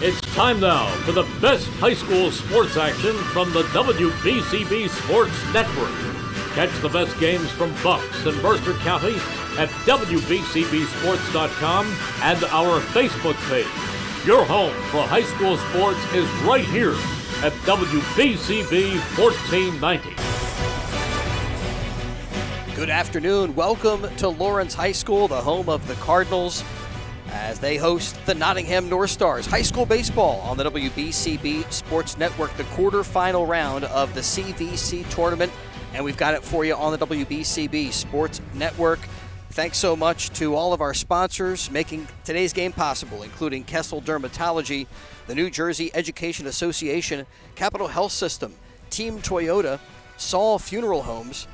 It's time now for the best high school sports action from the WBCB Sports Network. Catch the best games from Bucks and Mercer County at WBCBsports.com and our Facebook page. Your home for high school sports is right here at WBCB 1490. Good afternoon. Welcome to Lawrence High School, the home of the Cardinals, as they host the Nottingham Northstars. High school baseball on the WBCB Sports Network, the quarterfinal round of the CVC Tournament, and we've got it for you on the WBCB Sports Network. Thanks so much to all of our sponsors making today's game possible, including Kessel Dermatology, the New Jersey Education Association, Capital Health System, Team Toyota, Saul Funeral Homes,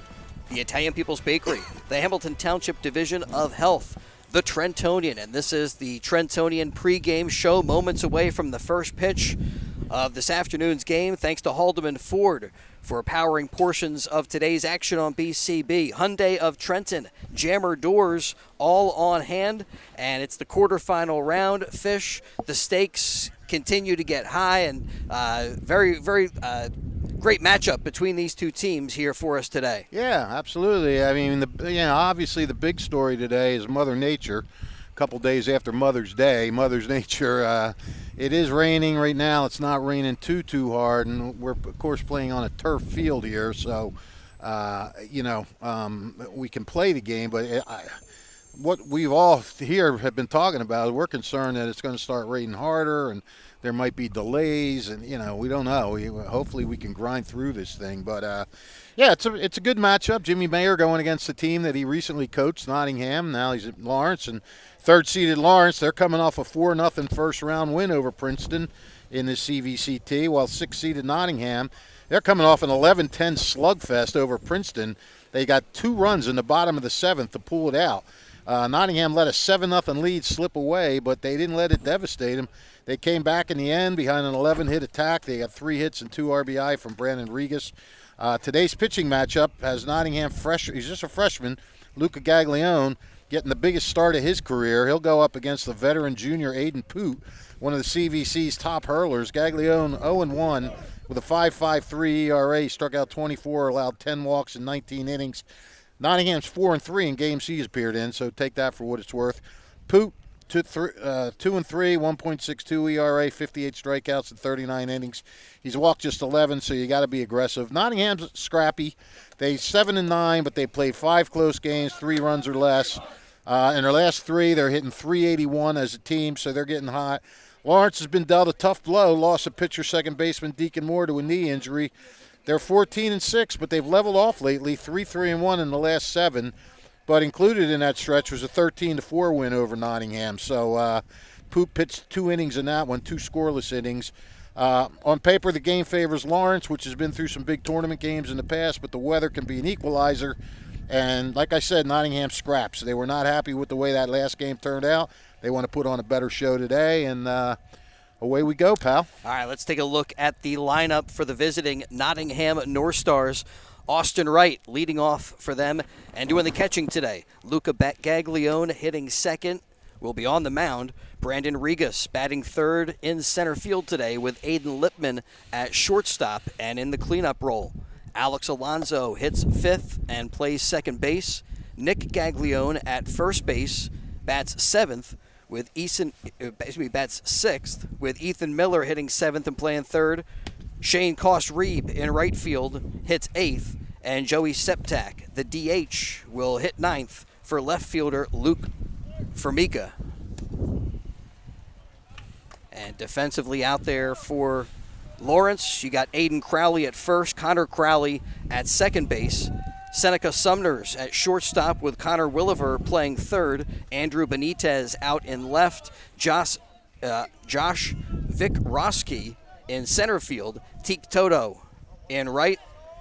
the Italian People's Bakery, the Hamilton Township Division of Health, the Trentonian, and this is the Trentonian pregame show moments away from the first pitch of this afternoon's game. Thanks to Haldeman Ford for powering portions of today's action on BCB. Hyundai of Trenton, Jammer Doors, all on hand, and it's the quarterfinal round. Fish, the stakes continue to get high, and very great matchup between these two teams here for us today. Yeah, absolutely. I mean, obviously the big story today is Mother Nature. A couple days after Mother's Day, Mother's Nature. It is raining right now. It's not raining too hard, and we're of course playing on a turf field here, so we can play the game. But what we've all here have been talking about, we're concerned that it's going to start raining harder, and there might be delays, and we don't know. Hopefully we can grind through this thing. But it's a good matchup. Jimmy Mayer going against the team that he recently coached, Nottingham. Now he's at Lawrence, and third-seeded Lawrence. They're coming off a 4-0 first-round win over Princeton in the CVCT, while sixth-seeded Nottingham, they're coming off an 11-10 slugfest over Princeton. They got 2 runs in the bottom of the 7th to pull it out. Nottingham let a 7-0 lead slip away, but they didn't let it devastate them. They came back in the end behind an 11-hit attack. They got 3 hits and 2 RBI from Brandon Regas. Today's pitching matchup has Nottingham he's just a freshman, Luca Gaglione, getting the biggest start of his career. He'll go up against the veteran junior Aiden Poot, one of the CVC's top hurlers. Gaglione 0-1 with a 5.53 ERA. He struck out 24, allowed 10 walks in 19 innings. Nottingham's 4-3 in games he's appeared in, so take that for what it's worth. Poot, 2-3, 1.62 ERA, 58 strikeouts in 39 innings. He's walked just 11, so you got to be aggressive. Nottingham's scrappy. They 7-9, but they played 5 close games, 3 runs or less. In their last 3, they're hitting .381 as a team, so they're getting hot. Lawrence has been dealt a tough blow. Lost a pitcher, second baseman Deacon Moore to a knee injury. They're 14-6, but they've leveled off lately, 3-1 in the last 7. But included in that stretch was a 13-4 win over Nottingham. So Poop pitched 2 innings in that one, 2 scoreless innings. On paper, the game favors Lawrence, which has been through some big tournament games in the past, but the weather can be an equalizer. And like I said, Nottingham scraps. They were not happy with the way that last game turned out. They want to put on a better show today, and away we go, pal. All right, let's take a look at the lineup for the visiting Nottingham Northstars. Austin Wright leading off for them and doing the catching today. Luca Gaglione hitting second, will be on the mound. Brandon Regas batting third in center field today with Aiden Lipman at shortstop and in the cleanup role. Alex Alonso hits fifth and plays second base. Nick Gaglione at first base bats seventh with bats sixth with Ethan Miller hitting seventh and playing third. Shane Koss-Reeb in right field hits eighth, and Joey Septak, the DH, will hit ninth for left fielder Luke Formica. And defensively out there for Lawrence, you got Aiden Crowley at first, Connor Crowley at second base, Seneca Sumners at shortstop with Connor Williver playing third, Andrew Benitez out in left, Josh Vic Roski in center field, Teak Toto in right,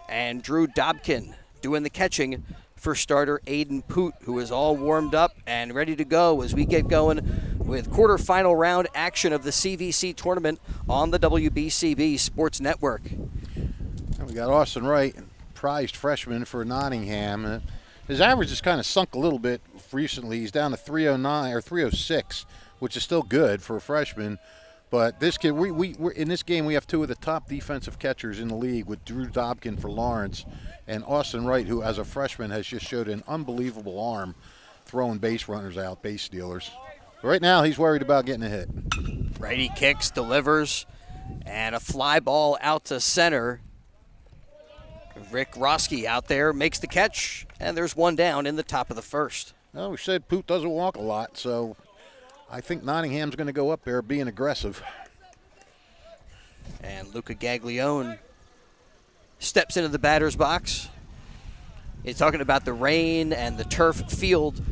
and Drew Dobkin doing the catching for starter Aiden Poot, who is all warmed up and ready to go as we get going with quarterfinal round action of the CVC Tournament on the WBCB Sports Network. We got Austin Wright, prized freshman for Nottingham. His average has kind of sunk a little bit recently. He's down to 309 or 306, which is still good for a freshman. But this kid, we're in this game, we have two of the top defensive catchers in the league with Drew Dobkin for Lawrence and Austin Wright, who as a freshman has just showed an unbelievable arm throwing base runners out, base stealers. Right now, he's worried about getting a hit. Righty kicks, delivers, and a fly ball out to center. Rick Roski out there makes the catch, and there's one down in the top of the first. Well, we said Poot doesn't walk a lot, so I think Nottingham's going to go up there being aggressive. And Luca Gaglione steps into the batter's box. He's talking about the rain and the turf field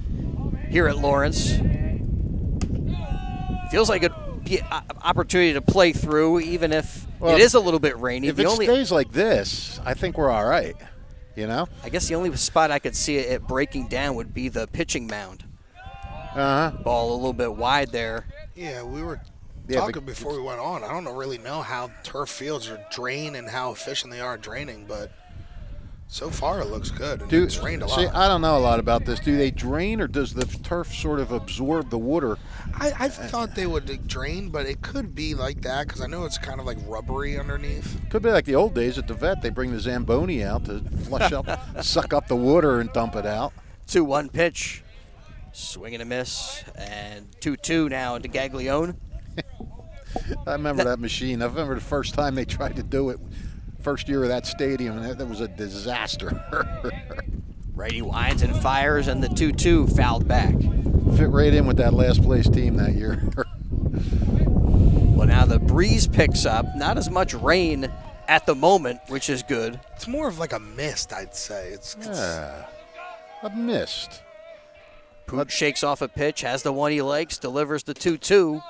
here at Lawrence. Feels like it'd be an opportunity to play through, even if it is a little bit rainy. If it stays like this, I think we're all right, you know? I guess the only spot I could see it breaking down would be the pitching mound. Ball a little bit wide there. Yeah, we were talking before we went on. I don't really know how turf fields are drained and how efficient they are at draining, but so far it looks good. And it's rained a lot. See, I don't know a lot about this. Do they drain, or does the turf sort of absorb the water? I thought they would drain, but it could be like that because I know it's kind of like rubbery underneath. Could be like the old days at the vet. They bring the Zamboni out to flush up, suck up the water and dump it out. 2-1 pitch. Swing and a miss, and 2-2 now to Gaglione. I remember that machine. I remember the first time they tried to do it, first year of that stadium, and that was a disaster. Righty winds and fires, and the 2-2 fouled back. Fit right in with that last place team that year. Well, now the breeze picks up. Not as much rain at the moment, which is good. It's more of like a mist, I'd say. Yeah, a mist. Poot shakes off a pitch, has the one he likes, delivers the 2-2.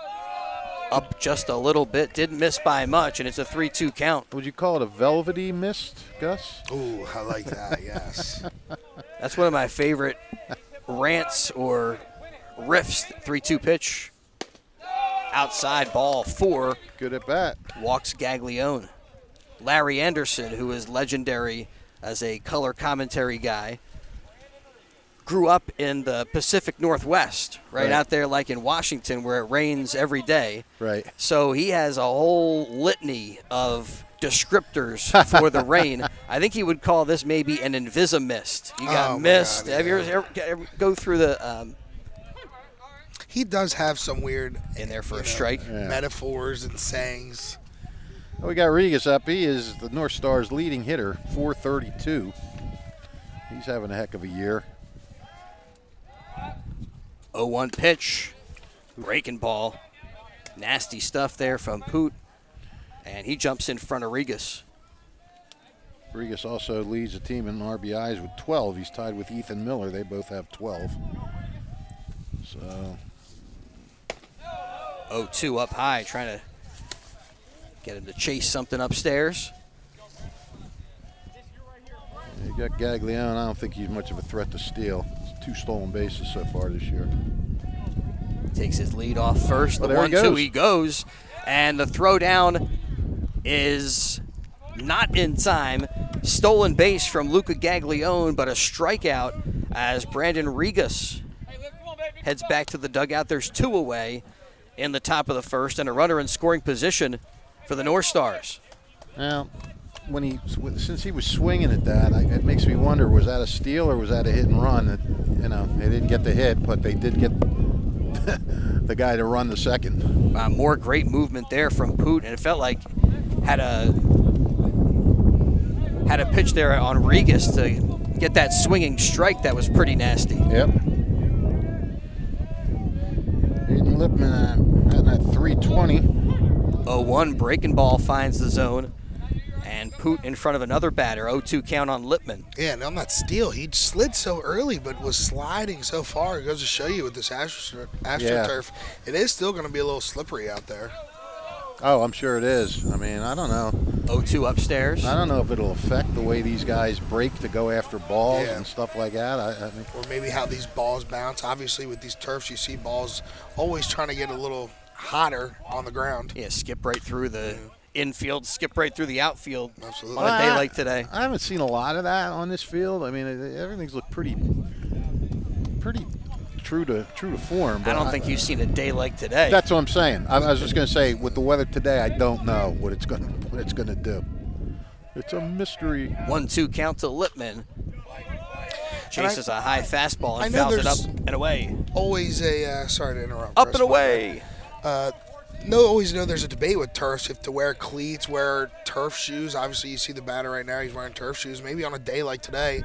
Up just a little bit, didn't miss by much, and it's a 3-2 count. Would you call it a velvety mist, Gus? Ooh, I like that, yes. That's one of my favorite rants or riffs. 3-2 pitch. Outside ball 4. Good at bat. Walks Gaglione. Larry Anderson, who is legendary as a color commentary guy, grew up in the Pacific Northwest, right out there like in Washington where it rains every day. Right. So he has a whole litany of descriptors for the rain. I think he would call this maybe an invisimist. You got mist. God, yeah. Have you ever go through the He does have some weird in there for a strike metaphors and sayings. Well, we got Regas up. He is the North Stars' leading hitter, .432. He's having a heck of a year. 0-1 pitch, breaking ball. Nasty stuff there from Poot, and he jumps in front of Regas. Regas also leads the team in RBIs with 12. He's tied with Ethan Miller. They both have 12. So 0-2 up high, trying to get him to chase something upstairs. You got Gaglione. I don't think he's much of a threat to steal. 2 stolen bases so far this year. Takes his lead off first. The Well, there 1-2 he goes. And the throwdown is not in time. Stolen base from Luca Gaglione, but a strikeout as Brandon Regas heads back to the dugout. There's 2 away in the top of the first, and a runner in scoring position for the North Stars. Now, since he was swinging at that, it makes me wonder, was that a steal or was that a hit and run? They didn't get the hit, but they did get the guy to run the second. More great movement there from Poot, and it felt like had a pitch there on Regas to get that swinging strike that was pretty nasty. Yep. Aiden Lipman had that 320. 0-1 breaking ball finds the zone. And Poot in front of another batter. 0-2 count on Lipman. Yeah, and on that steal, he slid so early but was sliding so far. It goes to show you with this AstroTurf, it is still going to be a little slippery out there. Oh, I'm sure it is. I mean, I don't know. 0-2 upstairs. I don't know if it'll affect the way these guys break to go after balls and stuff like that. Or maybe how these balls bounce. Obviously, with these turfs, you see balls always trying to get a little hotter on the ground. Yeah, skip right through the infield, skip right through the outfield. Absolutely. On a day like today. I haven't seen a lot of that on this field. I mean, everything's looked pretty true to form. But I don't think you've seen a day like today. That's what I'm saying. I was just going to say, with the weather today, I don't know what it's going to do. It's a mystery. 1-2 count to Lippman. Chases a high fastball and fouls it up and away. Always a sorry to interrupt. Up and away. Always know there's a debate with turfs if to wear cleats, wear turf shoes. Obviously, you see the batter right now; he's wearing turf shoes. Maybe on a day like today,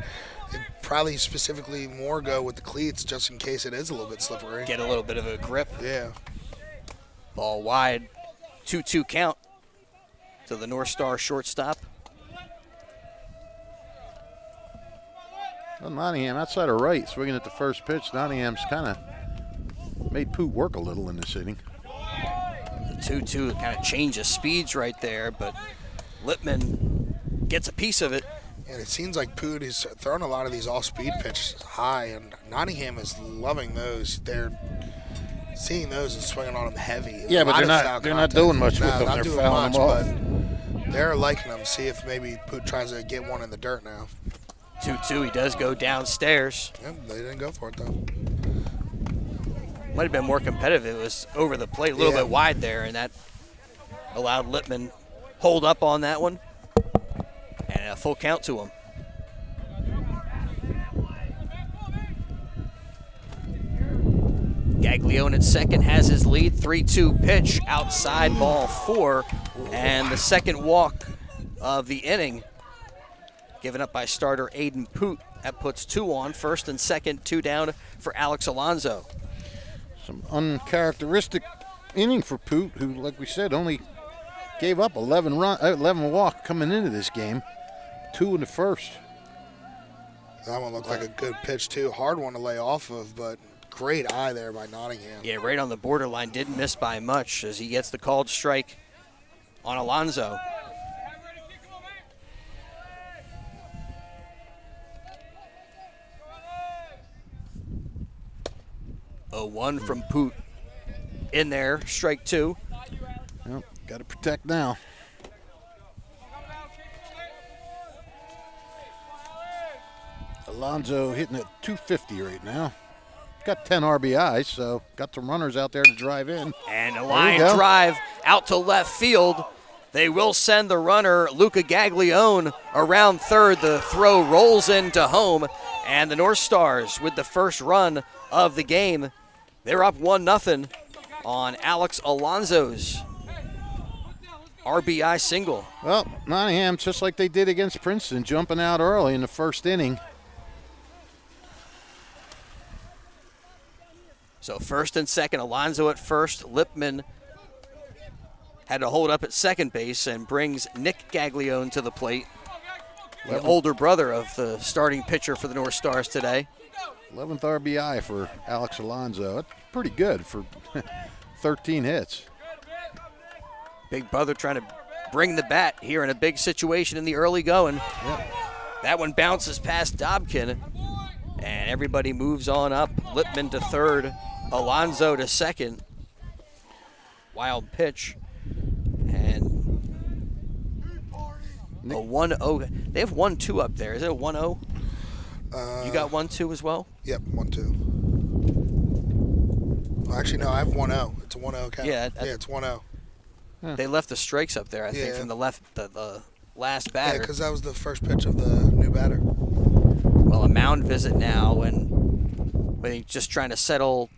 it'd probably specifically more go with the cleats just in case it is a little bit slippery. Get a little bit of a grip. Yeah. Ball wide. 2-2 count to the North Star shortstop. Well, Nottingham outside of right, swinging at the first pitch. Nottingham's kind of made Poot work a little in this inning. The 2-2 kind of changes speeds right there, but Lippman gets a piece of it. And it seems like Poot is throwing a lot of these all-speed pitches high, and Nottingham is loving those. They're seeing those and swinging on them heavy. Yeah, but they're not doing much with them. They're fouling them off. But they're liking them. See if maybe Poot tries to get one in the dirt now. 2-2, he does go downstairs. Yep, they didn't go for it, though. Might have been more competitive. It was over the plate, a little bit wide there, and that allowed Lippman hold up on that one. And a full count to him. Gaglione at second has his lead. 3-2 pitch, outside ball 4. And the second walk of the inning given up by starter Aiden Poot. That puts 2 on. First and second, 2 down for Alex Alonso. Some uncharacteristic inning for Poot, who, like we said, only gave up 11 walk coming into this game. 2 in the first. That one looked like a good pitch, too. Hard one to lay off of, but great eye there by Nottingham. Yeah, right on the borderline. Didn't miss by much as he gets the called strike on Alonso. A 1 from Poot in there, strike 2. Yep, got to protect now. Alonso hitting at 250 right now. Got 10 RBIs, so got some runners out there to drive in. And a line drive out to left field. They will send the runner, Luca Gaglione, around third. The throw rolls into home, and the North Stars with the first run of the game. They're up 1-0 on Alex Alonso's RBI single. Well, Nottingham, just like they did against Princeton, jumping out early in the first inning. So first and second, Alonso at first. Lippman had to hold up at second base and brings Nick Gaglione to the plate, the older brother of the starting pitcher for the North Stars today. 11th RBI for Alex Alonso. That's pretty good for 13 hits. Big brother trying to bring the bat here in a big situation in the early going. Yep. That one bounces past Dobkin, and everybody moves on up. Lippman to third, Alonso to second. Wild pitch. And a 1-0. They have 1-2 up there. Is it a 1-0? You got 1-2 as well? Yep, 1-2. Well, actually, no, I have 1-0. It's a 1-0 count. Yeah, it's 1-0. They left the strikes up there, I think, from the last batter. Yeah, because that was the first pitch of the new batter. Well, a mound visit now, and they're just trying to settle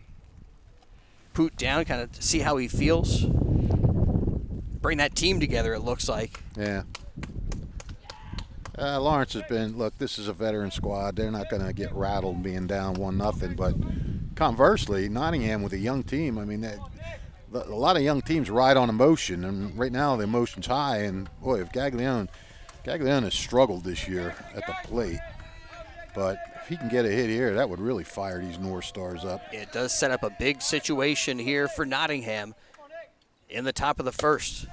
Poot down, kind of see how he feels. Bring that team together, it looks like. Yeah. Lawrence has been, look, this is a veteran squad. They're not going to get rattled being down 1-0. But conversely, Nottingham with a young team, I mean, a lot of young teams ride on emotion. And right now the emotion's high. And, boy, if Gaglione has struggled this year at the plate. But if he can get a hit here, that would really fire these North Stars up. It does set up a big situation here for Nottingham in the top of the first.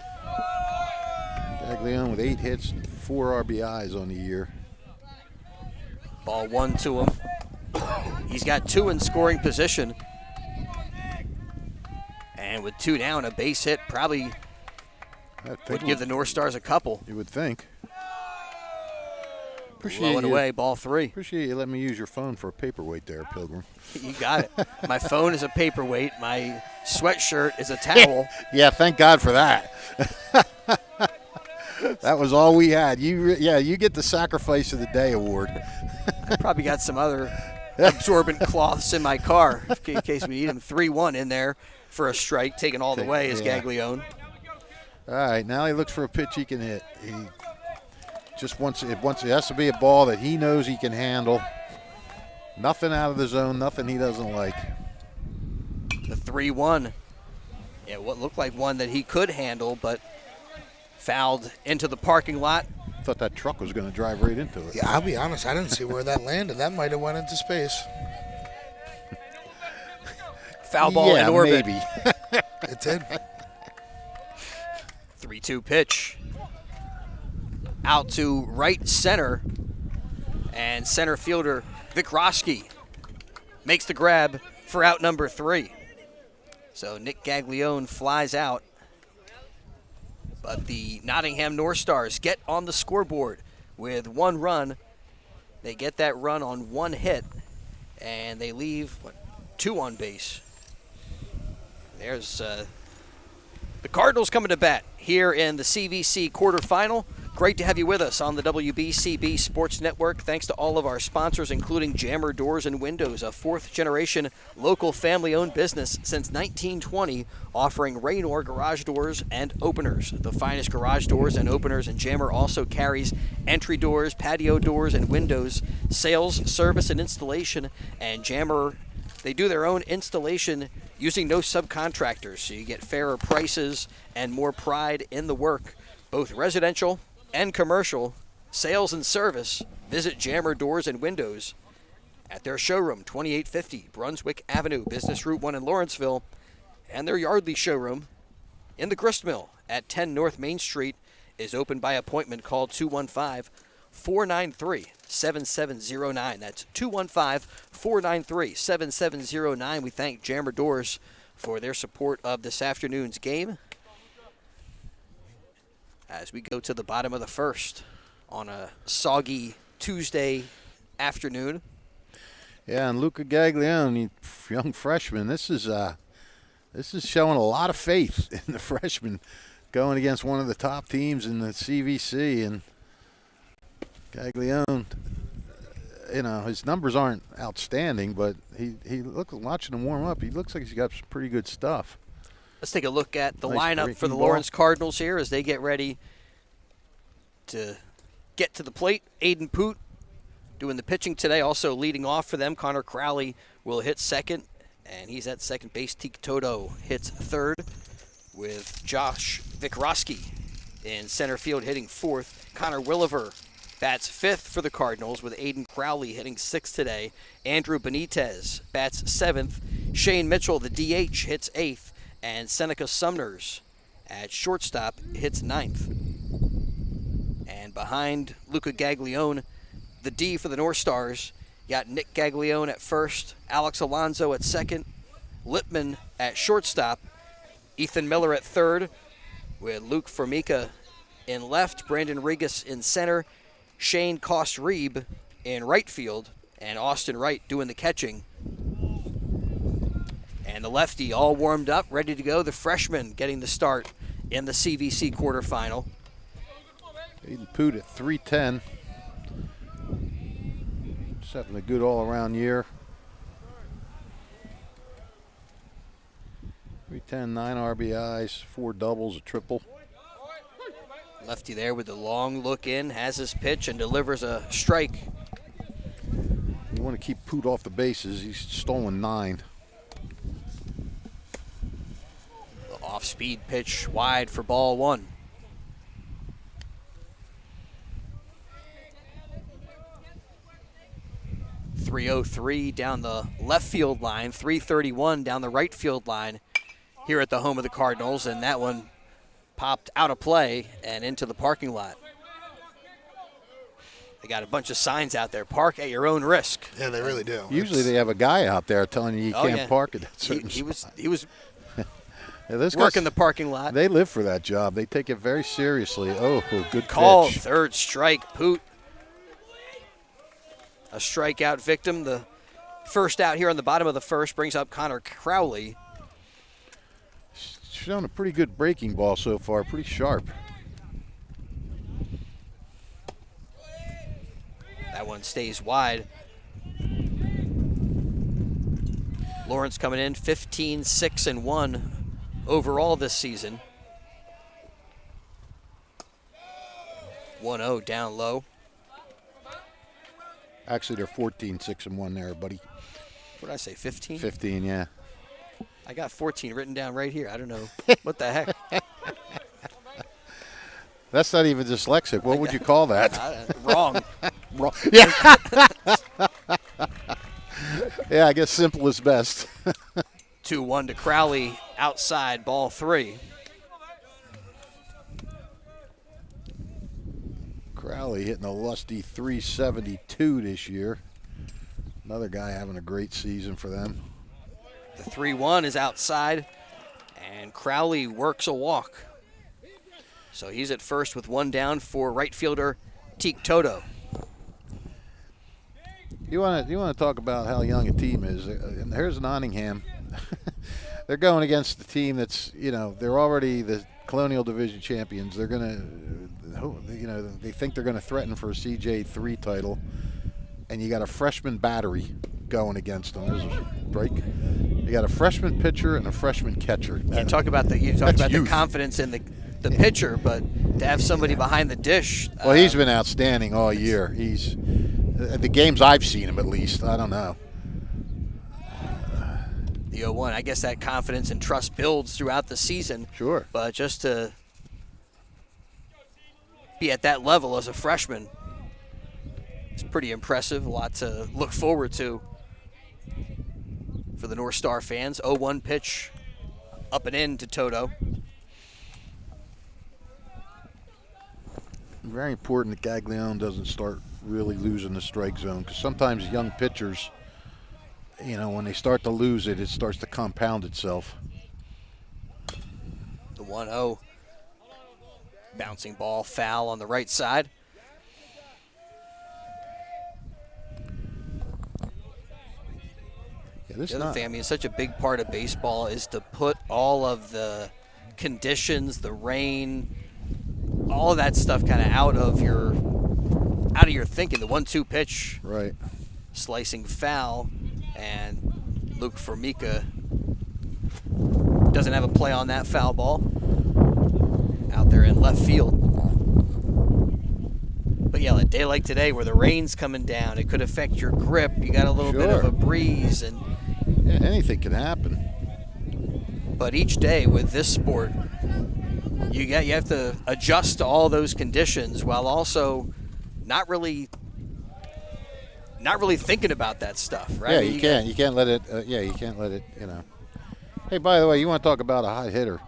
Gaglione with 8 hits and 4 RBIs on the year. Ball 1 to him. He's got 2 in scoring position. And with 2 down, a base hit probably would give the North Stars a couple. You would think. Blowing away, ball 3. Appreciate you letting me use your phone for a paperweight there, Pilgrim. You got it. My phone is a paperweight. My sweatshirt is a towel. Yeah, thank God for that. That was all we had. You get the Sacrifice of the Day award. I probably got some other absorbent cloths in my car in case we need them. 3-1 in there for a strike, taken all the way is Gaglione. All right, now he looks for a pitch he can hit. He just wants it has to be a ball that he knows he can handle. Nothing out of the zone, nothing he doesn't like. The 3-1. Yeah, what looked like one that he could handle, but fouled into the parking lot. I thought that truck was going to drive right into it. Yeah, I'll be honest. I didn't see where that landed. That might have went into space. Foul ball in orbit. Maybe. It did. 3-2 pitch. Out to right center. And center fielder Vikroski makes the grab for out number 3. So Nick Gaglione flies out. But the Nottingham Northstars get on the scoreboard with 1 run. They get that run on 1 hit. And they leave 2 on base. There's the Cardinals coming to bat here in the CVC quarterfinal. Great to have you with us on the WBCB Sports Network. Thanks to all of our sponsors, including Jammer Doors and Windows, a 4th-generation local family-owned business since 1920, offering Raynor garage doors and openers. The finest garage doors and openers, and Jammer also carries entry doors, patio doors, and windows, sales, service, and installation. And Jammer, they do their own installation using no subcontractors, so you get fairer prices and more pride in the work, both residential and commercial, sales and service. Visit Jammer Doors and Windows at their showroom, 2850 Brunswick Avenue, Business Route 1 in Lawrenceville, and their Yardley showroom in the Grist Mill at 10 North Main Street is open by appointment. Call 215-493-7709. That's 215-493-7709. We thank Jammer Doors for their support of this afternoon's game. As we go to the bottom of the first on a soggy Tuesday afternoon. Yeah, and Luca Gaglione, young freshman, this is showing a lot of faith in the freshman going against one of the top teams in the CVC. And Gaglione, his numbers aren't outstanding, but he watching him warm up, he looks like he's got some pretty good stuff. Let's take a look at the Nice lineup for the breaking Lawrence Cardinals here as they get ready to get to the plate. Aiden Poot doing the pitching today, also leading off for them. Connor Crowley will hit second, and he's at second base. Teak Toto hits third, with Josh Vikroski in center field hitting fourth. Connor Williver bats fifth for the Cardinals, with Aiden Crowley hitting sixth today. Andrew Benitez bats seventh. Shane Mitchell, the DH, hits eighth. And Seneca Sumners at shortstop hits ninth. And behind Luca Gaglione, the D for the Northstars, you got Nick Gaglione at first, Alex Alonso at second, Lippman at shortstop, Ethan Miller at third, with Luke Formica in left, Brandon Regas in center, Shane Kost-Reeb in right field, and Austin Wright doing the catching. And the lefty all warmed up, ready to go. The freshman getting the start in the CVC quarterfinal. Aiden Poot at 310. Just having a good all-around year. 310, 9 RBIs, 4 doubles, a triple. Lefty there with the long look in, has his pitch, and delivers a strike. You want to keep Poot off the bases. He's stolen 9. Off-speed pitch wide for ball 1. .303 down the left field line, .331 down the right field line here at the home of the Cardinals, and that one popped out of play and into the parking lot. They got a bunch of signs out there. Park at your own risk. Yeah, they really do. Usually they have a guy out there telling you can't park at that certain he spot. was Yeah, those working guys, the parking lot. They live for that job. They take it very seriously. Oh, good Call, pitch. third strike. Poot a strikeout victim. The first out here on the bottom of the first brings up Connor Crowley. Shown a pretty good breaking ball so far, pretty sharp. That one stays wide. Lawrence coming in 15-6-1 overall this season. 1-0 down low. Actually, they're 14-6-1 there, buddy. What did I say, 15? 15, yeah. I got 14 written down right here. I don't know. What the heck? That's not even dyslexic. What would you call that? Wrong. Wrong. Yeah. Yeah, I guess simple is best. 2-1 to Crowley, outside, ball 3. Crowley hitting a lusty 372 this year. Another guy having a great season for them. The 3-1 is outside, and Crowley works a walk. So he's at first with one down for right fielder Teak Toto. You want to talk about how young a team is? And here's Nottingham. They're going against the team that's, they're already the Colonial Division champions. They're going to, they think they're going to threaten for a CJ3 title. And you got a freshman battery going against them. There's a break. You got a freshman pitcher and a freshman catcher. You talk about the confidence in the pitcher, but to have somebody behind the dish. Well, he's been outstanding all year. He's the games I've seen him, at least. I don't know. The 0-1, I guess that confidence and trust builds throughout the season. Sure. But just to be at that level as a freshman, it's pretty impressive. A lot to look forward to for the North Star fans. 0-1 pitch up and in to Toto. Very important that Gaglione doesn't start really losing the strike zone, because sometimes young pitchers, when they start to lose it, it starts to compound itself. The 1-0. Bouncing ball, foul on the right side. Yeah, The other thing, it's such a big part of baseball is to put all of the conditions, the rain, all of that stuff kind of out of your thinking. The 1-2 pitch, right, slicing foul, and Luke Formica doesn't have a play on that foul ball out there in left field. But yeah, a day like today where the rain's coming down, it could affect your grip. You got a little bit of a breeze, and anything can happen. But each day with this sport, you have to adjust to all those conditions while also not really thinking about that stuff, right? Yeah, you can't let it. You can't let it. Hey, by the way, you want to talk about a hot hitter?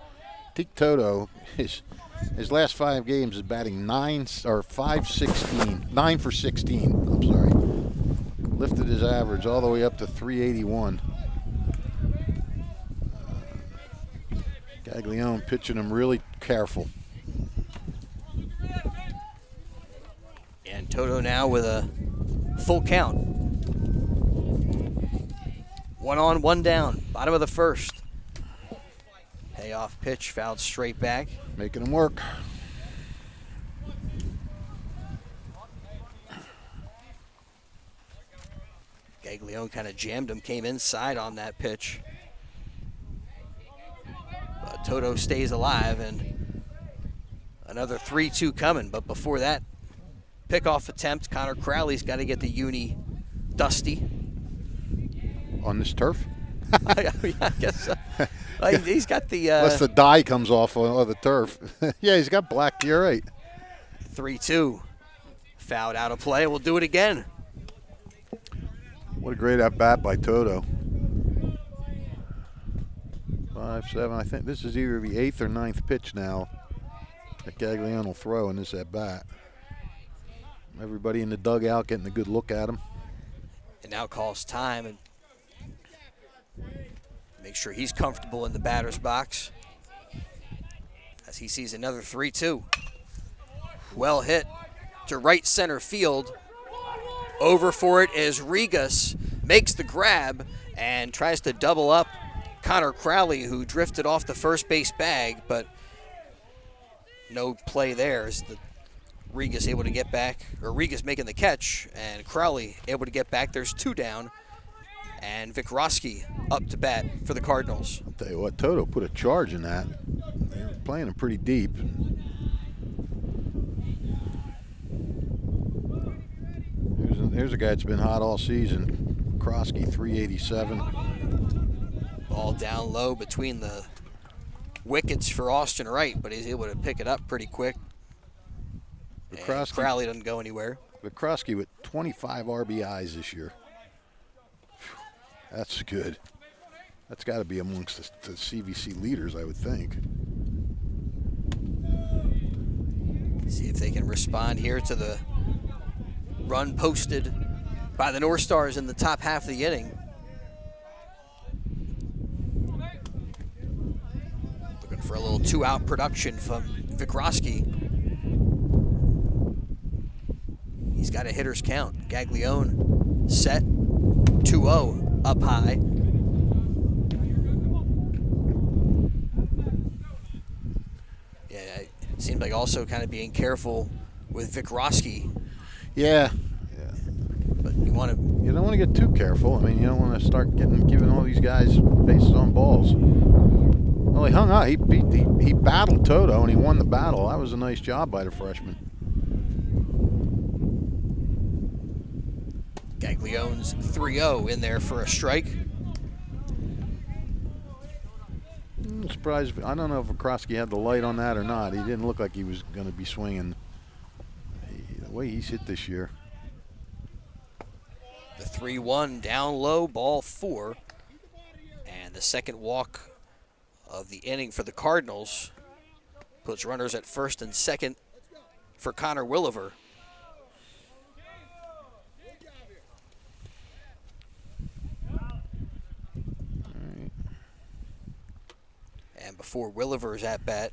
Teak Toto, his last 5 games is batting 9 for 16. I'm sorry. Lifted his average all the way up to 381. Gaglione pitching him really careful. And Toto now with a full count. 1 on, 1 down. Bottom of the first. Payoff pitch, fouled straight back. Making him work. Gaglione kind of jammed him, came inside on that pitch. But Toto stays alive, and another 3-2 coming. But before that pickoff attempt, Connor Crowley's got to get the uni dusty. On this turf? I guess so. He's got the... Unless the dye comes off of the turf. Yeah, he's got black. You're right. 3-2. Fouled out of play. We'll do it again. What a great at-bat by Toto. 5-7. I think this is either the 8th or 9th pitch now that Gaglione will throw in this at-bat. Everybody in the dugout getting a good look at him. And now calls time and make sure he's comfortable in the batter's box as he sees another 3-2. Well hit to right center field Over for it is Regas, makes the grab and tries to double up Connor Crowley, who drifted off the first base bag, but no play there. As Regas able to get back, or Regas making the catch, and Crowley able to get back. There's 2 down, and Vikroski up to bat for the Cardinals. I'll tell you what, Toto put a charge in that. They were playing him pretty deep. Here's a guy that's been hot all season. Kroski, 387. Ball down low between the wickets for Austin Wright, but he's able to pick it up pretty quick. And Crowley doesn't go anywhere. Kroski with 25 RBIs this year. That's good. That's got to be amongst the CVC leaders, I would think. See if they can respond here to the run posted by the North Stars in the top half of the inning. Looking for a little 2-out production from Vikroski. He's got a hitter's count. Gaglione set, 2-0 up high. Yeah, it seems like also kind of being careful with Vikroski. Yeah. But you don't want to get too careful. I mean, you don't want to start giving all these guys bases on balls. Well, he hung out. He battled Toto and he won the battle. That was a nice job by the freshman. Gaglione's 3-0 in there for a strike. I'm surprised. I don't know if Vikroski had the light on that or not. He didn't look like he was going to be swinging the way he's hit this year. The 3-1 down low, ball 4. And the second walk of the inning for the Cardinals puts runners at first and second for Connor Williver. And before Williver's at bat,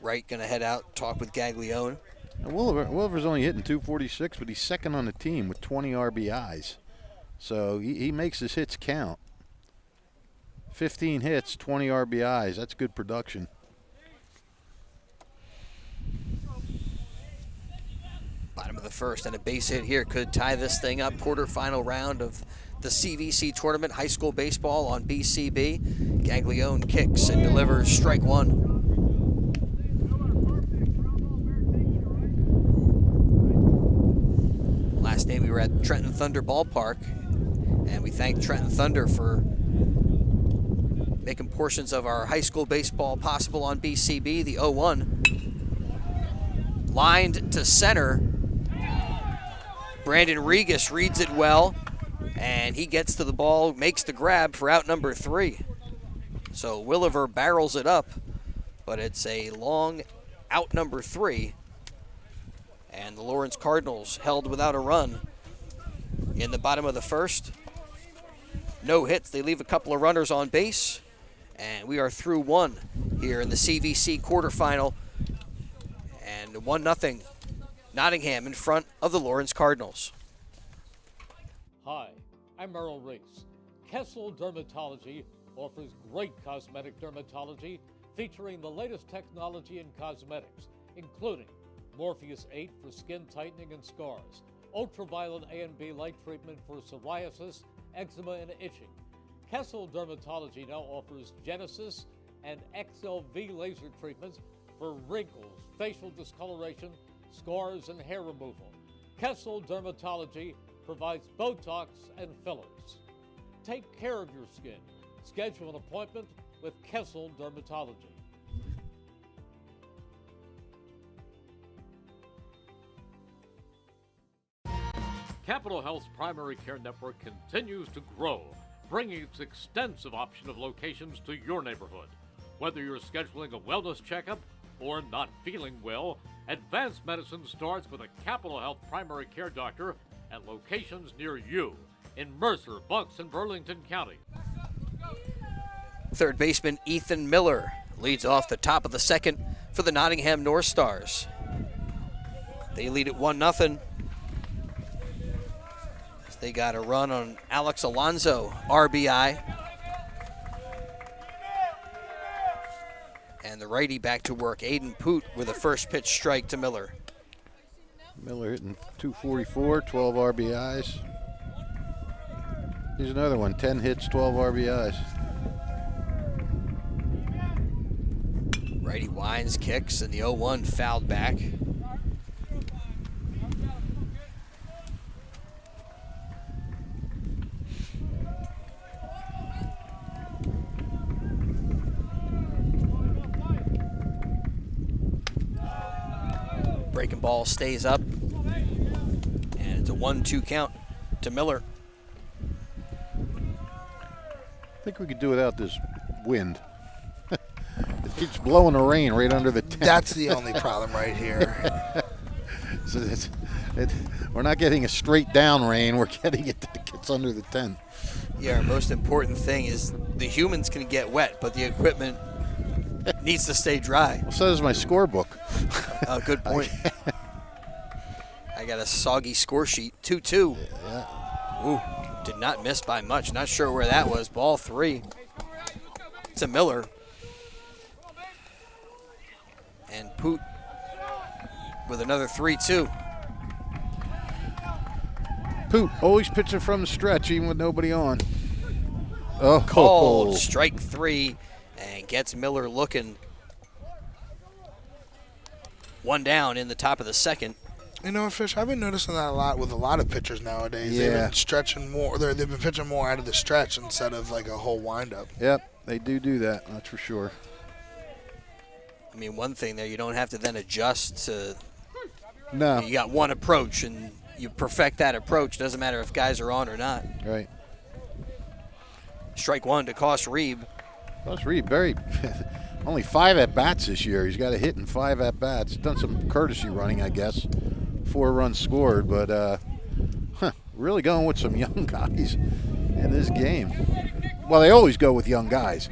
Wright going to head out, talk with Gaglione. And Williver's only hitting 246, but he's second on the team with 20 RBIs. So he makes his hits count. 15 hits, 20 RBIs. That's good production. Bottom of the first, and a base hit here could tie this thing up. Quarterfinal round of the CVC Tournament, high school baseball on BCB. Gaglione kicks and delivers strike 1. Last night we were at Trenton Thunder Ballpark, and we thank Trenton Thunder for making portions of our high school baseball possible on BCB. The 0-1 lined to center. Brandon Regas reads it well, and he gets to the ball, makes the grab for out number 3. So Williver barrels it up, but it's a long out number 3. And the Lawrence Cardinals held without a run in the bottom of the first. No hits. They leave a couple of runners on base. And we are through 1 here in the CVC quarterfinal. And 1-0 Nottingham in front of the Lawrence Cardinals. Hi, I'm Merrill Reese. Kessel Dermatology offers great cosmetic dermatology featuring the latest technology in cosmetics, including Morpheus 8 for skin tightening and scars, ultraviolet A and B light treatment for psoriasis, eczema, and itching. Kessel Dermatology now offers Genesis and XLV laser treatments for wrinkles, facial discoloration, scars, and hair removal. Kessel Dermatology provides Botox and fillers. Take care of your skin. Schedule an appointment with Kessel Dermatology. Capital Health's primary care network continues to grow, bringing its extensive option of locations to your neighborhood. Whether you're scheduling a wellness checkup or not feeling well, advanced medicine starts with a Capital Health primary care doctor at locations near you in Mercer, Bucks, and Burlington County. Third baseman Ethan Miller leads off the top of the second for the Nottingham Northstars. They lead at 1-0. They got a run on Alex Alonso, RBI. And the righty back to work, Aiden Poot with a first pitch strike to Miller. Miller hitting 244, 12 RBIs. Here's another one, 10 hits, 12 RBIs. Righty winds, kicks, and the 0-1 fouled back. Breaking ball stays up, and it's a 1-2 count to Miller. I think we could do without this wind. It keeps blowing the rain right under the tent. That's the only problem right here. So we're not getting a straight down rain. We're getting it that gets under the tent. Yeah, our most important thing is the humans can get wet, but the equipment needs to stay dry. Well, so does my scorebook. Oh, good point. I got a soggy score sheet, 2-2. Yeah. Ooh, did not miss by much. Not sure where that was. Ball 3 to Miller. And Poot with another 3-2. Poot always pitching from the stretch, even with nobody on. Oh, Called strike 3 and gets Miller looking. One down in the top of the second. You know, Fish, I've been noticing that a lot with a lot of pitchers nowadays. Yeah. They've been stretching more. They've been pitching more out of the stretch instead of like a whole windup. Yep, they do that. That's for sure. I mean, one thing there, you don't have to then adjust to. No. You got one approach, and you perfect that approach. Doesn't matter if guys are on or not. Right. Strike 1 to Cost Reeb. Cost Reeb, very only 5 at bats this year. He's got a hit in 5 at bats. Done some courtesy running, I guess. 4 runs scored, but really going with some young guys in this game. Well, they always go with young guys.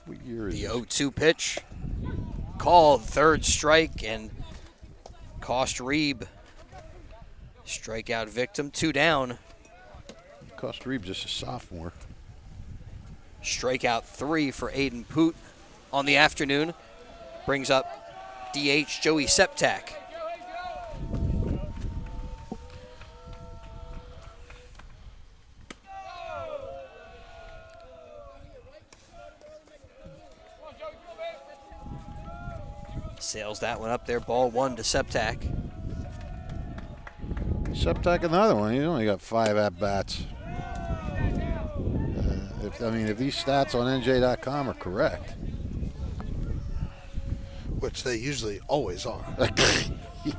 What year is The this? 0-2 pitch. Called, third strike, and Cost Reeb. Strikeout victim, 2 down. Cost Reeb just a sophomore. Strikeout 3 for Aiden Poot on the afternoon. Brings up DH Joey Septak. Sails that one up there, ball 1 to Septak. Septak another one. He's only got 5 at bats. If these stats on NJ.com are correct, Which they usually always are.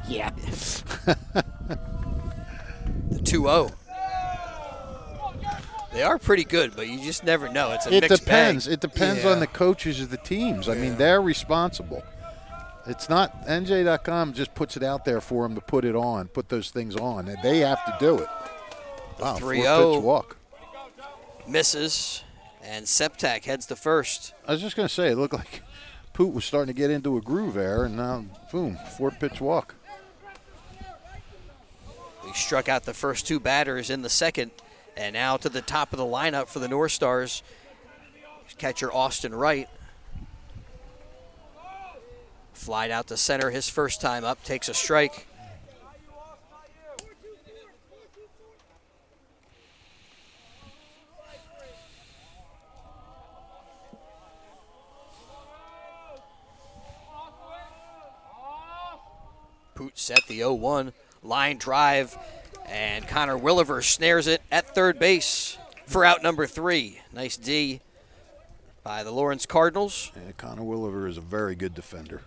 yeah. The 2-0. They are pretty good, but you just never know. It's a It mixed depends. bag. It depends Yeah. on the coaches of the teams. I mean, they're responsible. It's not NJ.com just puts it out there for them to put it on, put those things on. And they have to do it. Wow, 3-0. 4-pitch walk. Misses, and Septak heads to first. I was just going to say, it looked like Poot was starting to get into a groove there, and now, boom, 4-pitch walk. We struck out the first 2 batters in the second, and now to the top of the lineup for the Northstars. Catcher Austin Wright. Flied out to center his first time up, takes a strike. Poot set the 0-1, line drive, and Connor Williver snares it at third base for out number 3. Nice D by the Lawrence Cardinals. And Connor Williver is a very good defender.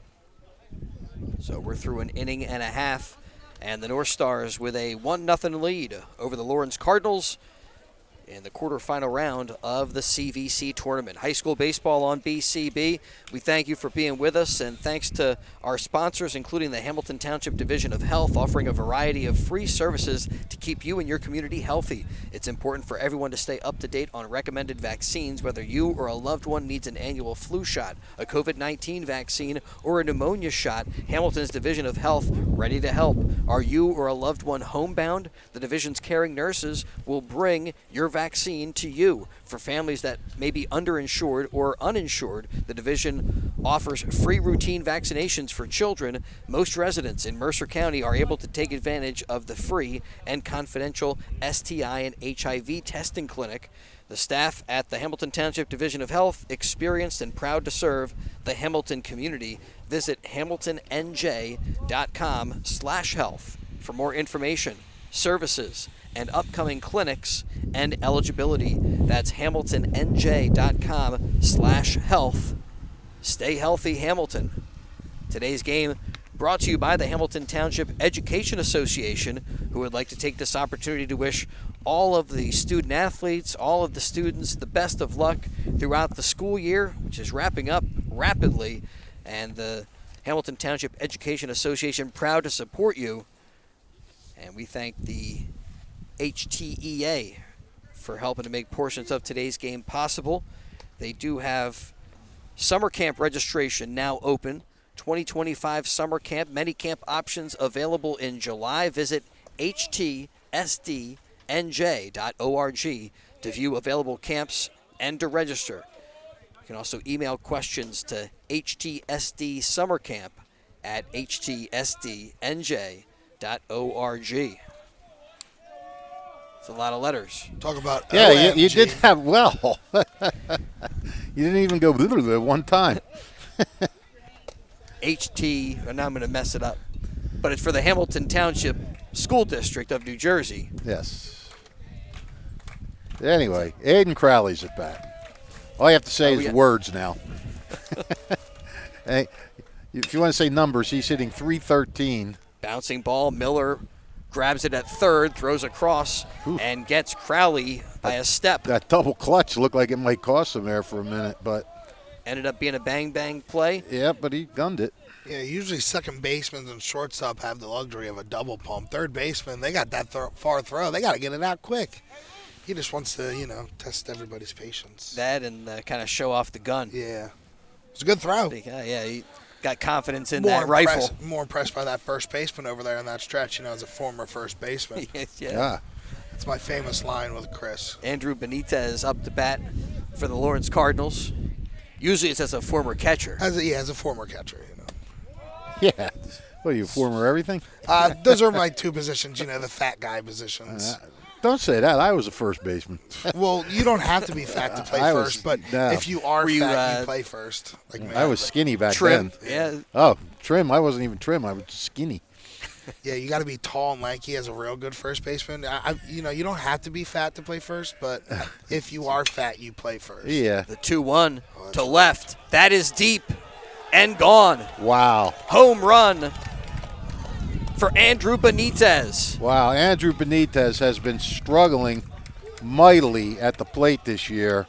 So we're through an inning and a half, and the North Stars with a 1-0 lead over the Lawrence Cardinals in the quarterfinal round of the CVC Tournament. High school baseball on BCB. We thank you for being with us, and thanks to our sponsors, including the Hamilton Township Division of Health, offering a variety of free services to keep you and your community healthy. It's important for everyone to stay up to date on recommended vaccines, whether you or a loved one needs an annual flu shot, a COVID-19 vaccine, or a pneumonia shot. Hamilton's Division of Health, ready to help. Are you or a loved one homebound? The division's caring nurses will bring your vaccine to you. For families that may be underinsured or uninsured, the division offers free routine vaccinations for children. Most residents in Mercer County are able to take advantage of the free and confidential STI and HIV testing clinic. The staff at the Hamilton Township Division of Health, experienced and proud to serve the Hamilton community. Visit hamiltonnj.com/health for more information, services, and upcoming clinics and eligibility. That's hamiltonnj.com/health. Stay healthy, Hamilton. Today's game brought to you by the Hamilton Township Education Association, who would like to take this opportunity to wish all of the student athletes, all of the students, the best of luck throughout the school year, which is wrapping up rapidly. And the Hamilton Township Education Association, proud to support you. And we thank the HTEA for helping to make portions of today's game possible. They do have summer camp registration now open. 2025 summer camp, many camp options available in July. Visit htsdnj.org to view available camps and to register. You can also email questions to htsdsummercamp@htsdnj.org. It's a lot of letters. Talk about Yeah, you did have, well, you didn't even go one time. and now I'm going to mess it up, but it's for the Hamilton Township School District of New Jersey. Yes. Anyway, Aiden Crowley's at bat. All you have to say is words now. Hey, if you want to say numbers, he's hitting .313. Bouncing ball, Miller grabs it at third, throws across, and gets Crowley by a step. That double clutch looked like it might cost him there for a minute, but ended up being a bang-bang play. Yeah, but he gunned it. Yeah, usually second basemen and shortstop have the luxury of a double pump. Third baseman, they got that far throw. They got to get it out quick. He just wants to, test everybody's patience. That and kind of show off the gun. Yeah. It's a good throw. Yeah, he got confidence in that rifle. More impressed by that first baseman over there in that stretch, as a former first baseman. Yeah. That's my famous line with Chris. Andrew Benitez up to bat for the Lawrence Cardinals. Usually it's as a former catcher. As a former catcher, Yeah. What are you, former everything? Those are my two positions, the fat guy positions. Don't say that. I was a first baseman. Well, you don't have to be fat to play first, but if you are fat, you play first. Like me. I was skinny back trim. then. Yeah. Oh, trim. I wasn't even trim. I was skinny. Yeah, you got to be tall and lanky as a real good first baseman. You don't have to be fat to play first, but if you are fat, you play first. Yeah. The 2-1 to left. That is deep and gone. Wow. Home run for Andrew Benitez. Wow, Andrew Benitez has been struggling mightily at the plate this year,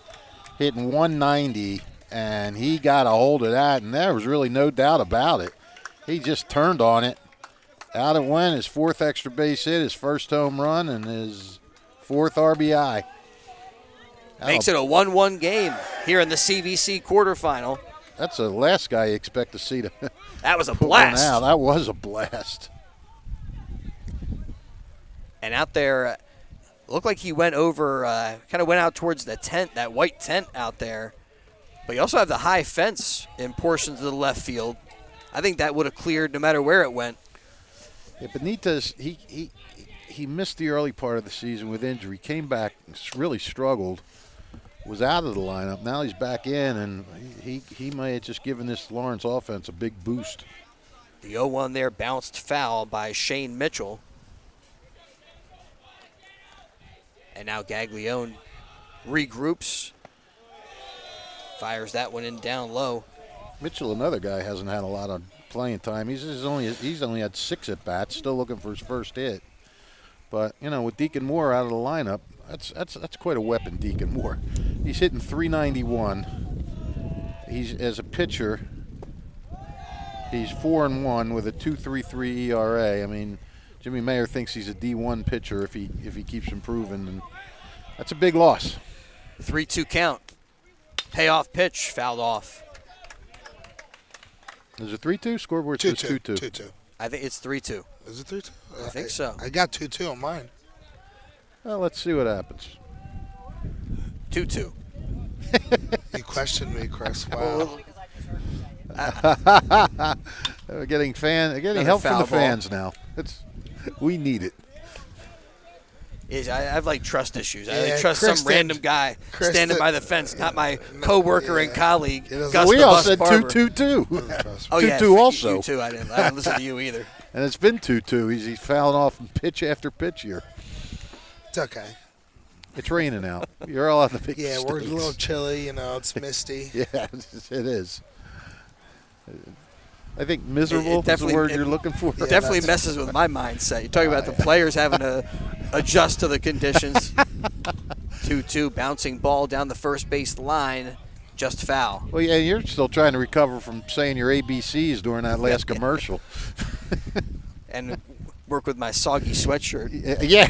hitting 190, and he got a hold of that, and there was really no doubt about it. He just turned on it. Out it went, his fourth extra base hit, his first home run, and his fourth RBI. Makes it a 1-1 game here in the CVC quarterfinal. That's the last guy you expect to see. That was a blast. That was a blast. And out there, looked like he went over, kind of went out towards the tent, that white tent out there. But you also have the high fence in portions of the left field. I think that would have cleared no matter where it went. Yeah, Benitez, he missed the early part of the season with injury, came back, really struggled, was out of the lineup. Now he's back in, and he may have just given this Lawrence offense a big boost. The 0-1 there bounced foul by Shane Mitchell. And now Gaglione regroups, fires that one in down low. Mitchell, another guy, hasn't had a lot of playing time. He's only had 6 at bats, still looking for his first hit. But with Deacon Moore out of the lineup, That's quite a weapon, Deacon Moore. He's hitting 391. He's as a pitcher. He's 4-1 with a 2.33 ERA. I mean, Jimmy Mayer thinks he's a D1 pitcher if he keeps improving, and that's a big loss. 3-2 count. Payoff pitch fouled off. Is it 3-2? Scoreboard says 2-2. 2-2. I think it's 3-2. Is it 3-2? I think so. I got 2-2 on mine. Well, let's see what happens. 2-2. You questioned me, Chris. Wow. We're getting help from foul the fans now. We need it. I have like trust issues. I Yeah, trust Chris some random guy Chris standing did- by the fence, not my coworker and colleague. Gus We the all bus said barber. 2-2-2. Oh yeah, 2-2 also. You too. I didn't listen to you either. And it's been 2-2. He's fouling off pitch after pitch here. It's okay. It's raining out. You're all on the big Yeah, we're a States. little chilly. It's misty. Yeah, it is. I think miserable is the definitely- word you're looking for. It definitely that's- messes with my mindset. You're talking about the players having to adjust to the conditions. 2-2, bouncing ball down the first base line, just foul. Well, yeah, you're still trying to recover from saying your ABCs during that last commercial. And work with my soggy sweatshirt. Yeah.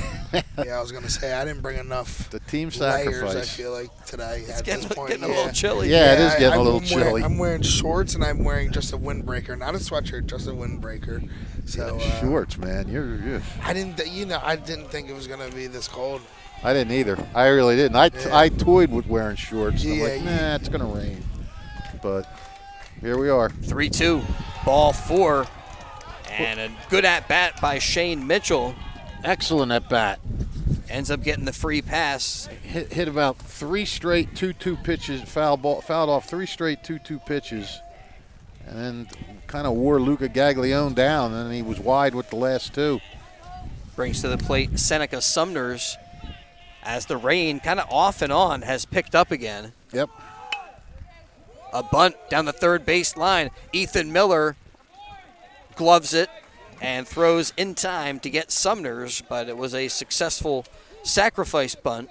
Yeah, I was gonna say I didn't bring enough The team layers. I sacrifice. feel like today It's at getting, this point. getting a little chilly. Yeah, it is getting a little I'm chilly. I'm wearing shorts and I'm wearing just a windbreaker, not a sweatshirt, just a windbreaker. So Shorts, man. You're. I didn't think it was gonna be this cold. I didn't either. I really didn't. I toyed with wearing shorts. And I'm like, Yeah, nah, it's gonna rain. But here we are. 3-2, ball 4, and a good at-bat by Shane Mitchell. Excellent at bat. Ends up getting the free pass. Hit about 3 straight 2-2 pitches. Fouled off 3 straight 2-2 pitches, and then kind of wore Luca Gaglione down, and then he was wide with the last 2. Brings to the plate Seneca Sumners as the rain kind of off and on has picked up again. Yep. A bunt down the third base line. Ethan Miller gloves it and throws in time to get Sumners, but it was a successful sacrifice bunt.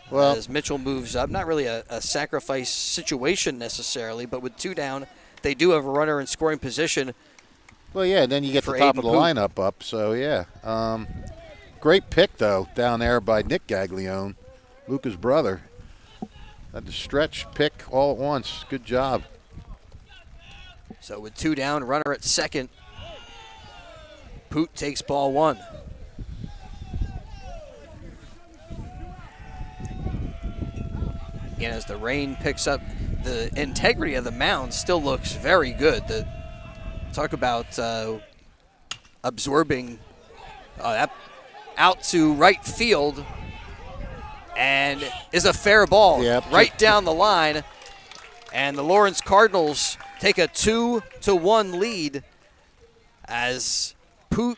Well, As Mitchell moves up, not really a sacrifice situation necessarily, but with 2 down, they do have a runner in scoring position. well, yeah. Then you get For the top of Aiden the Poot. lineup up. So yeah. Great pick though down there by Nick Gaglione, Luca's brother. Had to stretch pick all at once. Good job. So with 2 down, runner at second. Poot takes ball 1. Again, as the rain picks up, the integrity of the mound still looks very good. Talk about absorbing that out to right field, and is a fair ball. Yep. Right down the line. And the Lawrence Cardinals take a 2-1 lead as Poot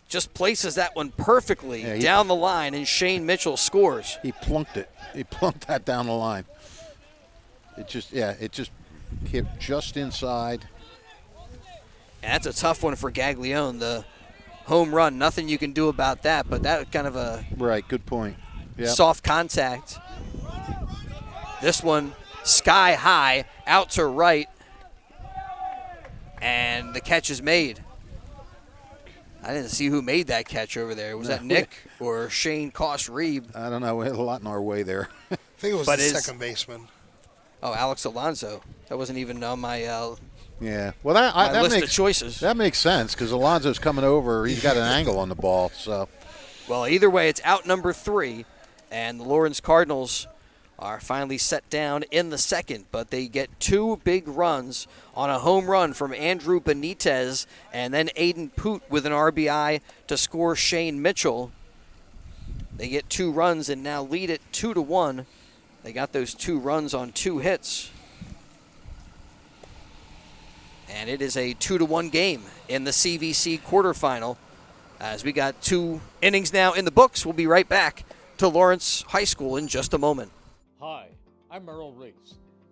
just places that one perfectly Yeah, down the line, and Shane Mitchell scores. He plunked it. He plunked that down the line. It just hit just inside. And that's a tough one for Gaglione. The home run, nothing you can do about that, but that kind of a Right, good point. Yep. soft contact. This one sky high, out to right, and the catch is made. I didn't see who made that catch over there. Was that Nick or Shane Koss-Reeb? I don't know. We had a lot in our way there. I think it was But the is- second baseman. Oh, Alex Alonso. That wasn't even on my Yeah. Well, that list makes of choices. that makes sense because Alonso's coming over. He's got an angle on the ball. So Well, either way, it's out number 3, and the Lawrence Cardinals are finally set down in the second, but they get 2 big runs on a home run from Andrew Benitez, and then Aiden Poot with an RBI to score Shane Mitchell. They get 2 runs and now lead it 2-1. They got those 2 runs on 2 hits. And it is a 2-1 game in the CVC quarterfinal. As we got 2 innings now in the books, we'll be right back to Lawrence High School in just a moment. Hi, I'm Merrill Reese.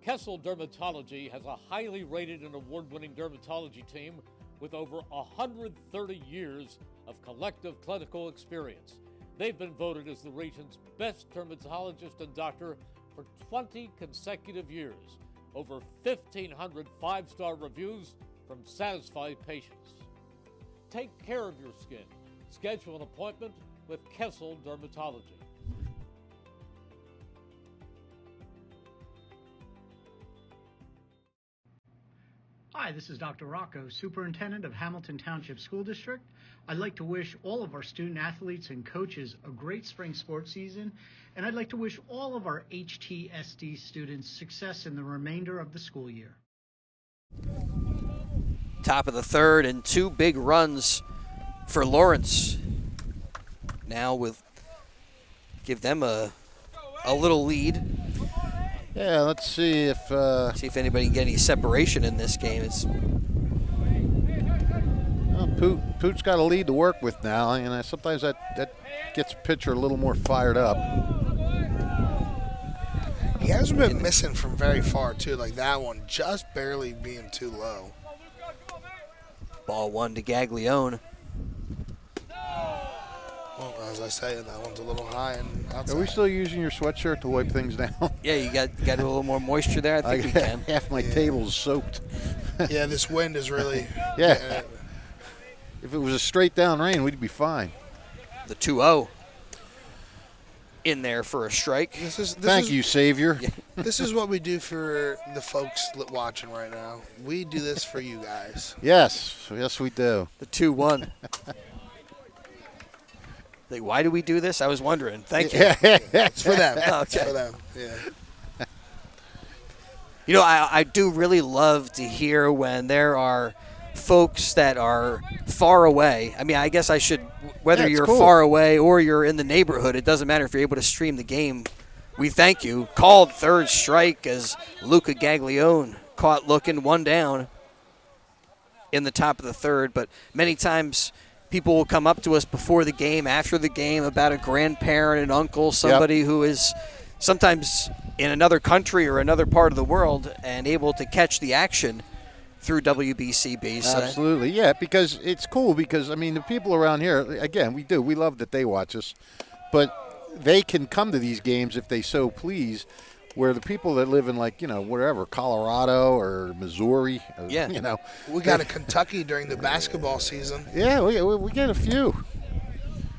Kessel Dermatology has a highly rated and award-winning dermatology team with over 130 years of collective clinical experience. They've been voted as the region's best dermatologist and doctor for 20 consecutive years. Over 1,500 five-star reviews from satisfied patients. Take care of your skin. Schedule an appointment with Kessel Dermatology. Hi, this is Dr. Rocco, Superintendent of Hamilton Township School District. I'd like to wish all of our student athletes and coaches a great spring sports season, and I'd like to wish all of our HTSD students success in the remainder of the school year. Top of the third, and 2 big runs for Lawrence. Now give them a little lead. Yeah, let's see if anybody can get any separation in this game. Poot's got a lead to work with now, and sometimes that gets a pitcher a little more fired up. He hasn't been missing from very far, too. Like that one, just barely being too low. Ball 1 to Gaglione. Well, as I say, that one's a little high and outside. Are we still using your sweatshirt to wipe things down? Yeah, you got a little more moisture there. I think we can. Half my table's soaked. Yeah, this wind is really. Yeah. If it was a straight down rain, we'd be fine. The 2-0 in there for a strike. Thank you, Savior. This is what we do for the folks watching right now. We do this for you guys. Yes, we do. The 2-1. Like, why do we do this? I was wondering. Thank you. It's for them. Okay. It's for them. Yeah. You know, I do really love to hear when there are folks that are far away. I mean, I guess I should, whether you're cool. far away or you're in the neighborhood, it doesn't matter if you're able to stream the game. We thank you. Called third strike as Luca Gaglione caught looking, 1 down in the top of the third. But many times people will come up to us before the game, after the game, about a grandparent, an uncle, somebody who is sometimes in another country or another part of the world and able to catch the action through WBCB. So Absolutely, yeah, because it's cool because, I mean, the people around here, again, we love that they watch us, but they can come to these games if they so please, where the people that live in, like, wherever, Colorado or Missouri, or, We got a Kentucky during the basketball season. Yeah, we get a few.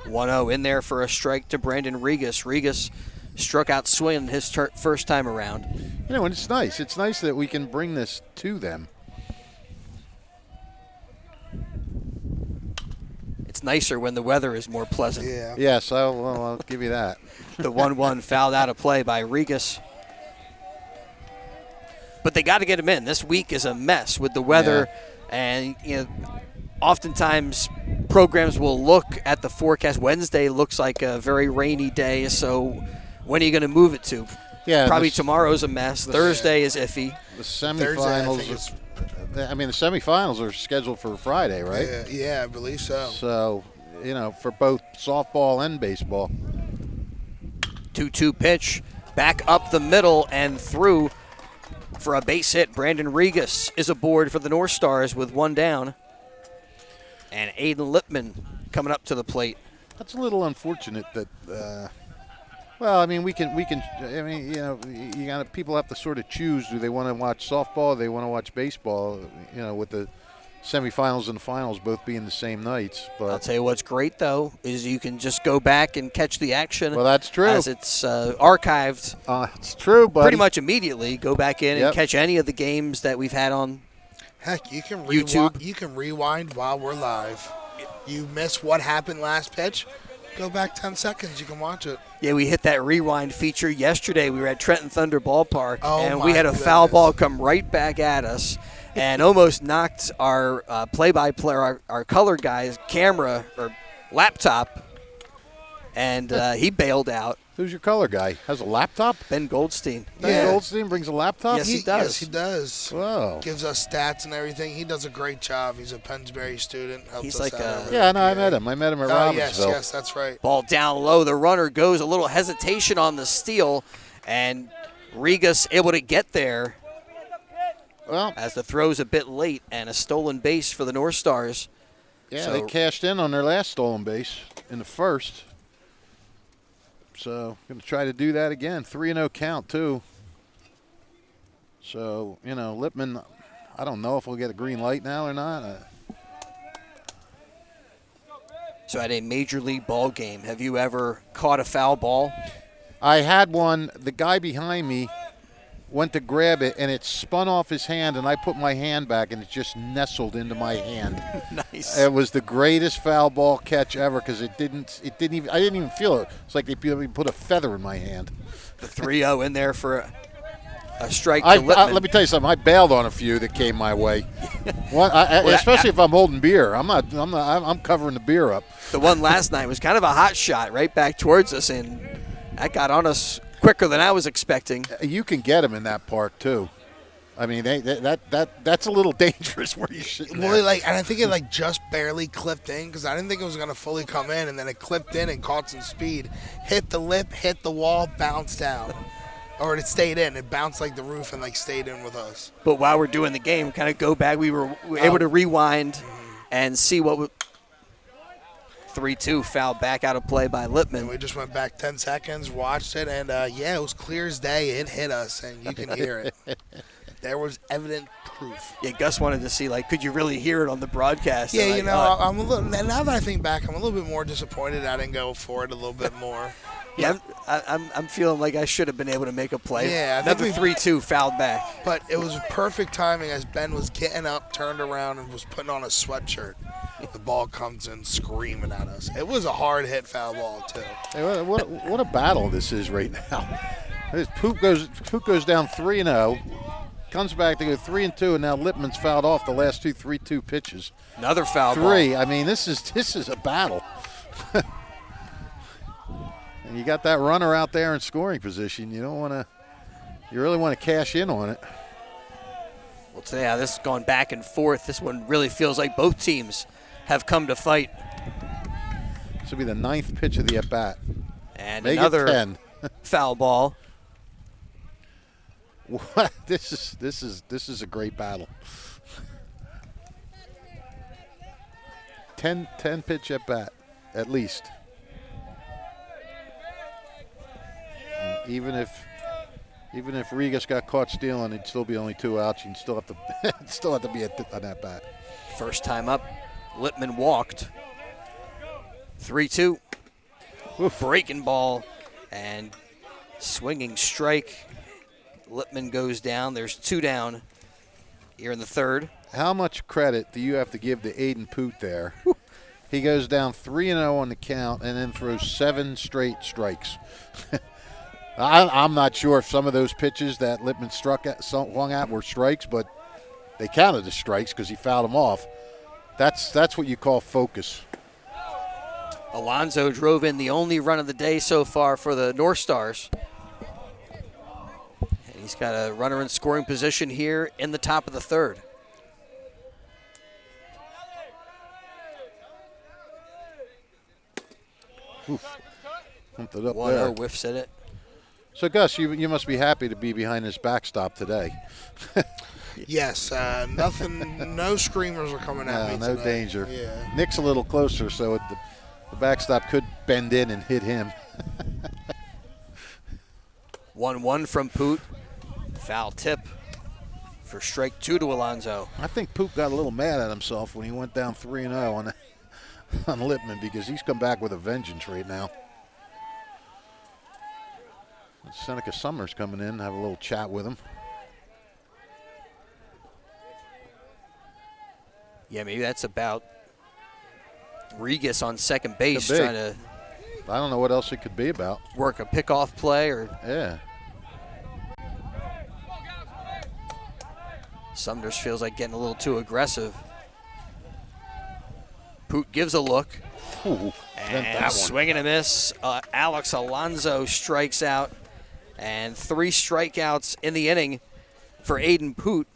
1-0 in there for a strike to Brandon Regas. Regas struck out swinging his first time around. And it's nice. It's nice that we can bring this to them. It's nicer when the weather is more pleasant. Yeah. Yes, I'll give you that. The 1-1 fouled out of play by Regas. But they got to get him in. This week is a mess with the weather, and oftentimes programs will look at the forecast. Wednesday looks like a very rainy day, so when are you going to move it to? Yeah, probably tomorrow's a mess. Thursday is iffy. The semifinals. The semifinals are scheduled for Friday, right? Yeah, I believe so. So, for both softball and baseball. 2-2 pitch, back up the middle and through for a base hit. Brandon Regas is aboard for the North Stars with 1 down. And Aiden Lipman coming up to the plate. That's a little unfortunate that, we can, people have to sort of choose, do they want to watch softball, or they want to watch baseball, with the semifinals and the finals both being the same nights. But I'll tell you what's great, though, is you can just go back and catch the action. Well, that's true. As it's archived. It's true, buddy. Pretty much immediately. Go back in and catch any of the games that we've had on Heck, you can YouTube. You can rewind while we're live. You miss what happened last pitch, go back 10 seconds. You can watch it. Yeah, we hit that rewind feature yesterday. We were at Trenton Thunder Ballpark, and we had a goodness. foul ball come right back at us and almost knocked our play-by-play, our color guy's camera or laptop, and he bailed out. Who's your color guy? Has a laptop? Ben Goldstein. Ben Goldstein brings a laptop? Yes, he does. Yes, he does. Whoa. Gives us stats and everything. He does a great job. He's a Pennsbury student. He's us like out. I met him. I met him at Robbinsville. Yes, that's right. Ball down low. The runner goes, a little hesitation on the steal, and Regas able to get there. Well, as the throw's a bit late and a stolen base for the North Stars. Yeah, so they cashed in on their last stolen base in the first. So going to try to do that again. 3-0 count, too. So, you know, Lippman, I don't know if we'll get a green light now or not. So at a Major League ball game, have you ever caught a foul ball? I had one. The guy behind me went to grab it, and it spun off his hand, and I put my hand back, and it just nestled into my hand. Nice. It was the greatest foul ball catch ever because I didn't even feel it. It's like they put a feather in my hand. The 3-0 in there for a strike to Lippman. Let me tell you something. I bailed on a few that came my way. Especially if I'm holding beer. I'm covering the beer up. The one last night was kind of a hot shot right back towards us, and that got on us quicker than I was expecting. You can get them in that park too. I mean, that's a little dangerous where you should. Well, and I think it just barely clipped in because I didn't think it was gonna fully come in, and then it clipped in and caught some speed, hit the lip, hit the wall, bounced out, or it stayed in. It bounced like the roof and stayed in with us. But while we're doing the game, kind of go back. We were able to rewind and see what 3-2 foul back out of play by Lippman. And we just went back 10 seconds, watched it, and it was clear as day. It hit us, and you can hear it. There was evident proof. Yeah, Gus wanted to see, could you really hear it on the broadcast? Yeah, I'm a little. Now that I think back, I'm a little bit more disappointed I didn't go for it a little bit more. Yeah, I'm feeling like I should have been able to make a play. Yeah, another 3-2 fouled back. But it was perfect timing as Ben was getting up, turned around, and was putting on a sweatshirt. The ball comes in screaming at us. It was a hard hit foul ball too. Hey, what a battle this is right now. Poop goes down 3-0, comes back to go 3-2, and now Lippman's fouled off the last 3-2 pitches. Another foul ball. I mean, this is a battle. And you got that runner out there in scoring position. You really want to cash in on it. Well, today this has gone back and forth. This one really feels like both teams have come to fight. This will be the 9th pitch of the at-bat. And Make another it 10. Foul ball. What? This is a great battle. 10 pitch at-bat, at least. And even if Regas got caught stealing, it'd still be only 2 outs. You'd still have to be on that bat. First time up, Lippman walked. 3-2. Breaking ball and swinging strike. Lippman goes down. There's 2 down here in the 3rd. How much credit do you have to give to Aiden Poot there? He goes down 3-0 on the count and then throws 7 straight strikes. I'm not sure if some of those pitches that Lippman swung at were strikes, but they counted as strikes because he fouled them off. That's what you call focus. Alonso drove in the only run of the day so far for the Northstars. And he's got a runner in scoring position here in the top of the 3rd. Pumped it up 1-0 there. whiffs at it. So, Gus, you must be happy to be behind this backstop today. Yes, nothing, no screamers are coming at me No today. danger. Yeah. Nick's a little closer, so the backstop could bend in and hit him. 1-1 from Poot. Foul tip for strike 2 to Alonso. I think Poop got a little mad at himself when he went down 3-0 on Lippman because he's come back with a vengeance right now. Seneca Summers coming in, have a little chat with him. Yeah, maybe that's about Regas on second base trying to I don't know what else it could be about. work a pickoff play, or Yeah. Summers feels like getting a little too aggressive. Poot gives a look. Ooh, And that one. swing and a miss. Alex Alonso strikes out. And 3 strikeouts in the inning for Aiden Poot.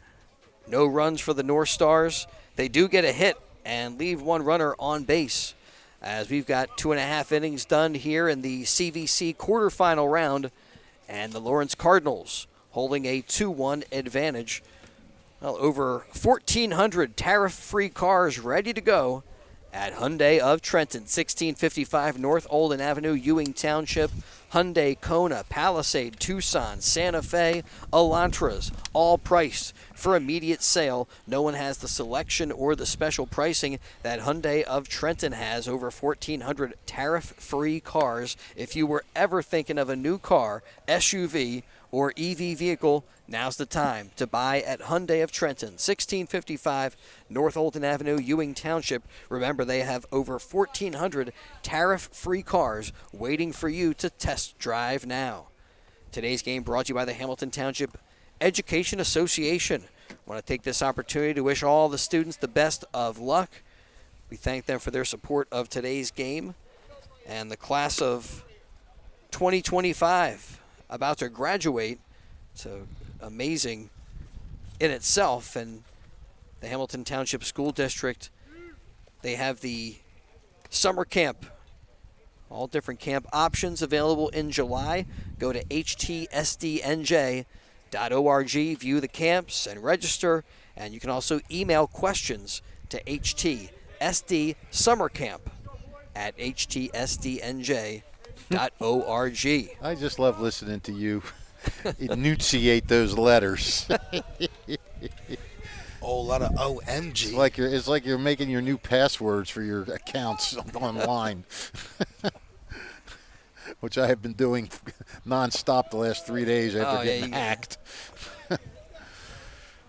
No runs for the Northstars. They do get a hit and leave 1 runner on base, as we've got 2.5 innings done here in the CVC quarterfinal round, and the Lawrence Cardinals holding a 2-1 advantage. Well, over 1,400 tariff-free cars ready to go at Hyundai of Trenton, 1655 North Olden Avenue, Ewing Township. Hyundai Kona, Palisade, Tucson, Santa Fe, Elantras, all priced for immediate sale. No one has the selection or the special pricing that Hyundai of Trenton has. Over 1,400 tariff-free cars. If you were ever thinking of a new car, SUV, or EV vehicle, now's the time to buy at Hyundai of Trenton, 1655 North Olden Avenue, Ewing Township. Remember, they have over 1,400 tariff-free cars waiting for you to test drive now. Today's game brought to you by the Hamilton Township Education Association. I want to take this opportunity to wish all the students the best of luck. We thank them for their support of today's game. And the class of 2025 about to graduate. So amazing in itself. And the Hamilton Township School District, they have the summer camp. All different camp options available in July. Go to htsdnj.org, view the camps and register. And you can also email questions to htsdsummercamp@htsdnj.org. I just love listening to you enunciate those letters. Oh, a lot of OMG. It's like you're making your new passwords for your accounts online, which I have been doing nonstop the last 3 days after getting hacked.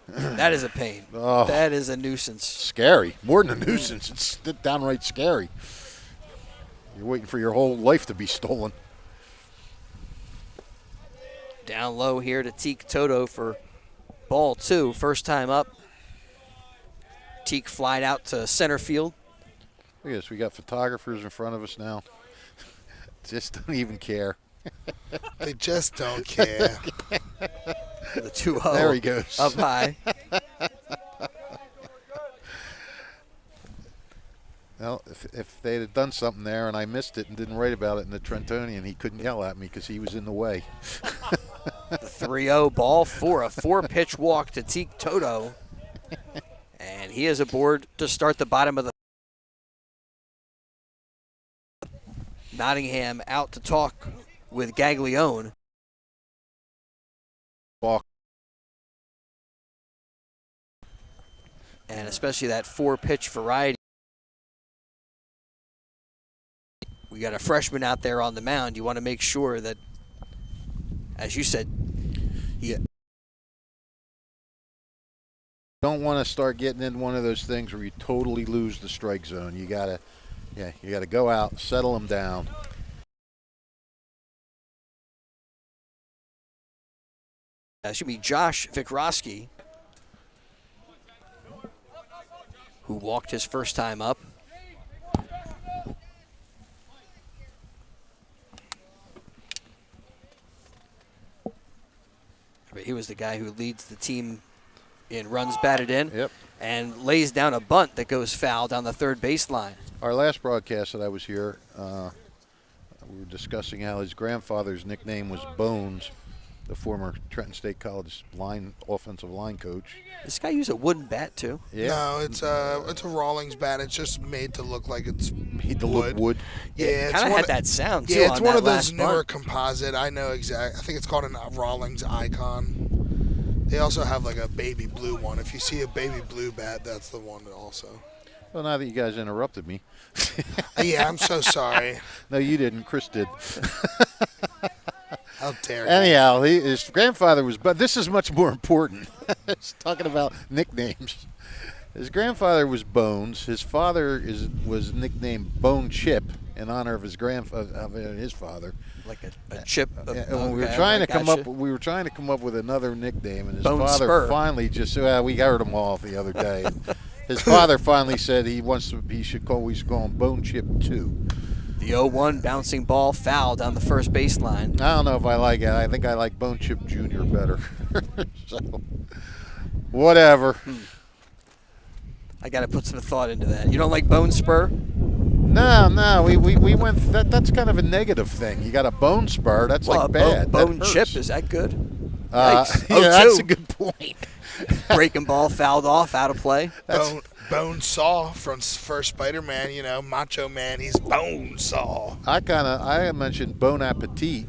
That is a pain. Oh, that is a nuisance. Scary. More than a nuisance. It's downright scary. You're waiting for your whole life to be stolen. Down low here to Teak Toto for ball 2. First time up. Teak flied out to center field. Look at this. We got photographers in front of us now. Just don't even care. They just don't care. The 2-0. There he goes. Up high. Well, if they'd have done something there and I missed it and didn't write about it in the Trentonian, he couldn't yell at me because he was in the way. The 3-0 ball for a 4-pitch walk to Teak Toto. And he is aboard to start the bottom of the Nottingham out to talk with Gaglione. Walk. And especially that 4-pitch variety. We got a freshman out there on the mound. You want to make sure that, as you said, don't want to start getting in one of those things where you totally lose the strike zone. You gotta go out, settle them down. That should be Josh Vikroski, who walked his first time up. He was the guy who leads the team in runs batted in. Yep. And lays down a bunt that goes foul down the third baseline. Our last broadcast that I was here, we were discussing how his grandfather's nickname was Bones, the former Trenton State College offensive line coach. This guy used a wooden bat too. Yeah. No, it's a Rawlings bat. It's just made to look like it's Made to look wood. Yeah, kind of had that sound too. Yeah, it's on one that of those last newer bunt. composite. I know exactly. I think it's called a Rawlings Icon. They also have like a baby blue one. If you see a baby blue bat, that's the one also. Well, now that you guys interrupted me. Yeah, I'm so sorry. No, you didn't. Chris did. How dare you. Anyhow, his grandfather was, but this is much more important. It's talking about nicknames. His grandfather was Bones. His father was nicknamed Bone Chip in honor of his his father. Like a chip. And we were trying to come up. We were trying to come up with another nickname, and his Bone father Spur. finally just we heard him all the other day. And his father finally said we should call him Bone Chip 2. The 0-1 bouncing ball foul down the first baseline. I don't know if I like it. I think I like Bone Chip Jr. better. So, whatever. I got to put some thought into that. You don't like Bone Spur? No. We went. That's kind of a negative thing. You got a bone spur. That's like bad. Bone That chip, hurts. is that good? Yeah, Yikes. 0-2. that's a good point. Breaking ball fouled off, out of play. Bone Saw from first Spider-Man, Macho Man, he's Bone Saw. I mentioned Bon Appetit.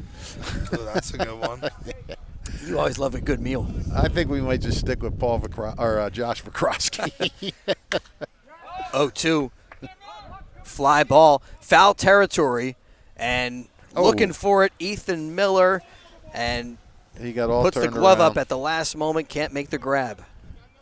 Ooh, that's a good one. You always love a good meal. I think we might just stick with Josh Vikrosky. 0-2. Fly ball. Foul territory. And looking for it, Ethan Miller. And he got all puts the turned glove around. up at the last moment. Can't make the grab.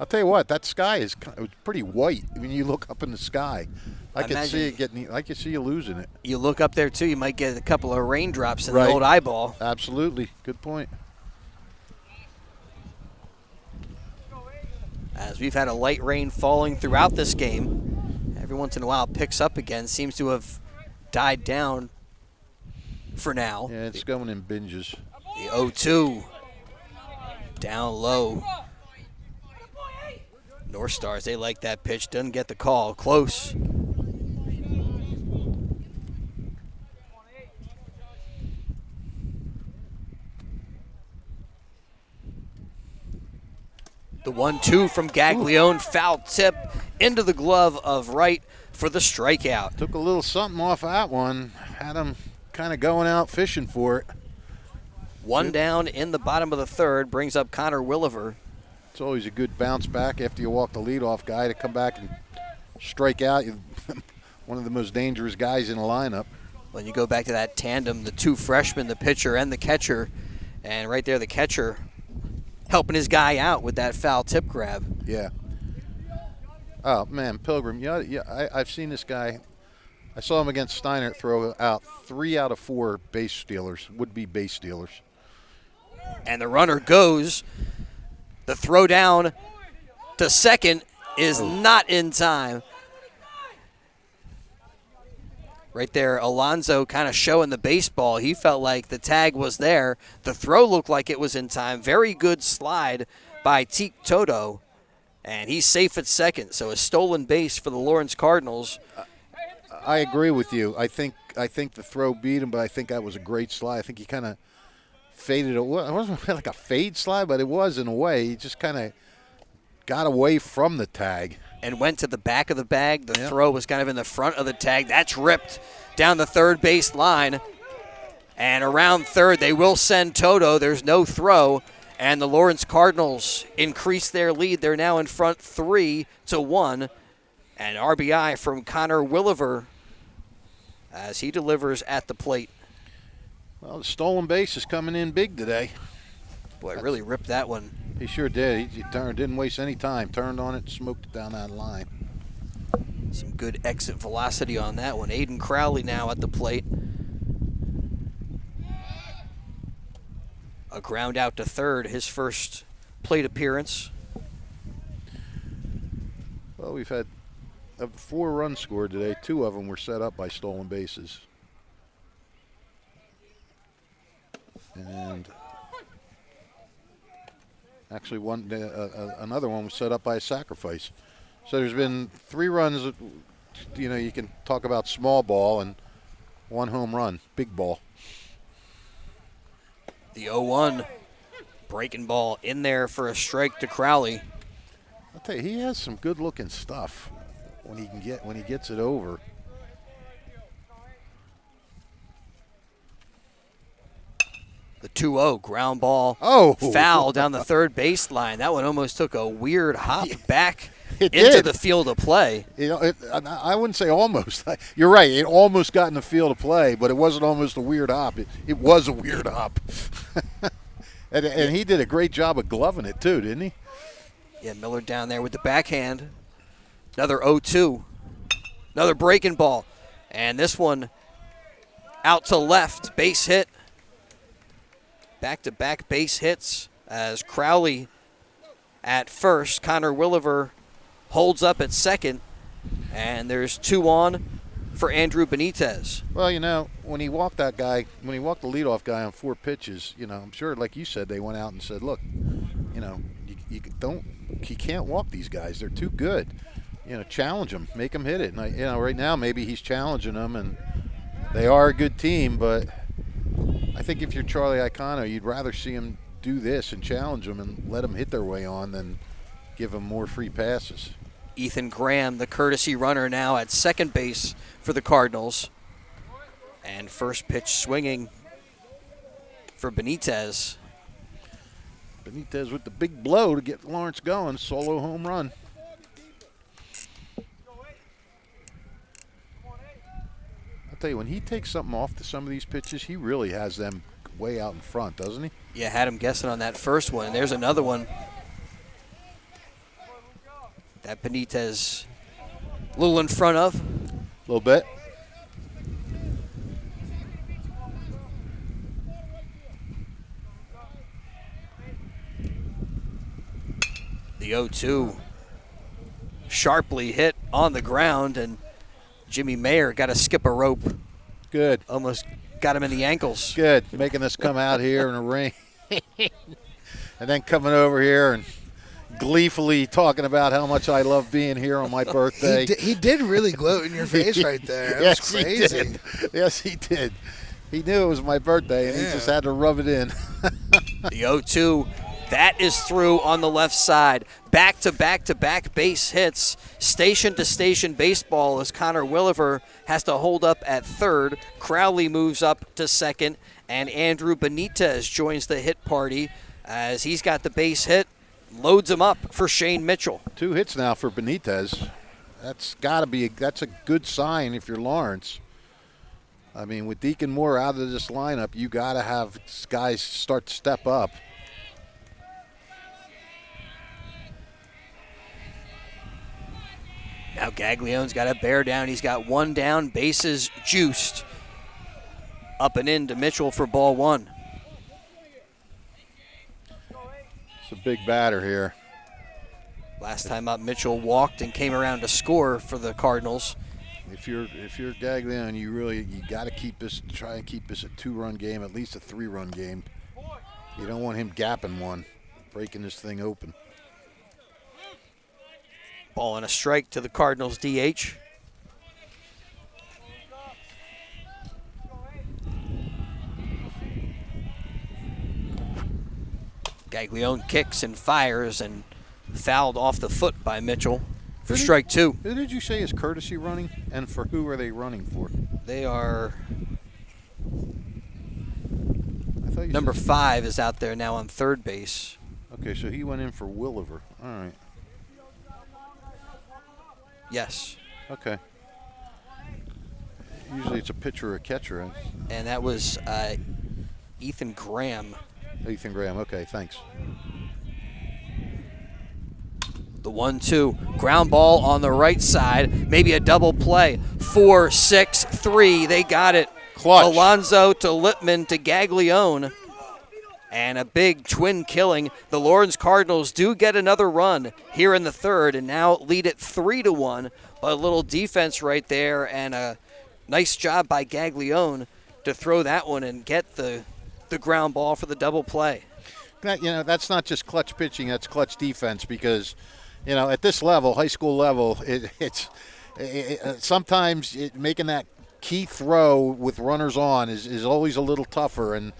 I'll tell you what, that sky is pretty white. When you look up in the sky, I can see it getting. I can see you losing it. You look up there too. You might get a couple of raindrops in the Right. old eyeball. Absolutely, good point. As we've had a light rain falling throughout this game, every once in a while it picks up again. Seems to have died down for now. Yeah, it's going in binges. The 0-2 down low. Northstars, they like that pitch. Doesn't get the call. Close. The 1-2 from Gaglione. Foul tip into the glove of Wright for the strikeout. Took a little something off that one. Had him kind of going out fishing for it. One down in the bottom of the third brings up Connor Williver. It's always a good bounce back after you walk the leadoff guy to come back and strike out. One of the most dangerous guys in the lineup. When you go back to that tandem, the two freshmen, the pitcher and the catcher, and right there the catcher helping his guy out with that foul tip grab. Yeah. Oh, man, Pilgrim, I've seen this guy. I saw him against Steiner throw out 3 out of 4 base stealers, would-be base stealers. And the runner goes. The throw down to second is not in time. Right there, Alonso kind of showing the baseball. He felt like the tag was there. The throw looked like it was in time. Very good slide by Teak Toto. And he's safe at second. So a stolen base for the Lawrence Cardinals. I agree with you. I think the throw beat him, but I think that was a great slide. I think he kind of faded away. It wasn't like a fade slide, but it was in a way. He just kind of got away from the tag. And went to the back of the bag. The throw was kind of in the front of the tag. That's ripped down the third base line. And around third, they will send Toto. There's no throw. And the Lawrence Cardinals increase their lead. They're now in front 3-1. And RBI from Connor Williver as he delivers at the plate. Well, the stolen base is coming in big today. Boy, really ripped that one. He sure did. He didn't waste any time. Turned on it, smoked it down that line. Some good exit velocity on that one. Aiden Crowley now at the plate. A ground out to third, his first plate appearance. Well, we've had of the 4 runs scored today, 2 of them were set up by stolen bases. And actually another one was set up by a sacrifice. So there's been 3 runs that, you can talk about small ball, and 1 home run, big ball. The 0-1 breaking ball in there for a strike to Crowley. I'll tell you, he has some good looking stuff when he gets it over. The 2-0 ground ball. Foul down the third baseline. That one almost took a weird hop back into the field of play. I wouldn't say almost. You're right. It almost got in the field of play, but it wasn't almost a weird hop. It was a weird hop. and he did a great job of gloving it too, didn't he? Yeah, Miller down there with the backhand. Another 0-2. Another breaking ball. And this one out to left. Base hit. Back-to-back base hits as Crowley at first. Connor Williver holds up at second. And there's 2 on for Andrew Benitez. Well, when he walked the leadoff guy on 4 pitches, I'm sure, like you said, they went out and said, look, he can't walk these guys. They're too good. Challenge them, make them hit it. And, right now maybe he's challenging them, and they are a good team, but I think if you're Charlie Iacono, you'd rather see him do this and challenge them and let them hit their way on than give them more free passes. Ethan Graham, the courtesy runner now at second base for the Cardinals. And first pitch swinging for Benitez. Benitez with the big blow to get Lawrence going. Solo home run. I'll tell you, when he takes something off to some of these pitches, he really has them way out in front, doesn't he? Yeah, had him guessing on that first one. There's another one that Benitez a little in front of. A little bit. The 0-2 sharply hit on the ground, and Jimmy Mayer got to skip a rope. Good. Almost got him in the ankles. Good. Making us come out here in the rain. And then coming over here and gleefully talking about how much I love being here on my birthday. He did really gloat in your face right there. That Yes, was crazy. He did. Yes, he did. He knew it was my birthday, and he just had to rub it in. The 0-2, that is through on the left side. Back-to-back-to-back base hits. Station-to-station baseball as Connor Williver has to hold up at third. Crowley moves up to second, and Andrew Benitez joins the hit party as he's got the base hit. Loads him up for Shane Mitchell. 2 hits now for Benitez. That's a good sign if you're Lawrence. I mean, with Deacon Moore out of this lineup, you got to have guys start to step up. Now Gaglione's got a bear down. He's got 1 down, bases juiced. Up and in to Mitchell for ball 1. It's a big batter here. Last time up, Mitchell walked and came around to score for the Cardinals. If you're Gaglione, you got to try and keep this a 2-run game, at least a 3-run game. You don't want him gapping one, breaking this thing open. Ball and a strike to the Cardinals DH. Gaglione kicks and fires and fouled off the foot by Mitchell for strike 2. Who did you say is courtesy running, and for who are they running for? They are. I thought you Number said, 5 is out there now on third base. Okay, so he went in for Williver. All right. Yes. Okay. Usually it's a pitcher or a catcher. And that was Ethan Graham. Ethan Graham. Okay, thanks. The 1-2. Ground ball on the right side. Maybe a double play. 4-6-3. They got it. Clutch. Alonzo to Lippman to Gaglione. And a big twin killing. The Lawrence Cardinals do get another run here in the third and now lead it 3-1. But a little defense right there and a nice job by Gaglione to throw that one and get the ground ball for the double play. That's not just clutch pitching, that's clutch defense because, at this level, high school level, sometimes making that key throw with runners on is always a little tougher. And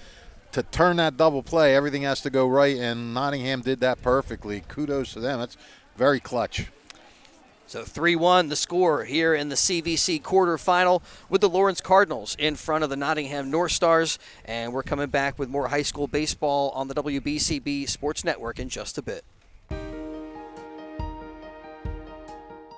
to turn that double play, everything has to go right, and Nottingham did that perfectly. Kudos to them. That's very clutch. So 3-1 the score here in the CVC quarterfinal with the Lawrence Cardinals in front of the Nottingham Northstars. And we're coming back with more high school baseball on the WBCB Sports Network in just a bit.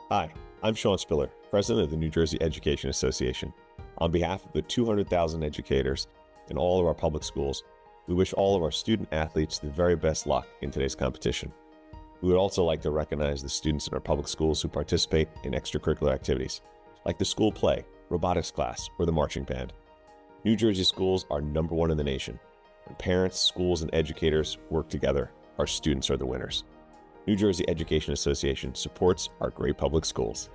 Hi, I'm Sean Spiller, President of the New Jersey Education Association. On behalf of the 200,000 educators in all of our public schools, we wish all of our student athletes the very best luck in today's competition. We would also like to recognize the students in our public schools who participate in extracurricular activities, like the school play, robotics class, or the marching band. New Jersey schools are #1 in the nation. When parents, schools, and educators work together, our students are the winners. New Jersey Education Association supports our great public schools.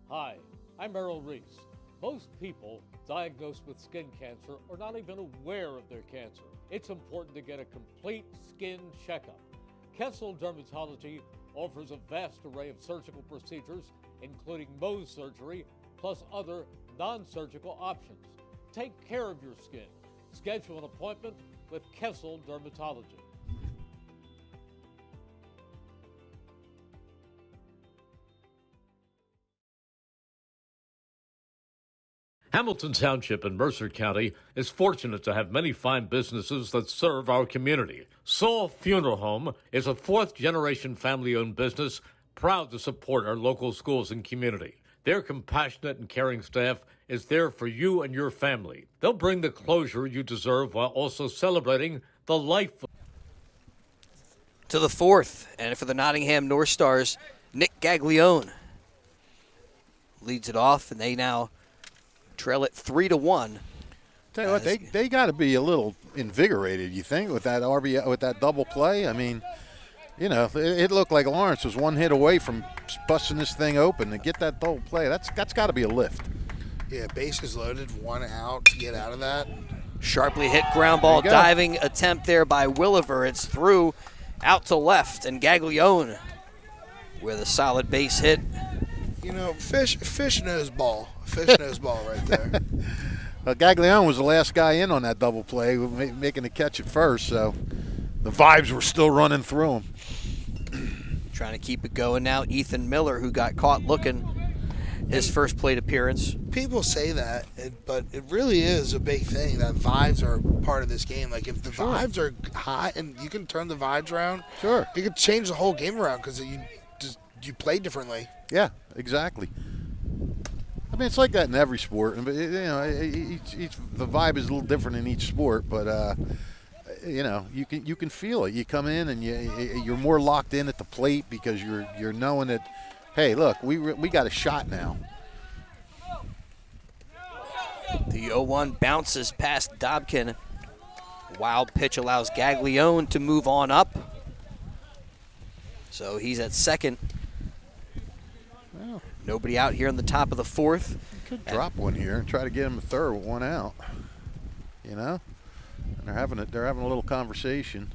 Hi, I'm Merrill Reese. Most people diagnosed with skin cancer are not even aware of their cancer. It's important to get a complete skin checkup. Kessel Dermatology offers a vast array of surgical procedures, including Mohs surgery, plus other non-surgical options. Take care of your skin. Schedule an appointment with Kessel Dermatology. Hamilton Township in Mercer County is fortunate to have many fine businesses that serve our community. Saul Funeral Home is a fourth-generation family-owned business proud to support our local schools and community. Their compassionate and caring staff is there for you and your family. They'll bring the closure you deserve while also celebrating the life. To the fourth, and for the Nottingham Northstars, Nick Gaglione leads it off, and they now trail it 3-1. Tell you what, they got to be a little invigorated, you think, with that with that double play. I mean, you know, it looked like Lawrence was one hit away from busting this thing open to get that double play. That's got to be a lift. Yeah, bases loaded, 1 out to get out of that. Sharply hit ground ball, diving attempt there by Williver. It's through, out to left, and Gaglione with a solid base hit. You know, fish knows ball. Fish knows ball right there. Gaglione was the last guy in on that double play, making the catch at first, so the vibes were still running through him. Trying to keep it going now. Ethan Miller, who got caught looking his first plate appearance. People say that, but it really is a big thing that vibes are part of this game. Like, if the vibes are hot and you can turn the vibes around, you could change the whole game around because you play differently. Yeah, exactly. I mean, it's like that in every sport, but you know, the vibe is a little different in each sport. But you know, you can feel it. You come in and you're more locked in at the plate because you're knowing that, hey, look, we got a shot now. The 0-1 bounces past Dobkin. Wild pitch allows Gaglione to move on up. So he's at second. Well, nobody out here in the top of the fourth. Could drop one here and try to get him a third with 1 out. You know, and they're having a little conversation.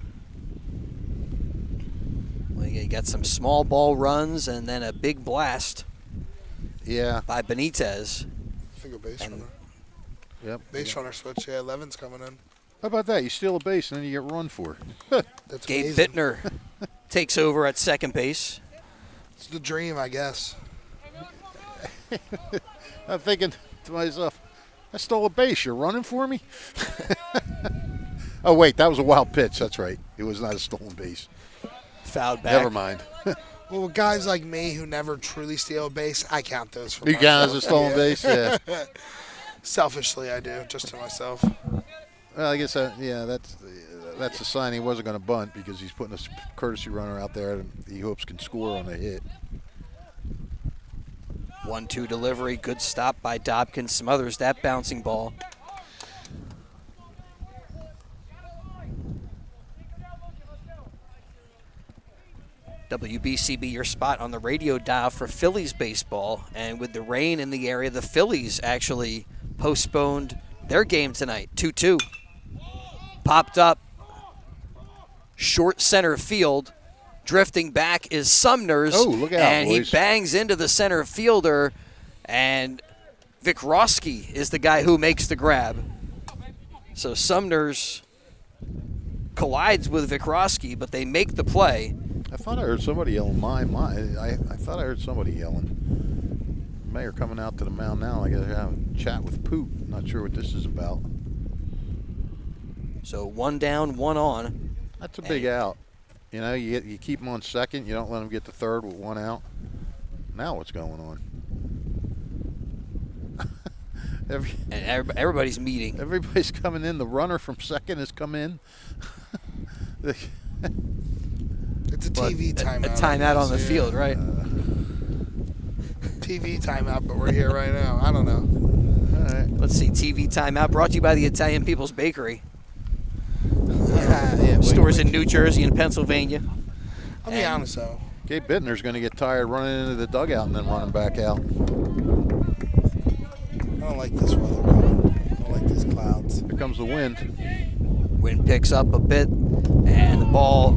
Well, you got some small ball runs and then a big blast. Yeah. By Benitez. Single base runner. Yep. Base runner switch. Yeah, 11's coming in. How about that? You steal a base and then you get run for. That's Gabe amazing. Bittner takes over at second base. It's the dream, I guess. I'm thinking to myself, I stole a base. You're running for me? Oh, wait, that was a wild pitch. That's right. It was not a stolen base. Fouled back. Never mind. Well, with guys like me who never truly steal a base, I count those for You myself. count as a stolen base? Yeah. Selfishly, I do, just to myself. Well, I guess that's a sign he wasn't going to bunt because he's putting a courtesy runner out there that he hopes can score on a hit. 1-2 delivery. Good stop by Dobkin. Smothers that bouncing ball. WBCB, your spot on the radio dial for Phillies baseball. And with the rain in the area, the Phillies actually postponed their game tonight. 2-2. Popped up. Short center field. Drifting back is Sumner's. Oh, look out, and boys. he bangs into the center fielder. And Vikroski is the guy who makes the grab. So Sumner's collides with Vikroski, but they make the play. I thought I heard somebody yelling, I thought I heard somebody yelling. Mayor coming out to the mound now. I got to have a chat with Poop. Not sure what this is about. So 1 down, 1 on. That's a big out. You know, you keep him on second. You don't let him get to third with 1 out. Now what's going on? And everybody's meeting. Everybody's coming in. The runner from second has come in. It's a TV timeout. A timeout on the field, right? TV timeout, but we're here right now. I don't know. All right. Let's see. TV timeout brought to you by the Italian People's Bakery. Yeah, Stores in New Jersey and Pennsylvania. I'll be honest, though. Gabe Bittner's going to get tired running into the dugout and then running back out. I don't like this weather. I don't like these clouds. Here comes the wind. Wind picks up a bit, and the ball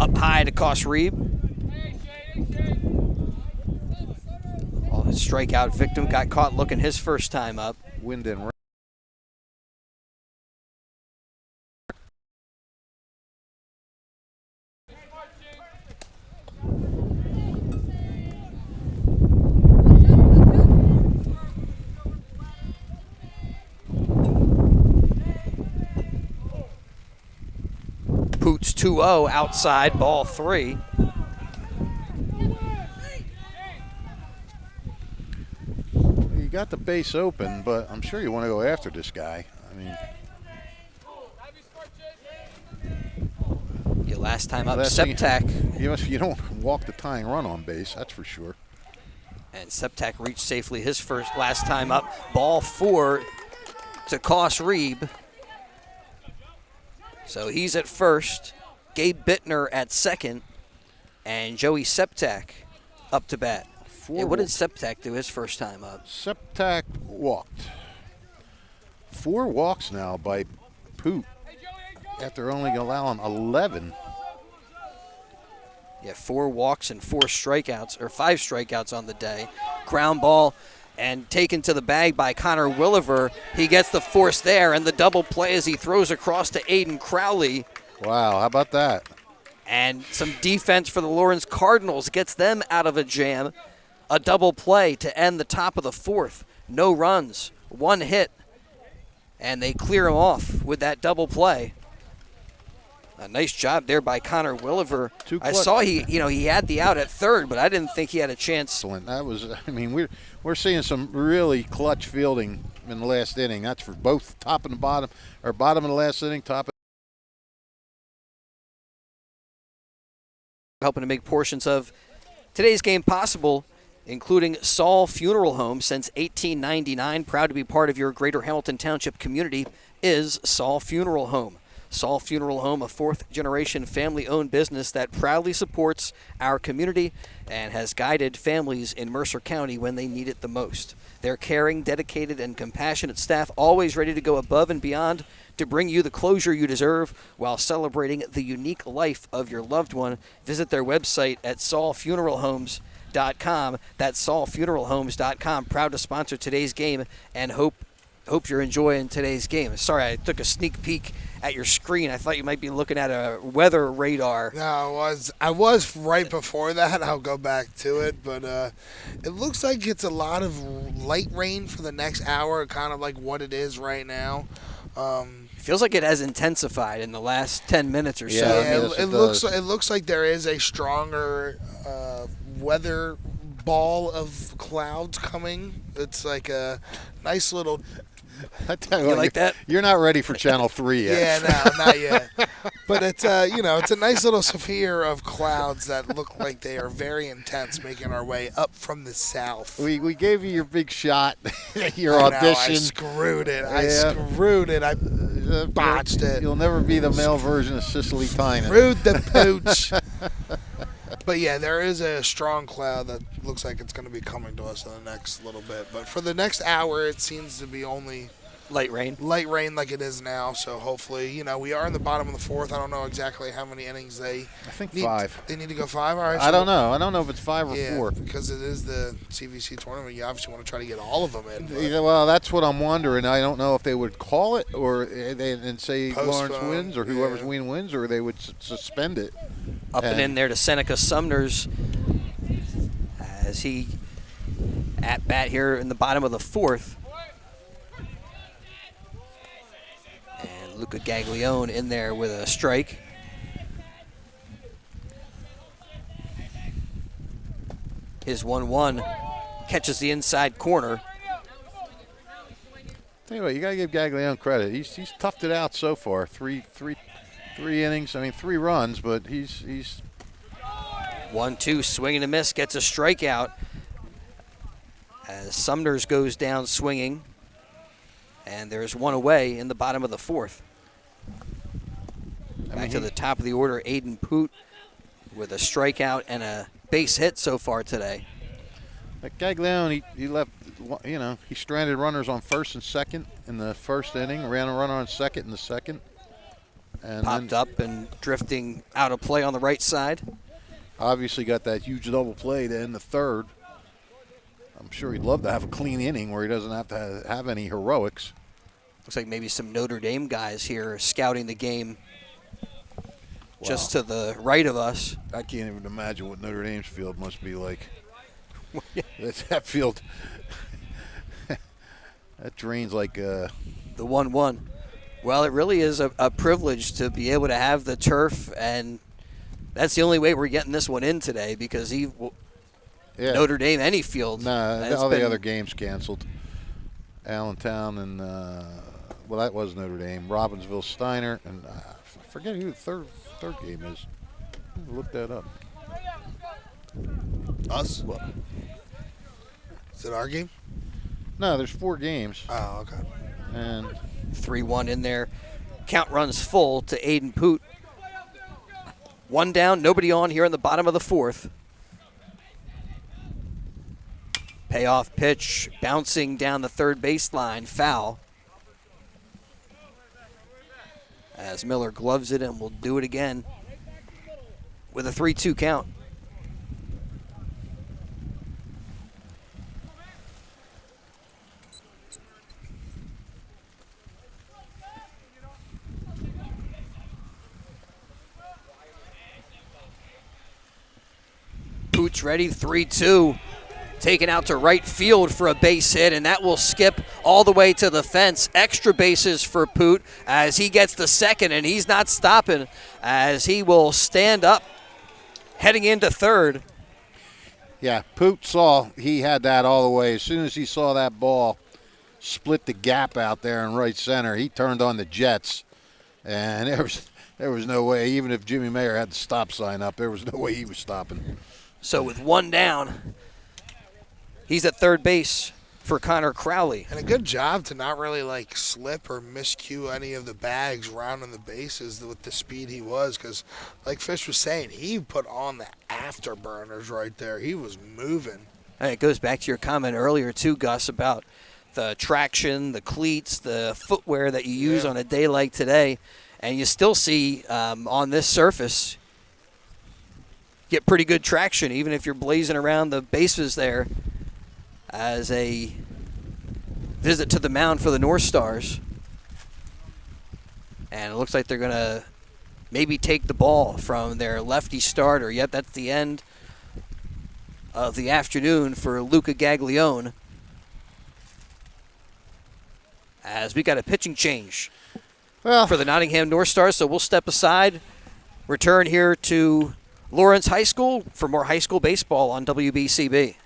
up high to Koss Reeb. Oh, the strikeout victim got caught looking his first time up. Wind and rain. 2-0 outside, ball 3. You got the base open, but I'm sure you want to go after this guy. I mean, Your last time up, last thing- Septak. you don't walk the tying run on base, that's for sure. And Septak reached safely his last time up. Ball 4 to Koss Reeb. So he's at first. Gabe Bittner at second. And Joey Septak up to bat. Hey, what did Septak do his first time up? Septak walked. 4 walks now by Poot after only allowing 11. Yeah, 4 walks and 4 strikeouts, or 5 strikeouts on the day. Ground ball and taken to the bag by Connor Williver. He gets the force there, and the double play as he throws across to Aiden Crowley. Wow, how about that? And some defense for the Lawrence Cardinals gets them out of a jam. A double play to end the top of the 4th. No runs, 1 hit, and they clear him off with that double play. A nice job there by Connor Williver. I saw he had the out at third, but I didn't think he had a chance. Excellent. That was, I mean, we're seeing some really clutch fielding in the last inning. That's for both top and the bottom, or bottom of the last inning, top. Helping to make portions of today's game possible, including Saul Funeral Home since 1899. Proud to be part of your greater Hamilton Township community is Saul Funeral Home. Saul Funeral Home, a 4th-generation family-owned business that proudly supports our community and has guided families in Mercer County when they need it the most. Their caring, dedicated, and compassionate staff always ready to go above and beyond to bring you the closure you deserve while celebrating the unique life of your loved one. Visit their website at saulfuneralhomes.com. That's saulfuneralhomes.com. Proud to sponsor today's game and hope you're enjoying today's game. Sorry, I took a sneak peek at your screen. I thought you might be looking at a weather radar. No, I was right before that. I'll go back to it, but it looks like it's a lot of light rain for the next hour, kind of like what it is right now. Feels like it has intensified in the last 10 minutes or so. Yeah, yes, it looks like there is a stronger weather ball of clouds coming. It's like a nice little. I tell You what, like that? You're not ready for Channel 3 yet. Yeah, no, not yet. But it's it's a nice little sphere of clouds that look like they are very intense, making our way up from the south. We gave you your big shot, your I audition. know, I screwed it. Yeah. I botched it. You'll never be the male version of Cicely Tynan. Screwed the pooch. But yeah, there is a strong cloud that looks like it's going to be coming to us in the next little bit. But for the next hour, it seems to be only Light rain. light rain like it is now. So hopefully, we are in the bottom of the 4th. I don't know exactly how many innings they I think need. 5. They need to go 5. All right. I don't know. I don't know if it's 5 or 4. Because it is the CVC tournament. You obviously want to try to get all of them in. but- Yeah, well, that's what I'm wondering. I don't know if they would call it or and say Lawrence Postpone, wins or whoever's yeah. wins, or they would suspend it. Up and in there to Seneca Sumners as he at bat here in the bottom of the 4th. And Luca Gaglione in there with a strike. His 1-1 catches the inside corner. Tell you what, you got to give Gaglione credit. He's toughed it out so far. Three innings. I mean, 3 runs, but he's 1-2, swing and a miss, gets a strikeout as Sumners goes down swinging. And there's 1 away in the bottom of the 4th. Back to the top of the order, Aiden Poot with a strikeout and a base hit so far today. Like Gaglione, he left, he stranded runners on first and second in the first inning, ran a runner on second in the second. And Popped up and drifting out of play on the right side. Obviously got that huge double play to end the 3rd. I'm sure he'd love to have a clean inning where he doesn't have to have any heroics. Looks like maybe some Notre Dame guys here scouting the game just to the right of us. I can't even imagine what Notre Dame's field must be like. That field, that drains like the 1-1. Well, it really is a privilege to be able to have the turf, and that's the only way we're getting this one in today because Notre Dame, any field. No, all the other games canceled. Allentown and, well, that was Notre Dame. Robbinsville, Steiner, and I forget who the third game is. Look that up. Us? What? Is it our game? No, there's 4 games. Oh, okay. And 3-1 in there. Count runs full to Aiden Poot. 1 down, nobody on here in the bottom of the 4th. Payoff pitch, bouncing down the third baseline, foul. As Miller gloves it and will do it again with a 3-2 count. Poot's ready, 3-2. Taken out to right field for a base hit, and that will skip all the way to the fence. Extra bases for Poot as he gets the second, and he's not stopping as he will stand up heading into third. yeah, Poot saw he had that all the way. As soon as he saw that ball split the gap out there in right center, he turned on the jets, and there was no way, even if Jimmy Mayer had the stop sign up, there was no way he was stopping. So with 1 down, he's at third base for Connor Crowley. And a good job to not really like slip or miscue any of the bags rounding the bases with the speed he was, because like Fish was saying, he put on the afterburners right there. He was moving. And it goes back to your comment earlier too, Gus, about the traction, the cleats, the footwear that you use on a day like today. And you still see on this surface get pretty good traction, even if you're blazing around the bases there. As a visit to the mound for the North Stars. And it looks like they're going to maybe take the ball from their lefty starter. Yep, that's the end of the afternoon for Luca Gaglione. As we got a pitching change for the Nottingham North Stars, so we'll step aside, return here to Lawrence High School for more high school baseball on WBCB.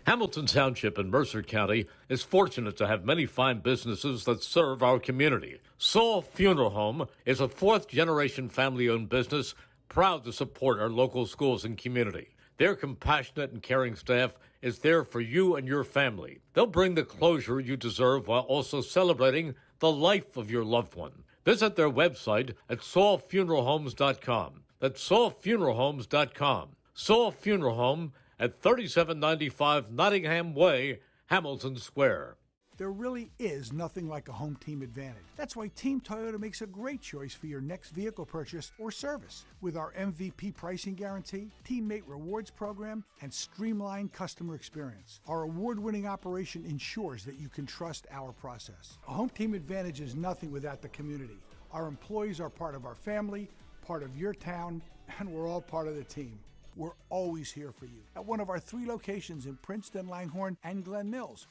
Hamilton Township in Mercer County is fortunate to have many fine businesses that serve our community. Saul Funeral Home is a 4th-generation family-owned business proud to support our local schools and community. Their compassionate and caring staff is there for you and your family. They'll bring the closure you deserve while also celebrating the life of your loved one. Visit their website at saulfuneralhomes.com. That's saulfuneralhomes.com. Saul Funeral Home at 3795 Nottingham Way, Hamilton Square. There really is nothing like a home team advantage. That's why Team Toyota makes a great choice for your next vehicle purchase or service. With our MVP pricing guarantee, teammate rewards program, and streamlined customer experience, our award-winning operation ensures that you can trust our process. A home team advantage is nothing without the community. Our employees are part of our family, part of your town, and we're all part of the team. We're always here for you at one of our 3 locations in Princeton, Langhorne, and Glen Mills.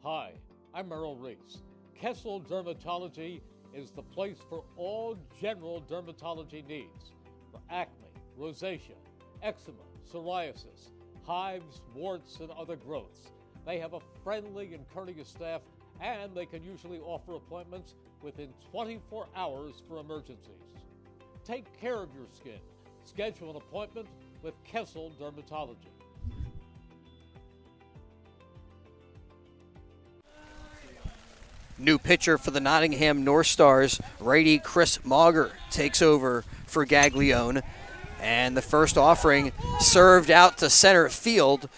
Hi, I'm Merrill Reese. Kessel Dermatology is the place for all general dermatology needs for acne, rosacea, eczema, psoriasis, hives, warts, and other growths. They have a friendly and courteous staff, and they can usually offer appointments within 24 hours for emergencies. Take care of your skin. Schedule an appointment with Kessel Dermatology. New pitcher for the Nottingham North Stars, righty Chris Mauger takes over for Gaglione. And the first offering served out to center field.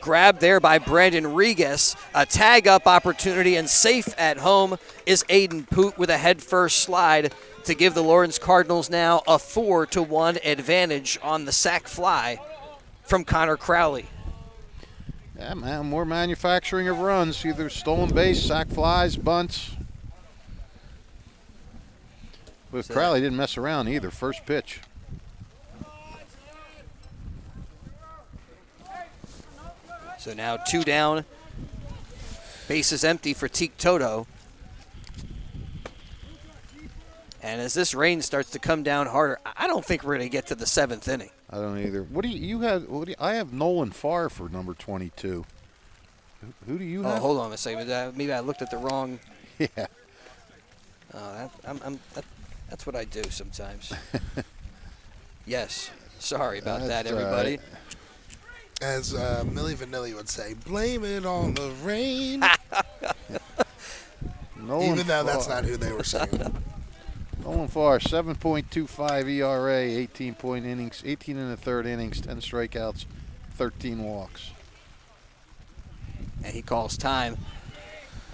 Grabbed there by Brandon Regas. A tag-up opportunity, and safe at home is Aiden Poot with a head-first slide to give the Lawrence Cardinals now a 4-1 advantage on the sac fly from Connor Crowley. Yeah, man, more manufacturing of runs, either stolen base, sac flies, bunts. But Crowley didn't mess around either, first pitch. So now 2 down, bases empty for Teak Toto. And as this rain starts to come down harder, I don't think we're going to get to the 7th inning. I don't either. What do you have? I have Nolan Farr for number 22. Who do you have? Oh, hold on a second. Maybe I looked at the wrong. Yeah. That's what I do sometimes. Yes. Sorry about that, everybody. As Milli Vanilli would say, blame it on the rain. Even though that's not who they were singing. Nolan Farr, 7.25 ERA, 18 innings, 18 in the third innings, 10 strikeouts, 13 walks. And he calls time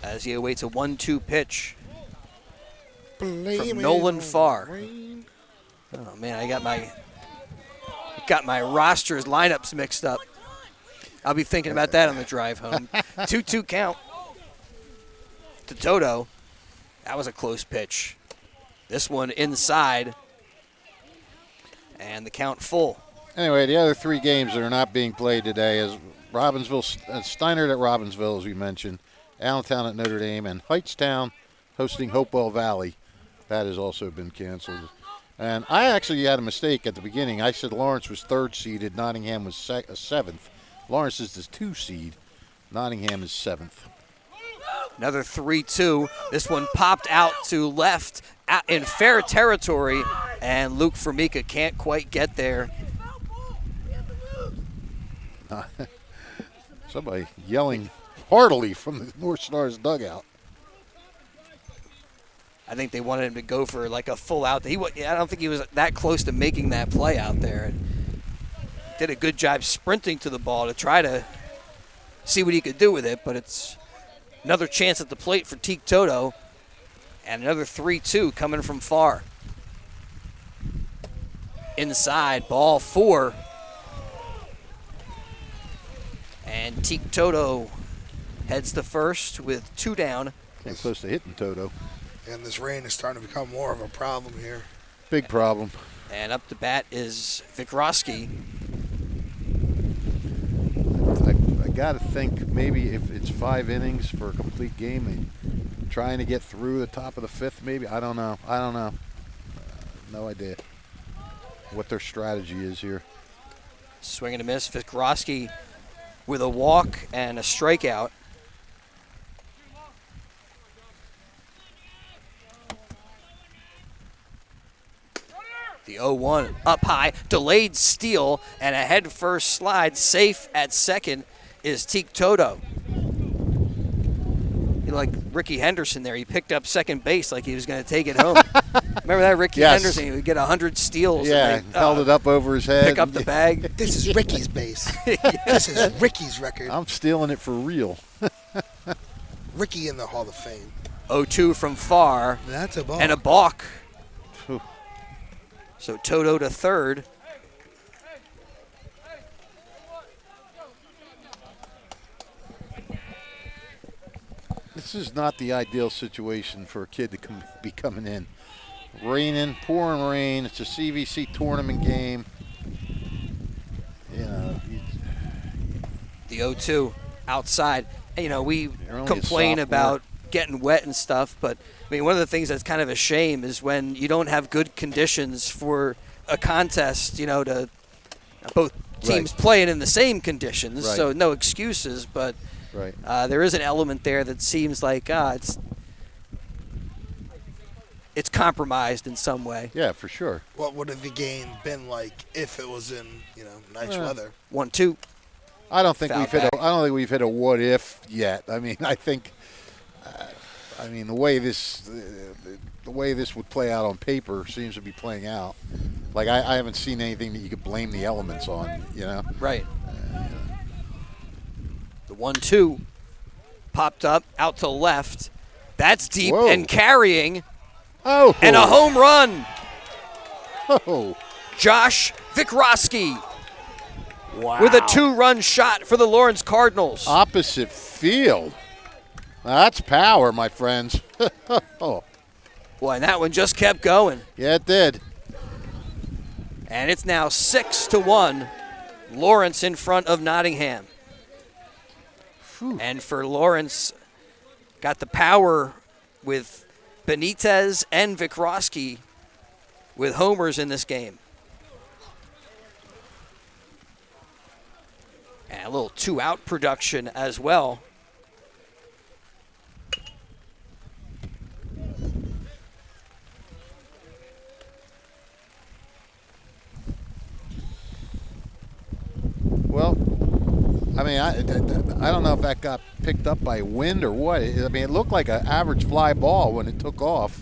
as he awaits a 1-2 pitch from Nolan Farr. Oh man, I got my rosters lineups mixed up. I'll be thinking about that on the drive home. 2-2 count to Toto. That was a close pitch. This one inside, and the count full. Anyway, the other 3 games that are not being played today is Steinert at Robbinsville, as we mentioned, Allentown at Notre Dame, and Heightstown hosting Hopewell Valley. That has also been canceled. And I actually had a mistake at the beginning. I said Lawrence was 3rd seeded, Nottingham was 7th. Lawrence is the 2 seed, Nottingham is 7th. Another 3-2. This one popped out to left in fair territory, and Luke Formica can't quite get there. Somebody yelling heartily from the North Stars dugout. I think they wanted him to go for like a full out. I don't think he was that close to making that play out there. Did a good job sprinting to the ball to try to see what he could do with it, but it's another chance at the plate for Teak Toto, and another 3-2 coming from Farr. Inside, ball 4. And Teak Toto heads to first with 2 down. Getting close to hitting Toto. And this rain is starting to become more of a problem here. Big problem. And up to bat is Vikroski. I got to think maybe if it's 5 innings for a complete game, and trying to get through the top of the 5th, maybe. I don't know. No idea what their strategy is here. Swing and a miss. Vikroski with a walk and a strikeout. The 0-1 up high, delayed steal, and a head-first slide safe at second is Teak Toto. Like Ricky Henderson there, he picked up second base like he was going to take it home. Remember that, Ricky Henderson? He would get 100 steals. Yeah, and held it up over his head. Pick up the bag. This is Ricky's base. This is Ricky's record. I'm stealing it for real. Ricky in the Hall of Fame. 0-2 from Farr. That's a ball. And a balk. So Toto to third. This is not the ideal situation for a kid to be coming in. Raining, pouring rain. It's a CVC tournament game. You know. The 0-2 outside. And, we only complain a about getting wet and stuff, but I mean, one of the things that's kind of a shame is when you don't have good conditions for a contest, to both teams playing in the same conditions, so no excuses, but there is an element there that seems like it's compromised in some way. Yeah, for sure. What would have the game been like if it was in, nice weather? 1-2. I don't think we've hit a what if yet. I mean, I think the way this would play out on paper seems to be playing out. Like I haven't seen anything that you could blame the elements on, Right. The 1-2 popped up out to left. That's deep and carrying. Oh. And a home run. Oh. Josh Vikroski. Wow. With a 2-run shot for the Lawrence Cardinals. Opposite field. That's power, my friends. Boy, and that one just kept going. Yeah, it did. And it's now 6-1. Lawrence in front of Nottingham. And for Lawrence, got the power with Benitez and Vikroski with homers in this game. And a little two-out production as well. Well, I mean, I don't know if that got picked up by wind or what. I mean, it looked like an average fly ball when it took off,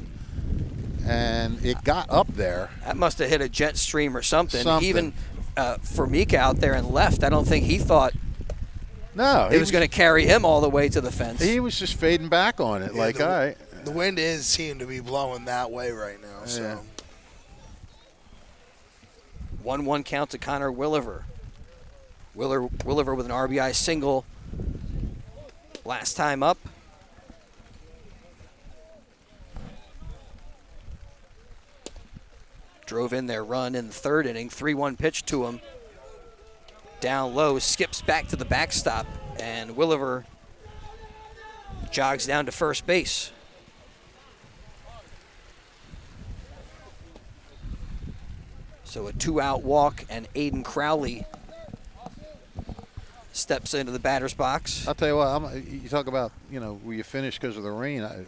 and it got up there. That must have hit a jet stream or something. Even Formica out there and left, I don't think he thought it was going to carry him all the way to the fence. He was just fading back on it, all right. The wind seem to be blowing that way right now. So. Yeah. 1-1 count to Connor Williver. Williver with an RBI single last time up. Drove in their run in the third inning. 3-1 pitch to him. Down low, skips back to the backstop, and Williver jogs down to first base. So a two-out walk, and Aiden Crowley steps into the batter's box. I'll tell you what, you talk about, will you finish because of the rain? I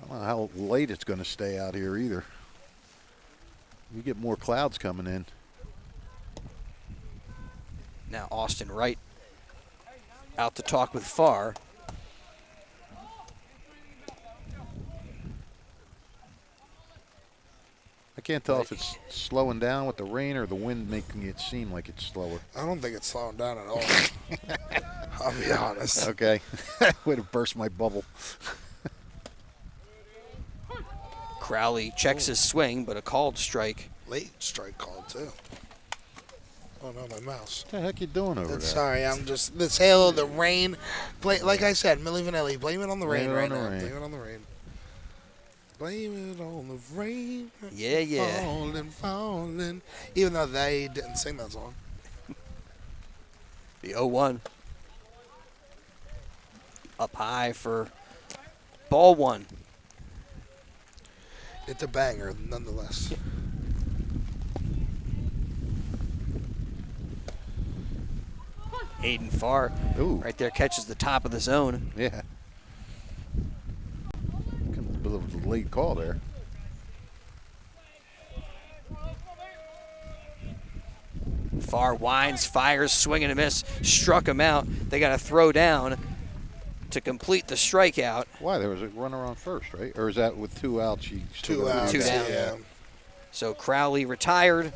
don't know how late it's going to stay out here either. We get more clouds coming in. Now Austin Wright out to talk with Farr. I can't tell if it's slowing down with the rain or the wind making it seem like it's slower. I don't think it's slowing down at all. I'll be honest. Okay. Way to burst my bubble. Crowley checks his swing, but a called strike. Late strike called, too. Oh, no, my mouse. What the heck you doing over there? Sorry, I'm just, this hail, the rain. Like I said, Milli Vanilli, blame it on the rain right now. Blame it on the rain. Blame it on the rain. Yeah. Falling, falling. Even though they didn't sing that song. The 0-1. Up high for ball one. It's a banger, nonetheless. Aiden Farr right there catches the top of the zone. Yeah. A bit of a late call there. Farr winds, fires, swing and a miss, struck him out. They got to throw down to complete the strikeout. Why? There was a runner on first, right? Or is that with 2 outs? Two outs. Two down. Yeah. So Crowley retired,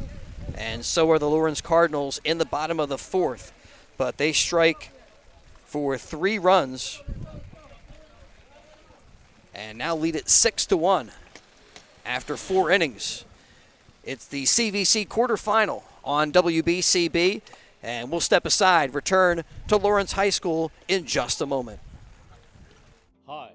and so are the Lawrence Cardinals in the bottom of the fourth. But they strike for 3 runs and now lead it 6-1 after 4 innings. It's the CVC quarterfinal on WBCB, and we'll step aside, return to Lawrence High School in just a moment. Hi,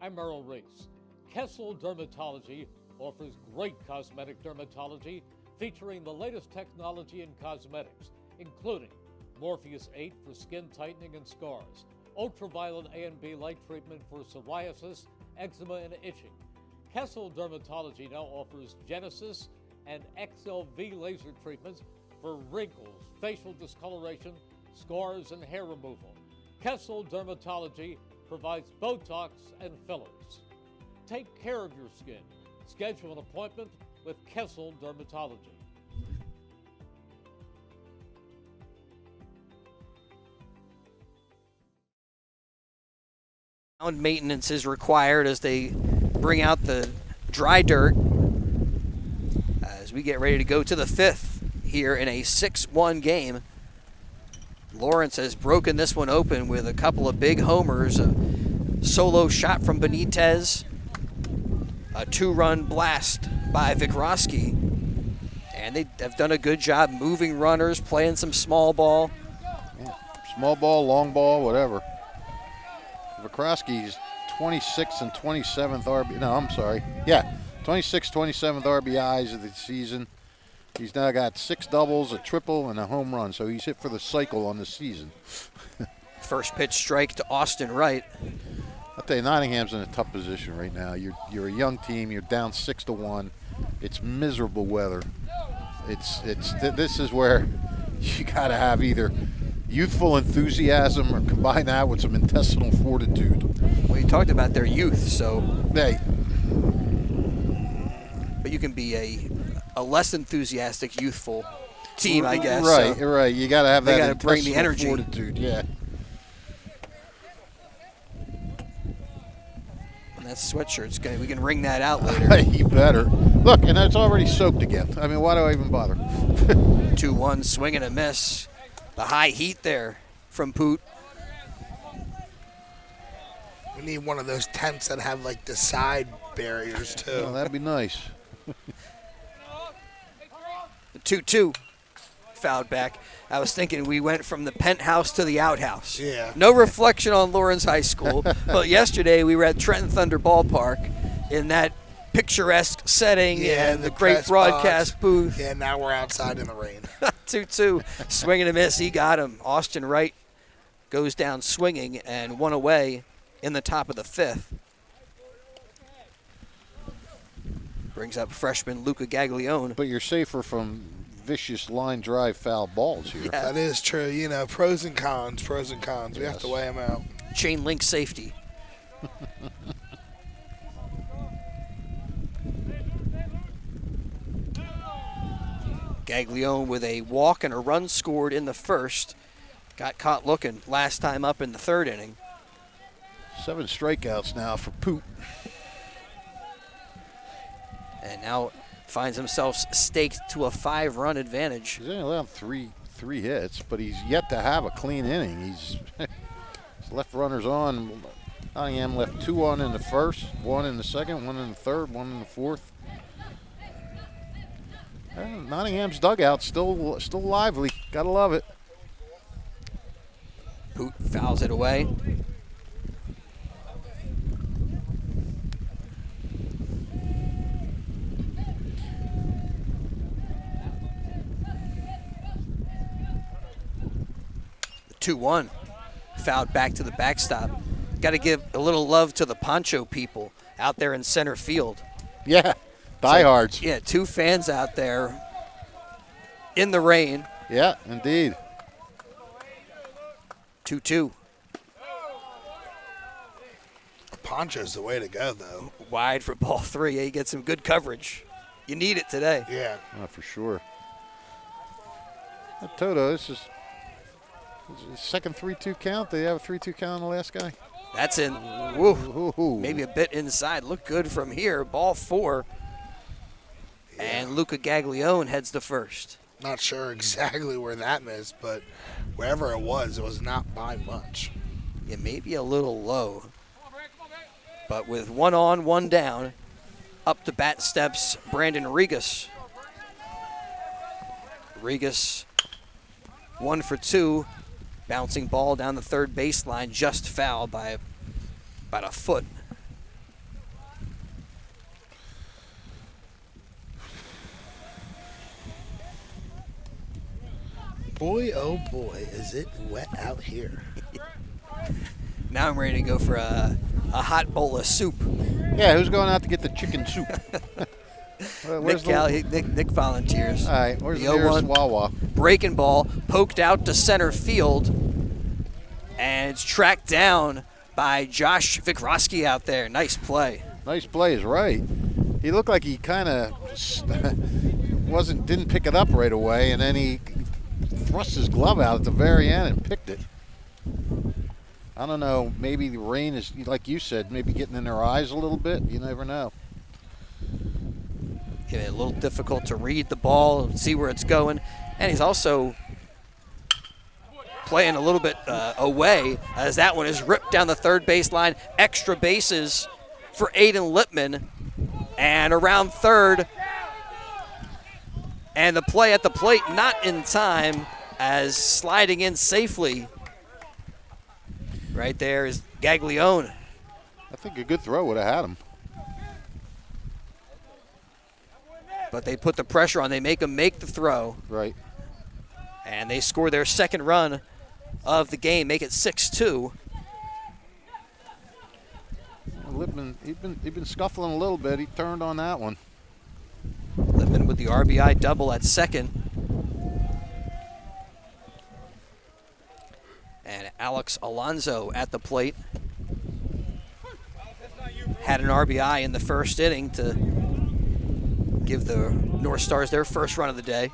I'm Merrill Reese. Kessel Dermatology offers great cosmetic dermatology featuring the latest technology in cosmetics, including Morpheus 8 for skin tightening and scars, ultraviolet A and B light treatment for psoriasis, eczema, and itching. Kessel Dermatology now offers Genesis and XLV laser treatments for wrinkles, facial discoloration, scars, and hair removal. Kessel Dermatology provides Botox and fillers. Take care of your skin. Schedule an appointment with Kessel Dermatology. Maintenance is required as they bring out the dry dirt as we get ready to go to the 5th here in a 6-1 game. Lawrence has broken this one open with a couple of big homers, a solo shot from Benitez, a 2-run blast by Vikroski, and they have done a good job moving runners, playing some small ball. Yeah. Small ball, long ball, whatever. Vikroski's 26th and 27th RBI. No, I'm sorry. Yeah, 26th, 27th RBIs of the season. He's now got 6 doubles, a triple, and a home run. So he's hit for the cycle on the season. First pitch strike to Austin Wright. I'll tell you, Nottingham's in a tough position right now. You're a young team. You're down 6-1. It's miserable weather. This is where you got to have either youthful enthusiasm or combine that with some intestinal fortitude. Well, you talked about their youth, so. Hey. But you can be a less enthusiastic, youthful team, I guess. Right, so right. You got to have that gotta bring the intestinal energy. fortitude. Yeah. And that sweatshirt's we can wring that out later. You better. Look, and it's already soaked again. I mean, why do I even bother? 2-1, swing and a miss. The high heat there from Poot. We need one of those tents that have like the side barriers too. Oh, that'd be nice. 2-2, fouled back. I was thinking we went from the penthouse to the outhouse. Yeah. No reflection on Lawrence High School, but yesterday we were at Trenton Thunder Ballpark in that picturesque setting and the great press broadcast box. booth. Yeah, now we're outside in the rain. 2-2, swing and a miss. He got him. Austin Wright goes down swinging and one away in the top of the fifth. Brings up freshman Luca Gaglione. But you're safer from vicious line drive foul balls here. Yeah. That is true. You know, pros and cons, pros and cons. We have to weigh them out. Chain link safety. Gaglione with a walk and a run scored in the first. Got caught looking last time up in the third inning. 7 strikeouts now for Poot. And now finds himself staked to a 5-run advantage. He's only allowed three hits, but he's yet to have a clean inning. He's left runners on. Nottingham left 2 on in the first, 1 in the second, 1 in the third, 1 in the fourth. Nottingham's dugout still lively. Gotta love it. Poot fouls it away. The 2-1 fouled back to the backstop. Got to give a little love to the poncho people out there in center field. Yeah, diehards. Yeah, 2 fans out there in the rain. Yeah, indeed. 2-2. Poncho's the way to go, though. Wide for ball 3. He gets some good coverage. You need it today. Yeah. Oh, for sure. Toto, this is the second 3-2 count. They have a 3-2 count on the last guy. That's in. Woo. Ooh. Maybe a bit inside. Look good from here. Ball 4. And Luca Gaglione heads to first. Not sure exactly where that missed, but wherever it was not by much. Yeah, maybe a little low. But with 1 on, 1 down, up to bat steps Brandon Regas. Regas 1 for 2. Bouncing ball down the third baseline, just fouled by about a foot. Boy, oh boy, is it wet out here. Now I'm ready to go for a hot bowl of soup. Yeah, who's going out to get the chicken soup? Nick volunteers. All right, where's the 0-1 nearest Wawa? Breaking ball, poked out to center field, and it's tracked down by Josh Vikroski out there. Nice play. Nice play is right. He looked like he kind of didn't pick it up right away, and then he thrust his glove out at the very end and picked it. I don't know, maybe the rain is, like you said, maybe getting in their eyes a little bit. You never know. Yeah, a little difficult to read the ball and see where it's going. And he's also playing a little bit away as that one is ripped down the third baseline. Extra bases for Aiden Lippman. And around third. And the play at the plate not in time as sliding in safely. Right there is Gaglione. I think a good throw would have had him. But they put the pressure on. They make him make the throw. Right. And they score their second run of the game, make it 6-2. Lipman, he'd been scuffling a little bit. He turned on that one. Lipman with the RBI double at second. And Alex Alonso at the plate. Had an RBI in the first inning to give the North Stars their first run of the day.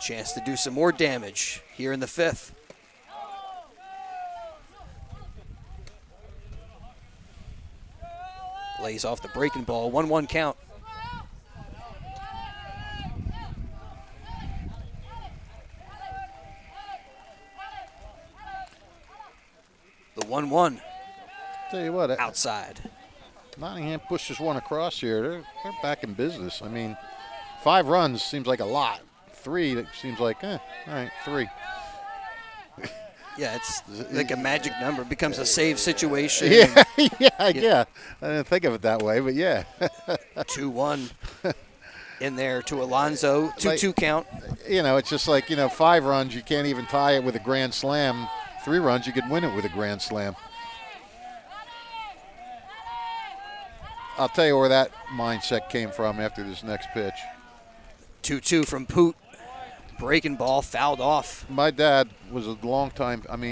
Chance to do some more damage here in the fifth. Lays off the breaking ball, 1-1 count. The 1-1. Tell you what, outside. Nottingham pushes one across here. They're back in business. I mean, 5 runs seems like a lot. 3, it seems like, all right, 3. Yeah, it's like a magic number. It becomes a save situation. Yeah, yeah. I didn't think of it that way, but yeah. 2-1 in there to Alonso. 2-2 count. You know, it's just like, 5 runs, you can't even tie it with a grand slam. 3 runs, you could win it with a grand slam. I'll tell you where that mindset came from after this next pitch. 2-2 from Poot. Breaking ball, fouled off. My dad was a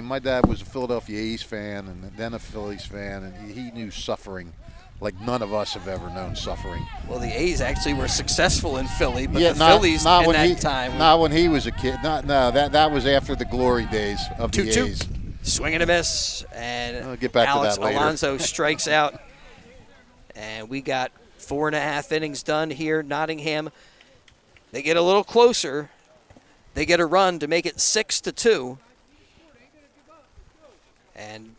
my dad was a Philadelphia A's fan and then a Phillies fan, and he knew suffering like none of us have ever known suffering. Well, the A's actually were successful in Philly, but the Phillies not in that time. Not when he was a kid. That was after the glory days of the A's. Swing and a miss, and I'll get back Alex to that later. Alonso strikes out. And we got 4.5 innings done here. Nottingham, they get a little closer. They get a run to make it 6-2. And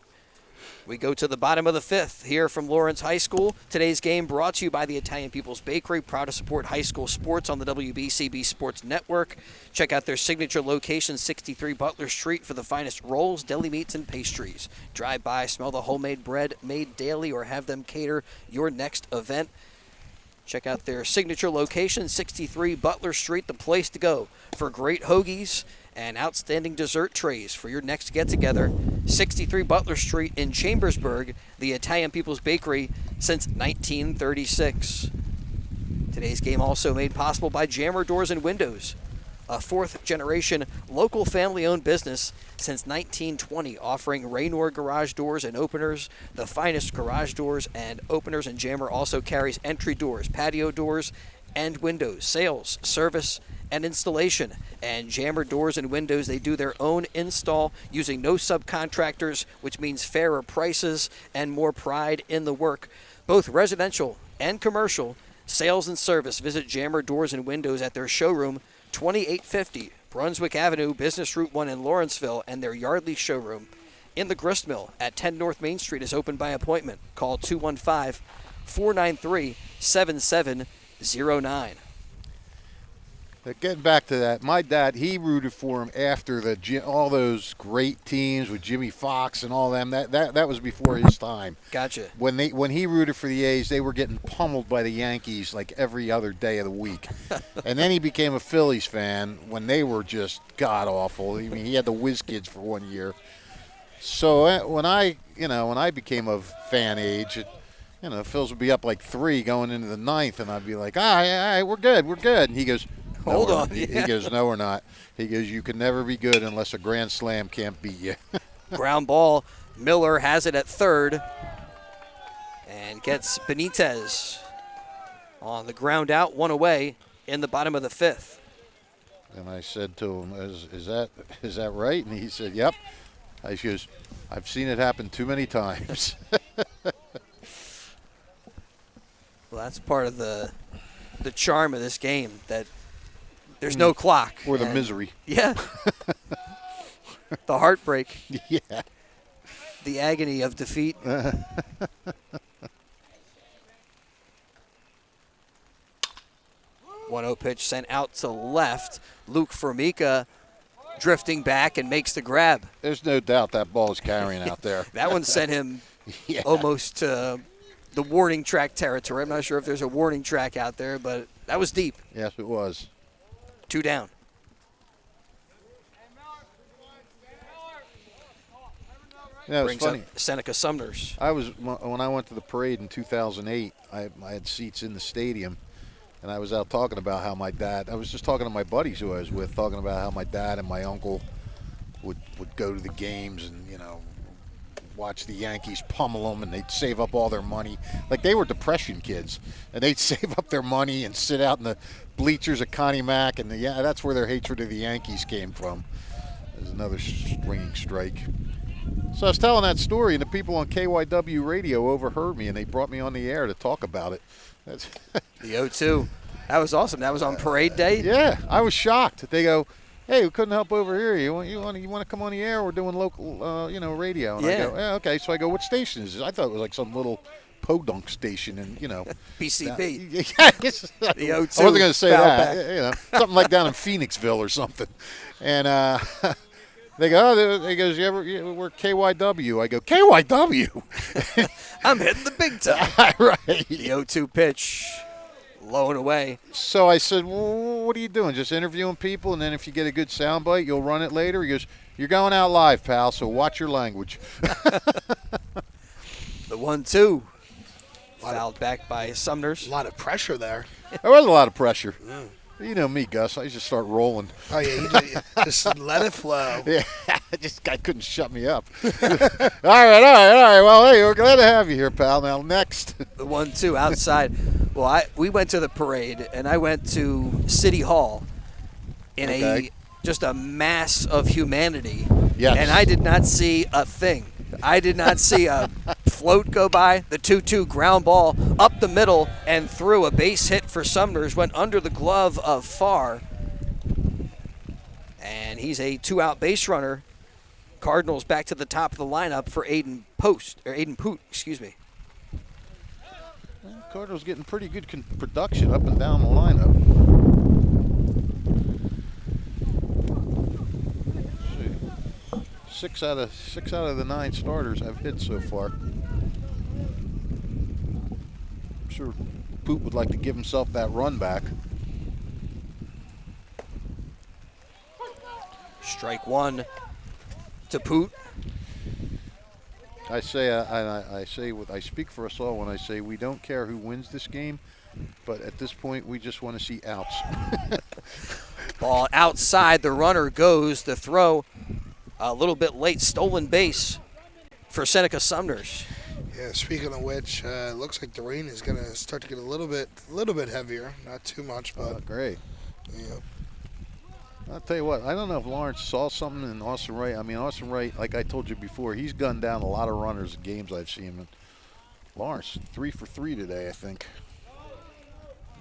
we go to the bottom of the fifth here from Lawrence High School. Today's game brought to you by the Italian People's Bakery, proud to support high school sports on the WBCB Sports Network. Check out their signature location, 63 Butler Street, for the finest rolls, deli meats, and pastries. Drive by, smell the homemade bread made daily, or have them cater your next event. Check out their signature location, 63 Butler Street, the place to go for great hoagies and outstanding dessert trays for your next get-together. 63 Butler Street in Chambersburg, the Italian People's Bakery since 1936. Today's game also made possible by Jammer Doors and Windows, a 4th-generation local family-owned business since 1920, offering Raynor garage doors and openers, the finest garage doors and openers, and Jammer also carries entry doors, patio doors, and windows, sales, service, and installation. And Jammer Doors and Windows, they do their own install using no subcontractors, which means fairer prices and more pride in the work. Both residential and commercial, sales and service. Visit Jammer Doors and Windows at their showroom, 2850 Brunswick Avenue, Business Route 1 in Lawrenceville, and their Yardley showroom in the Gristmill at 10 North Main Street is open by appointment. Call 215-493-7709. Getting back to that, my dad, he rooted for him after all those great teams with Jimmy Fox and all them. That was before his time. Gotcha. When he rooted for the A's, they were getting pummeled by the Yankees like every other day of the week. And then he became a Phillies fan when they were just god awful. I mean, he had the Whiz Kids for 1 year. So when I became of fan age, Phils would be up like 3 going into the 9th, and I'd be like, all right, we're good. And he goes, Hold on. He goes, no, we're not. He goes, you can never be good unless a grand slam can't beat you. Ground ball. Miller has it at third and gets Benitez on the ground out, 1 away in the bottom of the fifth. And I said to him, is that right? And he said, yep. I goes, I've seen it happen too many times. Well, that's part of the charm of this game, that there's no clock. Or the misery. Yeah. The heartbreak. Yeah. The agony of defeat. 1-0 pitch sent out to left. Luke Formica drifting back and makes the grab. There's no doubt that ball is carrying out there. That one sent him almost to the warning track territory. I'm not sure if there's a warning track out there, but that was deep. Yes, it was. 2 down. Yeah, it was brings funny. up Seneca Sumners. When I went to the parade in 2008, I had seats in the stadium, and I was out talking about how my dad. I was just talking to my buddies who I was with, talking about how my dad and my uncle would go to the games and watch the Yankees pummel them, and they'd save up all their money. Like, they were depression kids, and they'd save up their money and sit out in the bleachers at Connie Mack, and that's where their hatred of the Yankees came from. There's another swinging strike. So I was telling that story, and the people on KYW radio overheard me, and they brought me on the air to talk about it. That's The 0-2. That was awesome. That was on parade day? Yeah, I was shocked. They go, "Hey, we couldn't help over here. You want to come on the air? We're doing local, radio." And I go, "Yeah, okay." So I go, "What station is this?" I thought it was like some little podunk station, and BCB. Yeah, The 0-2. I wasn't going to say foul that. back. Something like down in Phoenixville or something. And they go, "He goes, we're KYW." I go, "KYW." I'm hitting the big time. Right. The 0-2 pitch, low and away. So I said, "Well, what are you doing? Just interviewing people, and then if you get a good soundbite, you'll run it later?" He goes, "You're going out live, pal, so watch your language." The 1-2. Fouled back by Sumners. A lot of pressure there. There was a lot of pressure. You know me, Gus. I just start rolling. Oh, yeah, you just let it flow. Yeah, I couldn't shut me up. All right. Well, hey, we're glad to have you here, pal. Now, next. The 1-2 outside. Well, we went to the parade, and I went to City Hall in just a mass of humanity. Yes. And I did not see a thing. I did not see a float go by. The 2-2 ground ball up the middle and through. A base hit for Sumners, went under the glove of Farr. And he's a 2-out base runner. Cardinals back to the top of the lineup for Aiden Poot, excuse me. Well, Cardinals getting pretty good production up and down the lineup. Six out of the 9 starters I've hit so far. I'm sure Poot would like to give himself that run back. Strike one to Poot. I speak for us all when I say we don't care who wins this game, but at this point we just want to see outs. Ball outside, the runner goes. The throw a little bit late, stolen base for Seneca Sumners. Yeah, speaking of which, it looks like the rain is going to start to get a little bit heavier. Not too much, but great. Yeah. I'll tell you what, I don't know if Lawrence saw something in Austin Wright. I mean, Austin Wright, like I told you before, he's gunned down a lot of runners in games I've seen him in. Lawrence, 3 for 3 today, I think.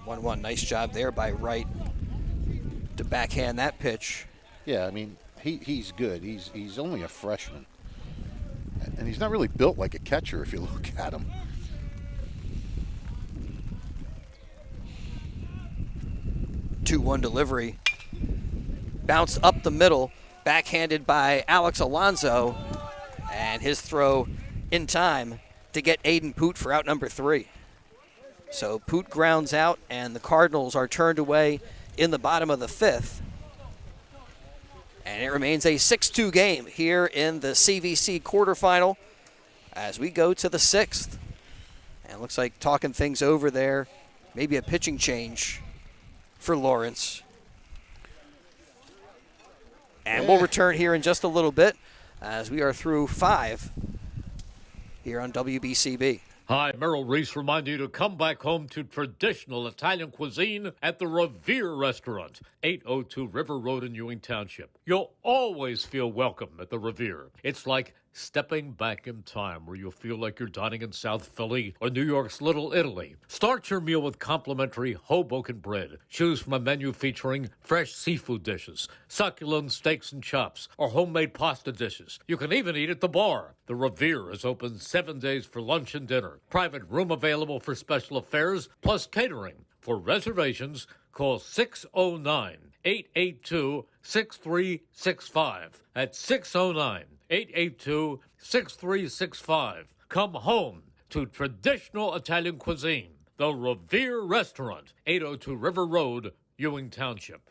1-1, nice job there by Wright to backhand that pitch. Yeah, I mean, he's good. He's only a freshman. And he's not really built like a catcher if you look at him. Two-one delivery. Bounced up the middle, backhanded by Alex Alonso, and his throw in time to get Aiden Poot for out number 3. So Poot grounds out, and the Cardinals are turned away in the bottom of the 5th. And it remains a 6-2 game here in the CVC quarterfinal as we go to the 6th. And it looks like talking things over there, maybe a pitching change for Lawrence. And we'll return here in just a little bit as we are through 5 here on WBCB. Hi, Merrill Reese reminding you to come back home to traditional Italian cuisine at the Revere Restaurant, 802 River Road in Ewing Township. You'll always feel welcome at the Revere. It's like stepping back in time where you'll feel like you're dining in South Philly or New York's Little Italy. Start your meal with complimentary Hoboken bread. Choose from a menu featuring fresh seafood dishes, succulent steaks and chops, or homemade pasta dishes. You can even eat at the bar. The Revere is open 7 days for lunch and dinner. Private room available for special affairs, plus catering. For reservations, call 609-882-6365. That's 609-882-6365. Come home to traditional Italian cuisine. The Revere Restaurant, 802 River Road, Ewing Township.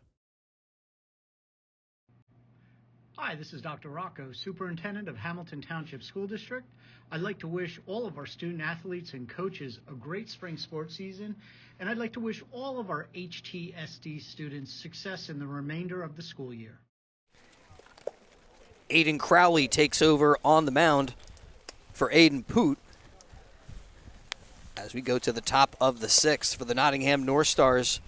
Hi, this is Dr. Rocco, Superintendent of Hamilton Township School District. I'd like to wish all of our student athletes and coaches a great spring sports season, and I'd like to wish all of our HTSD students success in the remainder of the school year. Aiden Crowley takes over on the mound for Aiden Poot as we go to the top of the 6th for the Nottingham Northstars.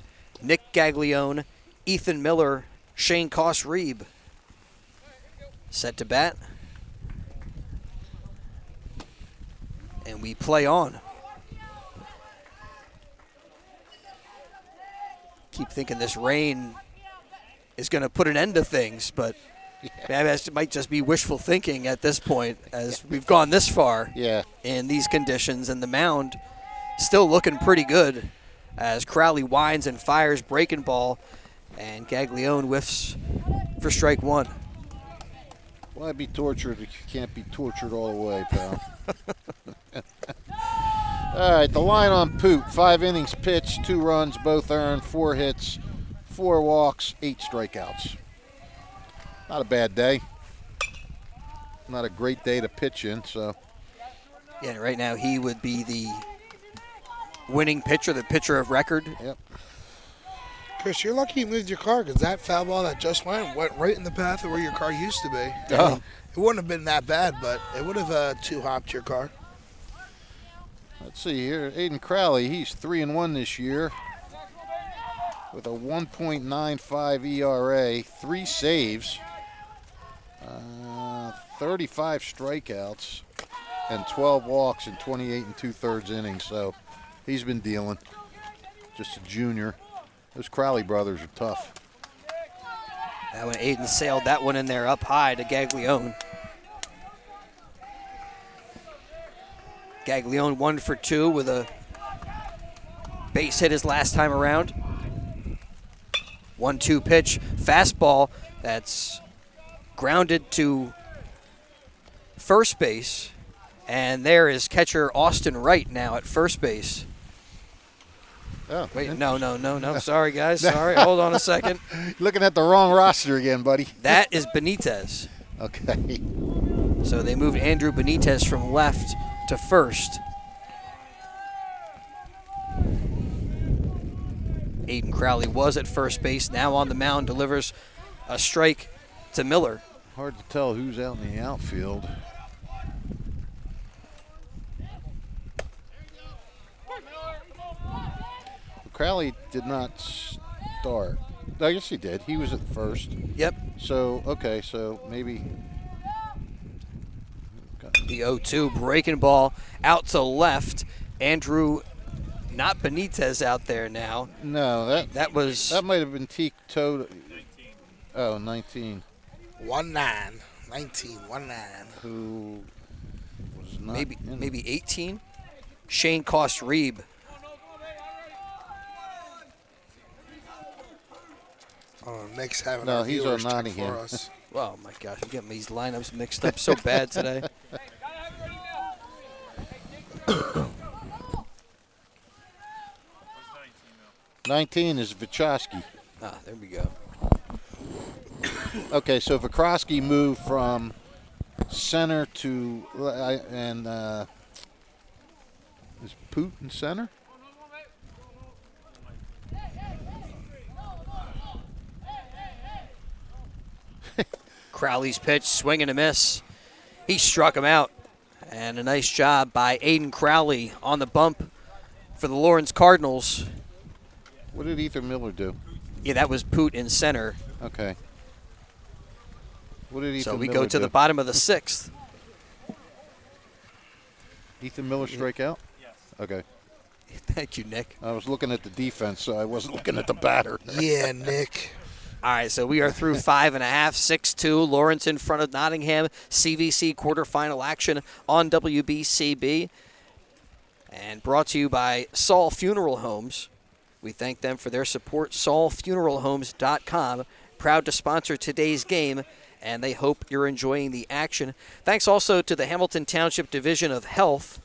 Nick Gaglione, Ethan Miller, Shane Koss-Reeb set to bat. And we play on. Keep thinking this rain is going to put an end to things, but it might just be wishful thinking at this point as we've gone this far in these conditions. And the mound still looking pretty good as Crowley winds and fires breaking ball, and Gaglione whiffs for strike 1. Why be tortured if you can't be tortured all the way, pal? All right, the line on Poot. 5 innings pitched, 2 runs, both earned, 4 hits, 4 walks, 8 strikeouts. Not a bad day. Not a great day to pitch in, so. Yeah, right now he would be the winning pitcher, the pitcher of record. Yep. Chris, you're lucky you moved your car because that foul ball that just went right in the path of where your car used to be. Oh. It wouldn't have been that bad, but it would have two-hopped your car. Let's see here. Aiden Crowley, he's 3-1 this year with a 1.95 ERA, 3 saves, 35 strikeouts, and 12 walks in 28 2/3 innings. So he's been dealing. Just a junior. Those Crowley brothers are tough. That one, Aiden sailed that one in there up high to Gaglione. Gaglione 1 for 2 with a base hit his last time around. 1-2 pitch, fastball that's grounded to first base. And there is catcher Austin Wright now at first base. Oh, wait, no. Sorry, guys. Sorry. Hold on a second. Looking at the wrong roster again, buddy. That is Benitez. Okay. So they moved Andrew Benitez from left to first. Aiden Crowley was at first base. Now on the mound, delivers a strike to Miller. Hard to tell who's out in the outfield. Crowley did not start. I guess he did. He was at first. Yep. So, okay, so maybe. The 0-2 breaking ball out to left. Andrew, not Benitez out there now. No, that might have been Teak Toad. Oh, 19. 19. 19. Who was not maybe 18. Shane Koss-Reeb. Oh, Nick's having no, our he's viewers on check Nottingham. for us. Oh my gosh, I'm getting these lineups mixed up so bad today. 19 is Vichowski. Ah, there we go. Okay, so Vikrosky moved from center to is Poot in center? Crowley's pitch, swing and a miss. He struck him out. And a nice job by Aiden Crowley on the bump for the Lawrence Cardinals. What did Ethan Miller do? Yeah, that was Poot in center. Okay. What did Ethan So we Miller go to do? the bottom of the 6th. Ethan Miller strike out? Yes. Okay. Thank you, Nick. I was looking at the defense, so I wasn't looking at the batter. Yeah, Nick. All right, so we are through 5.5, 6-2. Lawrence in front of Nottingham. CVC quarterfinal action on WBCB. And brought to you by Saul Funeral Homes. We thank them for their support. SaulFuneralHomes.com. Proud to sponsor today's game, and they hope you're enjoying the action. Thanks also to the Hamilton Township Division of Health,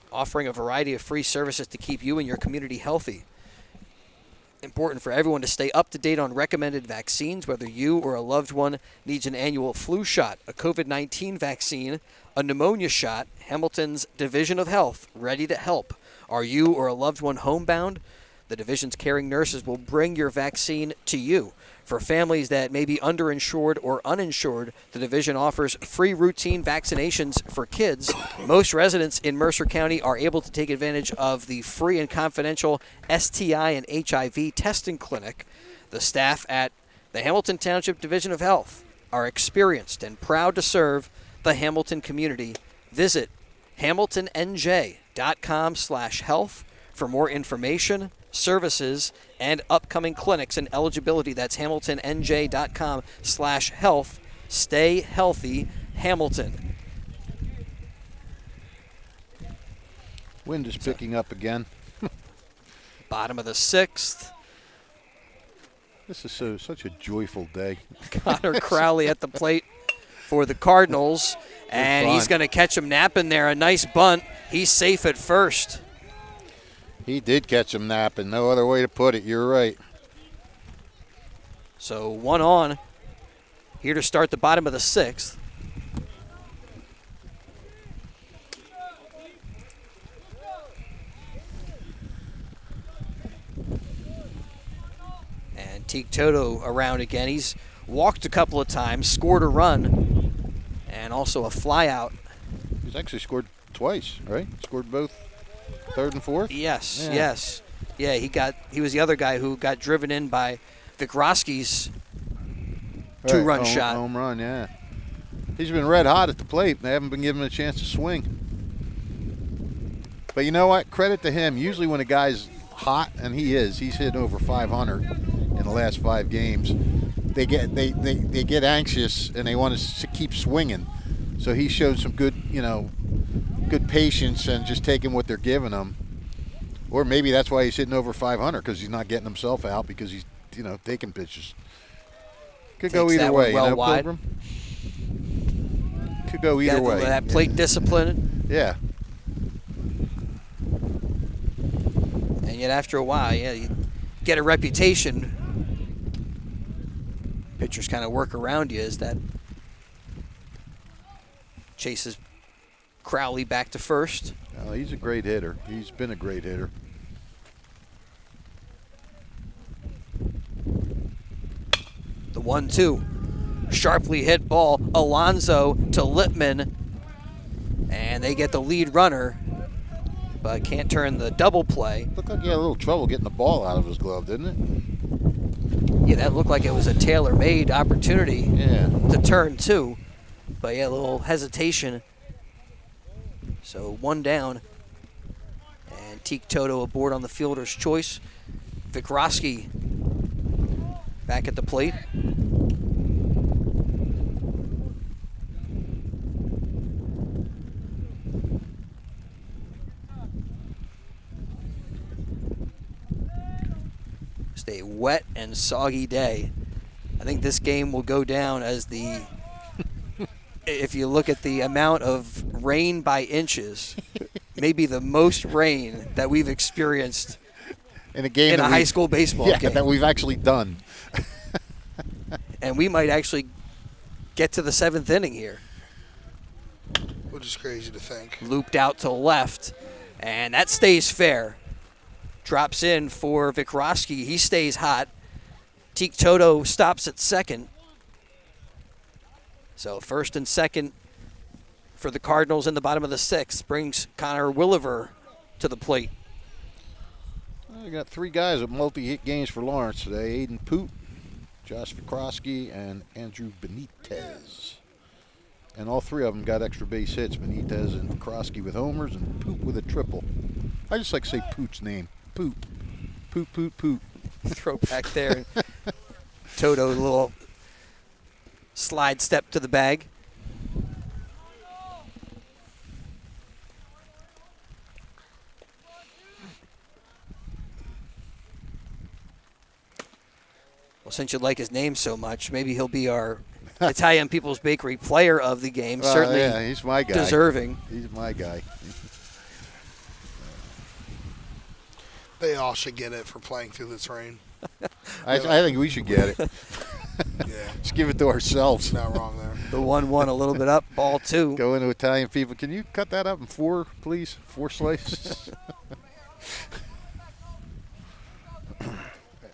offering a variety of free services to keep you and your community healthy. important for everyone to stay up to date on recommended vaccines, whether you or a loved one needs an annual flu shot, a COVID-19 vaccine, a pneumonia shot. Hamilton's Division of Health, ready to help. Are you or a loved one homebound? The division's caring nurses will bring your vaccine to you. For families that may be underinsured or uninsured, the division offers free routine vaccinations for kids. Most residents in Mercer County are able to take advantage of the free and confidential STI and HIV testing clinic. The staff at the Hamilton Township Division of Health are experienced and proud to serve the Hamilton community. Visit hamiltonnj.com/health for more information, services, and upcoming clinics and eligibility. That's hamiltonnj.com/health. Stay healthy, Hamilton. Wind is picking up again. Bottom of the 6th. This is such a joyful day. Connor Crowley at the plate for the Cardinals, and he's going to catch him napping there. A nice bunt. He's safe at first. He did catch him napping. No other way to put it. You're right. So 1 on. Here to start the bottom of the 6th. And Teak Toto around again. He's walked a couple of times, scored a run, and also a flyout. He's actually scored twice, right? Scored both third and fourth? Yes, yeah. Yes. Yeah, he was the other guy who got driven in by Vikroski's two-run shot. Home run, yeah. He's been red hot at the plate. They haven't been giving him a chance to swing. But you know what? Credit to him. Usually when a guy's hot, and he's hitting over 500 in the last 5 games, they get anxious and they want to keep swinging. So he showed some good patience and just taking what they're giving him. Or maybe that's why he's hitting over 500, because he's not getting himself out because he's taking pitches. Could go either way, Pilgrim? Could go either way. That plate discipline. Yeah. And yet after a while, you get a reputation. Pitchers kind of work around you as that chases Crowley back to first. He's a great hitter. He's been a great hitter. The 1-2. Sharply hit ball. Alonso to Lippman. And they get the lead runner, but can't turn the double play. Looked like he had a little trouble getting the ball out of his glove, didn't it? Yeah, that looked like it was a tailor-made opportunity to turn 2. But yeah, a little hesitation. So 1 down. And Teak Toto aboard on the fielder's choice. Vikroski back at the plate. It's a wet and soggy day. I think this game will go down as the, if you look at the amount of rain by inches, maybe the most rain that we've experienced in a game, in a high school baseball game. That we've actually done. And we might actually get to the 7th inning here. Which is crazy to think. Looped out to left, and that stays fair. Drops in for Vikroski. He stays hot. Teak Toto stops at second. So first and second for the Cardinals in the bottom of the 6th brings Connor Williver to the plate. We got 3 guys with multi-hit games for Lawrence today. Aiden Poot, Josh Vikroski, and Andrew Benitez. And all 3 of them got extra base hits. Benitez and Vikroski with homers and Poot with a triple. I just like to say Poot's name. Poot. Poot, Poot, Poot. Throw back there. Toto, a little slide step to the bag. Well, since you like his name so much, maybe he'll be our Italian People's Bakery player of the game. Certainly, yeah, he's my guy. Deserving. He's my guy. They all should get it for playing through this rain. I think we should get it. Yeah, Just give it to ourselves. not wrong there. The 1-1 a little bit up, ball 2. Go into Italian people. Can you cut that up in 4, please? 4 slices.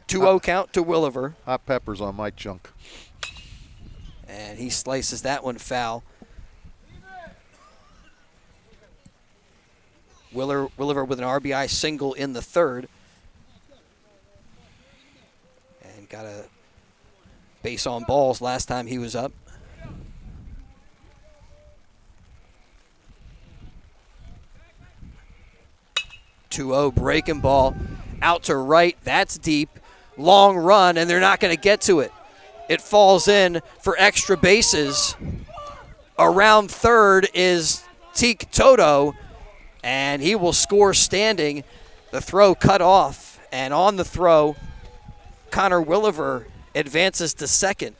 2-0 count to Williver. Hot peppers on my chunk. And he slices that one foul. Williver with an RBI single in the 3rd. And got a base on balls last time he was up. .2-0 breaking ball out to right. That's deep. Long run, and they're not going to get to it. It falls in for extra bases. Around third is Teak Toto, and he will score standing. The throw cut off, and on the throw, Connor Williver advances to second.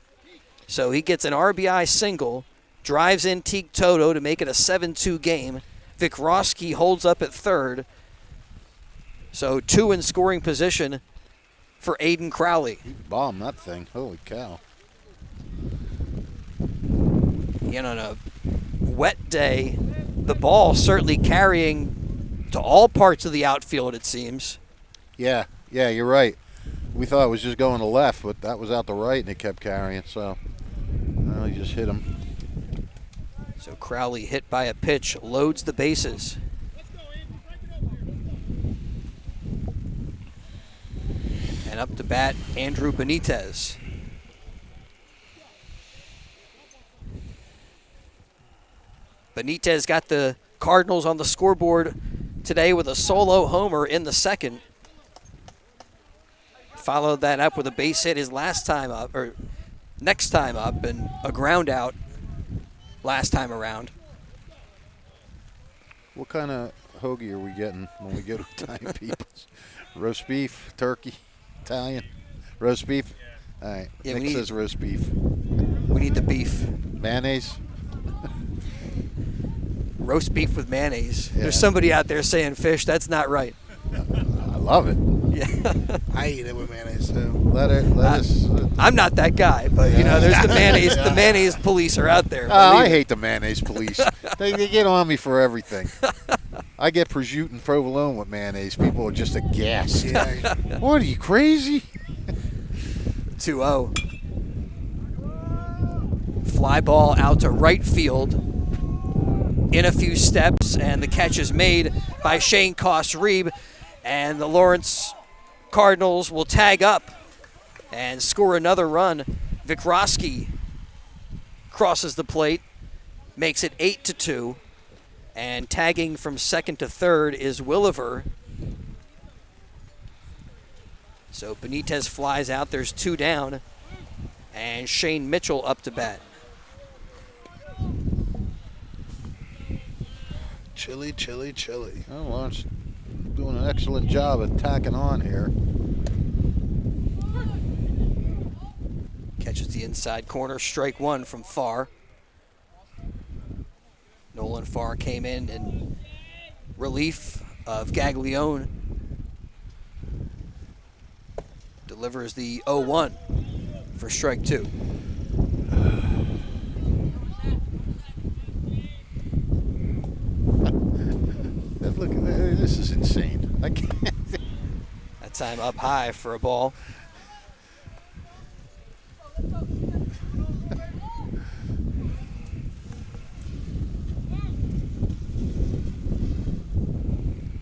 So he gets an RBI single, drives in Teak Toto to make it a 7-2 game. Vikroski holds up at third. So 2 in scoring position for Aiden Crowley. He bombed that thing. Holy cow. On a wet day, the ball certainly carrying to all parts of the outfield, it seems. Yeah, you're right. We thought it was just going to left, but that was out to right, and it kept carrying. So he just hit him. So Crowley hit by a pitch, loads the bases. And up to bat, Andrew Benitez. Benitez got the Cardinals on the scoreboard today with a solo homer in the 2nd. Followed that up with a base hit his next time up, and a ground out last time around. What kind of hoagie are we getting when we go to Italian people's? Roast beef, turkey, Italian, roast beef. All right, Yeah, Nick says roast beef. We need the beef. Mayonnaise. Roast beef with mayonnaise. Yeah. There's somebody out there saying fish. That's not right. I love it. Yeah. I eat it with mayonnaise too. Let us. I'm not that guy, but there's the mayonnaise. The mayonnaise police are out there. I hate the mayonnaise police. they get on me for everything. I get prosciutto and provolone with mayonnaise. People are just aghast. Yeah. What, are you crazy? 2-0. Fly ball out to right field in a few steps, and the catch is made by Shane Koss-Reeb, and the Lawrence Cardinals will tag up and score another run. Vikroski crosses the plate, makes it 8-2, and tagging from second to third is Williver. So Benitez flies out. There's 2 down, and Shane Mitchell up to bat. Chili, chili, chili. Oh, Lawrence doing an excellent job of tacking on here. Catches the inside corner, strike 1 from Farr. Nolan Farr came in relief of Gaglione. Delivers the 0-1 for strike 2. Look, this is insane. I can't. That time up high for a ball.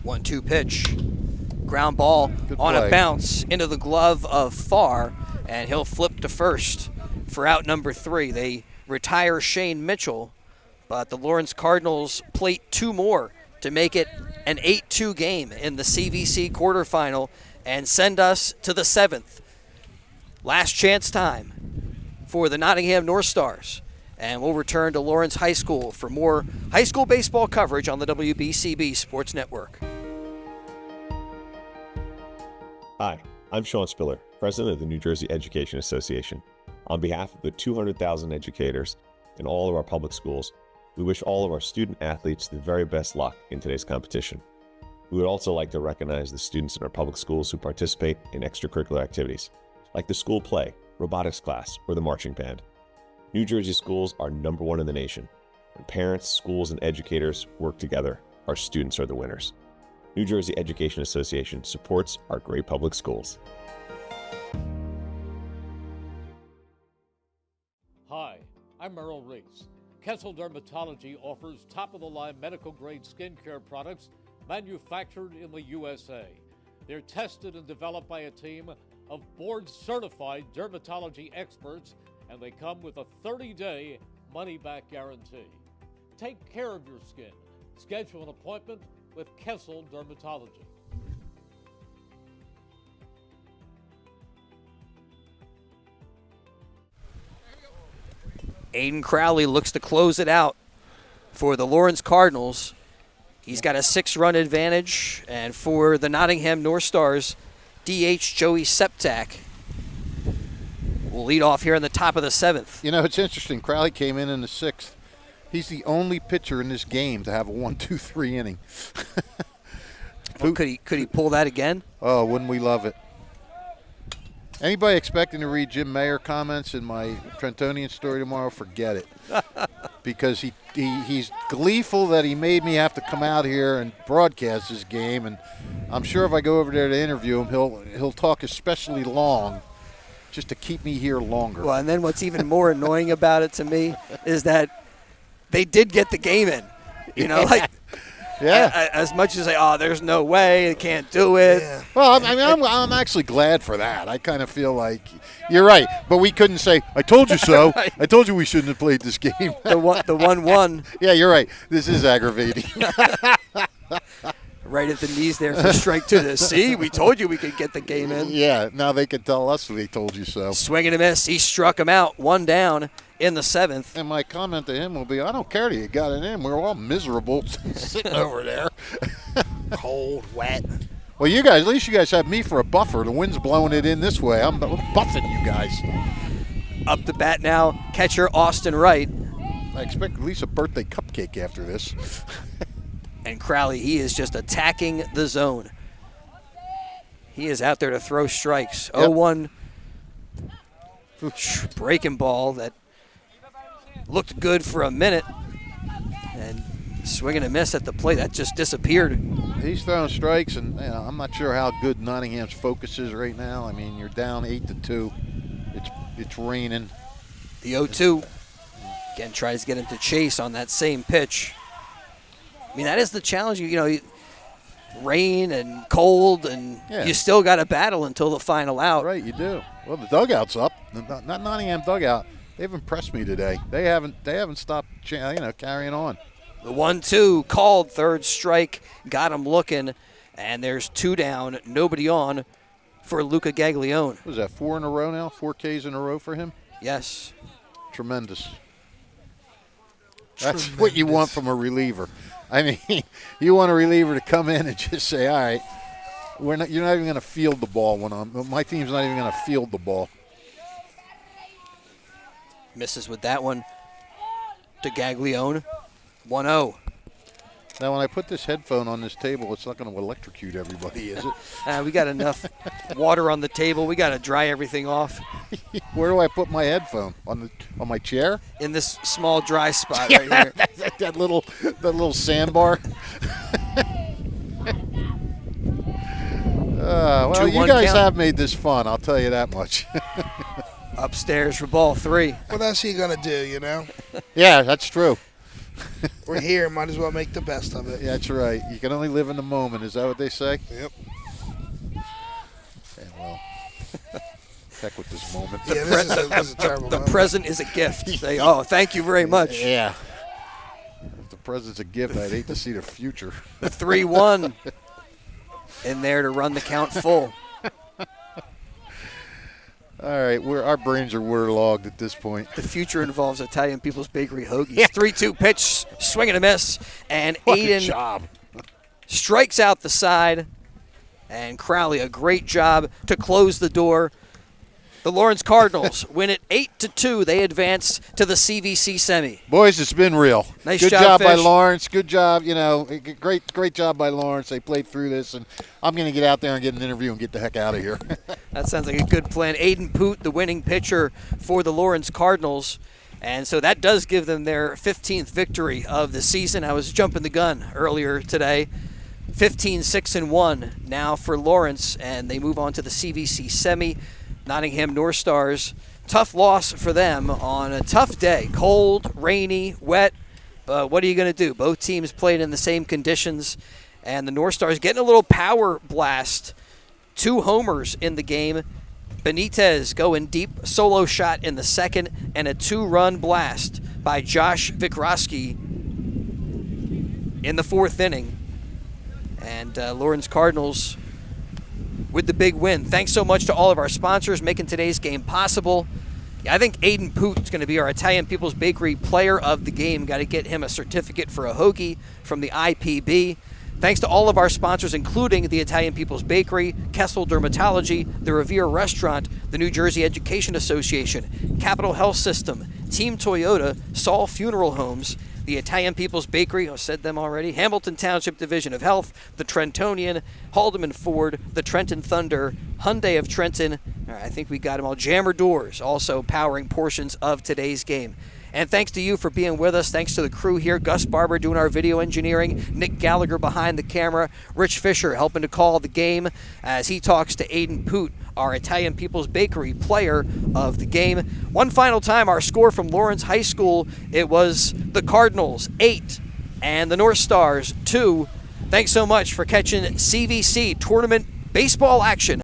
One-two pitch. Ground ball on a bounce into the glove of Farr, and he'll flip to first for out number 3. They retire Shane Mitchell, but the Lawrence Cardinals plate 2 more to make it an 8-2 game in the CVC quarterfinal and send us to the 7th. Last chance time for the Nottingham Northstars. And we'll return to Lawrence High School for more high school baseball coverage on the WBCB Sports Network. Hi, I'm Sean Spiller, President of the New Jersey Education Association. On behalf of the 200,000 educators in all of our public schools, we wish all of our student athletes the very best luck in today's competition. We would also like to recognize the students in our public schools who participate in extracurricular activities. like the school play, robotics class, or the marching band. New Jersey schools are #1 in the nation. When parents, schools, and educators work together, our students are the winners. New Jersey Education Association supports our great public schools. Hi, I'm Merrill Reese. Kessel Dermatology offers top-of-the-line medical-grade skincare products manufactured in the USA. They're tested and developed by a team of board-certified dermatology experts, and they come with a 30-day money-back guarantee. Take care of your skin. Schedule an appointment with Kessel Dermatology. Aiden Crowley looks to close it out for the Lawrence Cardinals. He's got a 6-run advantage, and for the Nottingham Northstars, DH Joey Septak will lead off here in the top of the 7th. You know, it's interesting. Crowley came in the 6th. He's the only pitcher in this game to have a 1-2-3 inning. Well, could he pull that again? Oh, wouldn't we love it? Anybody expecting to read Jim Mayer comments in my Trentonian story tomorrow, forget it. Because he's gleeful that he made me have to come out here and broadcast this game, and I'm sure if I go over there to interview him, he'll talk especially long just to keep me here longer. Well, and then what's even more annoying about it to me is that they did get the game in. You know, like as much as there's no way, they can't do it. Yeah. Well, I mean, I'm actually glad for that. I kind of feel like you're right, but we couldn't say, I told you so. Right. I told you we shouldn't have played this game. The 1-1. Yeah, you're right. This is aggravating. Right at the knees there for strike 2. See, we told you we could get the game in. Yeah, now they can tell us they told you so. Swing and a miss. He struck him out. 1 down in the 7th. And my comment to him will be, I don't care that you got it in. We're all miserable sitting over there. Cold, wet. Well, you guys, at least you guys have me for a buffer. The wind's blowing it in this way. I'm buffing you guys. Up to bat now, catcher Austin Wright. I expect at least a birthday cupcake after this. And Crowley, he is just attacking the zone. He is out there to throw strikes. Yep. 0-1 breaking ball that looked good for a minute. And swing and a miss at the plate. That just disappeared. He's throwing strikes, and I'm not sure how good Nottingham's focus is right now. I mean, you're down 8-2. It's raining. The 0-2 again tries to get him to chase on that same pitch. I mean, that is the challenge. Rain and cold, and you still got to battle until the final out. Right, you do. Well, the dugout's up. Not Nottingham dugout. They've impressed me today. They haven't stopped, carrying on. The 1-2 called, 3rd strike, got him looking, and there's 2 down, nobody on for Luca Gaglione. What was that, 4 in a row now? 4 Ks in a row for him? Yes. Tremendous. That's what you want from a reliever. I mean, you want a reliever to come in and just say, all right, you're not even going to field the ball my team's not even going to field the ball. Misses with that one to Gaglione. 1-0. Now, when I put this headphone on this table, it's not going to electrocute everybody, is it? We got enough water on the table. We got to dry everything off. Where do I put my headphone? On my chair? In this small dry spot right here. that little sandbar. Well, you guys have made this fun. I'll tell you that much. Upstairs for ball 3. What else are you going to do, Yeah, that's true. We're here. Might as well make the best of it. Yeah, that's right. You can only live in the moment. Is that what they say? Yep. Okay, well, heck with this moment. This is a terrible moment. Present is a gift. Say, thank you very much. Yeah. If the present's a gift, I'd hate to see the future. The 3-1 in there to run the count full. All right, our brains are waterlogged at this point. The future involves Italian People's Bakery hoagies. 3-2 pitch, swing and a miss, and What Aiden a job. strikes out the side, and Crowley, a great job to close the door. The Lawrence Cardinals win it 8-2. They advance to the CVC semi. Boys, it's been real. Nice Good job, job by Fish. Lawrence. Good job. Great job by Lawrence. They played through this, and I'm going to get out there and get an interview and get the heck out of here. That sounds like a good plan. Aiden Poot, the winning pitcher for the Lawrence Cardinals. And so that does give them their 15th victory of the season. I was jumping the gun earlier today. 15-6-1 now for Lawrence, and they move on to the CVC semi. Nottingham Northstars, tough loss for them on a tough day. Cold, rainy, wet. But what are you going to do? Both teams played in the same conditions, and the Northstars getting a little power blast. 2 homers in the game. Benitez going deep, solo shot in the second, and a 2-run blast by Josh Vikroski in the 4th inning. And Lawrence Cardinals with the big win. Thanks so much to all of our sponsors making today's game possible. Yeah, I think Aiden Poot is going to be our Italian People's Bakery Player of the Game. Got to get him a certificate for a hoagie from the IPB. Thanks to all of our sponsors, including the Italian People's Bakery, Kessel Dermatology, the Revere Restaurant, the New Jersey Education Association, Capital Health System, Team Toyota, Saul Funeral Homes, the Italian People's Bakery, I said them already, Hamilton Township Division of Health, the Trentonian, Haldeman Ford, the Trenton Thunder, Hyundai of Trenton, I think we got them all, Jammer Doors, also powering portions of today's game. And thanks to you for being with us. Thanks to the crew here. Gus Barber doing our video engineering. Nick Gallagher behind the camera. Rich Fisher helping to call the game as he talks to Aiden Poot, our Italian People's Bakery Player of the Game. One final time, our score from Lawrence High School, it was the Cardinals 8 and the Northstars 2. Thanks so much for catching CVC Tournament baseball action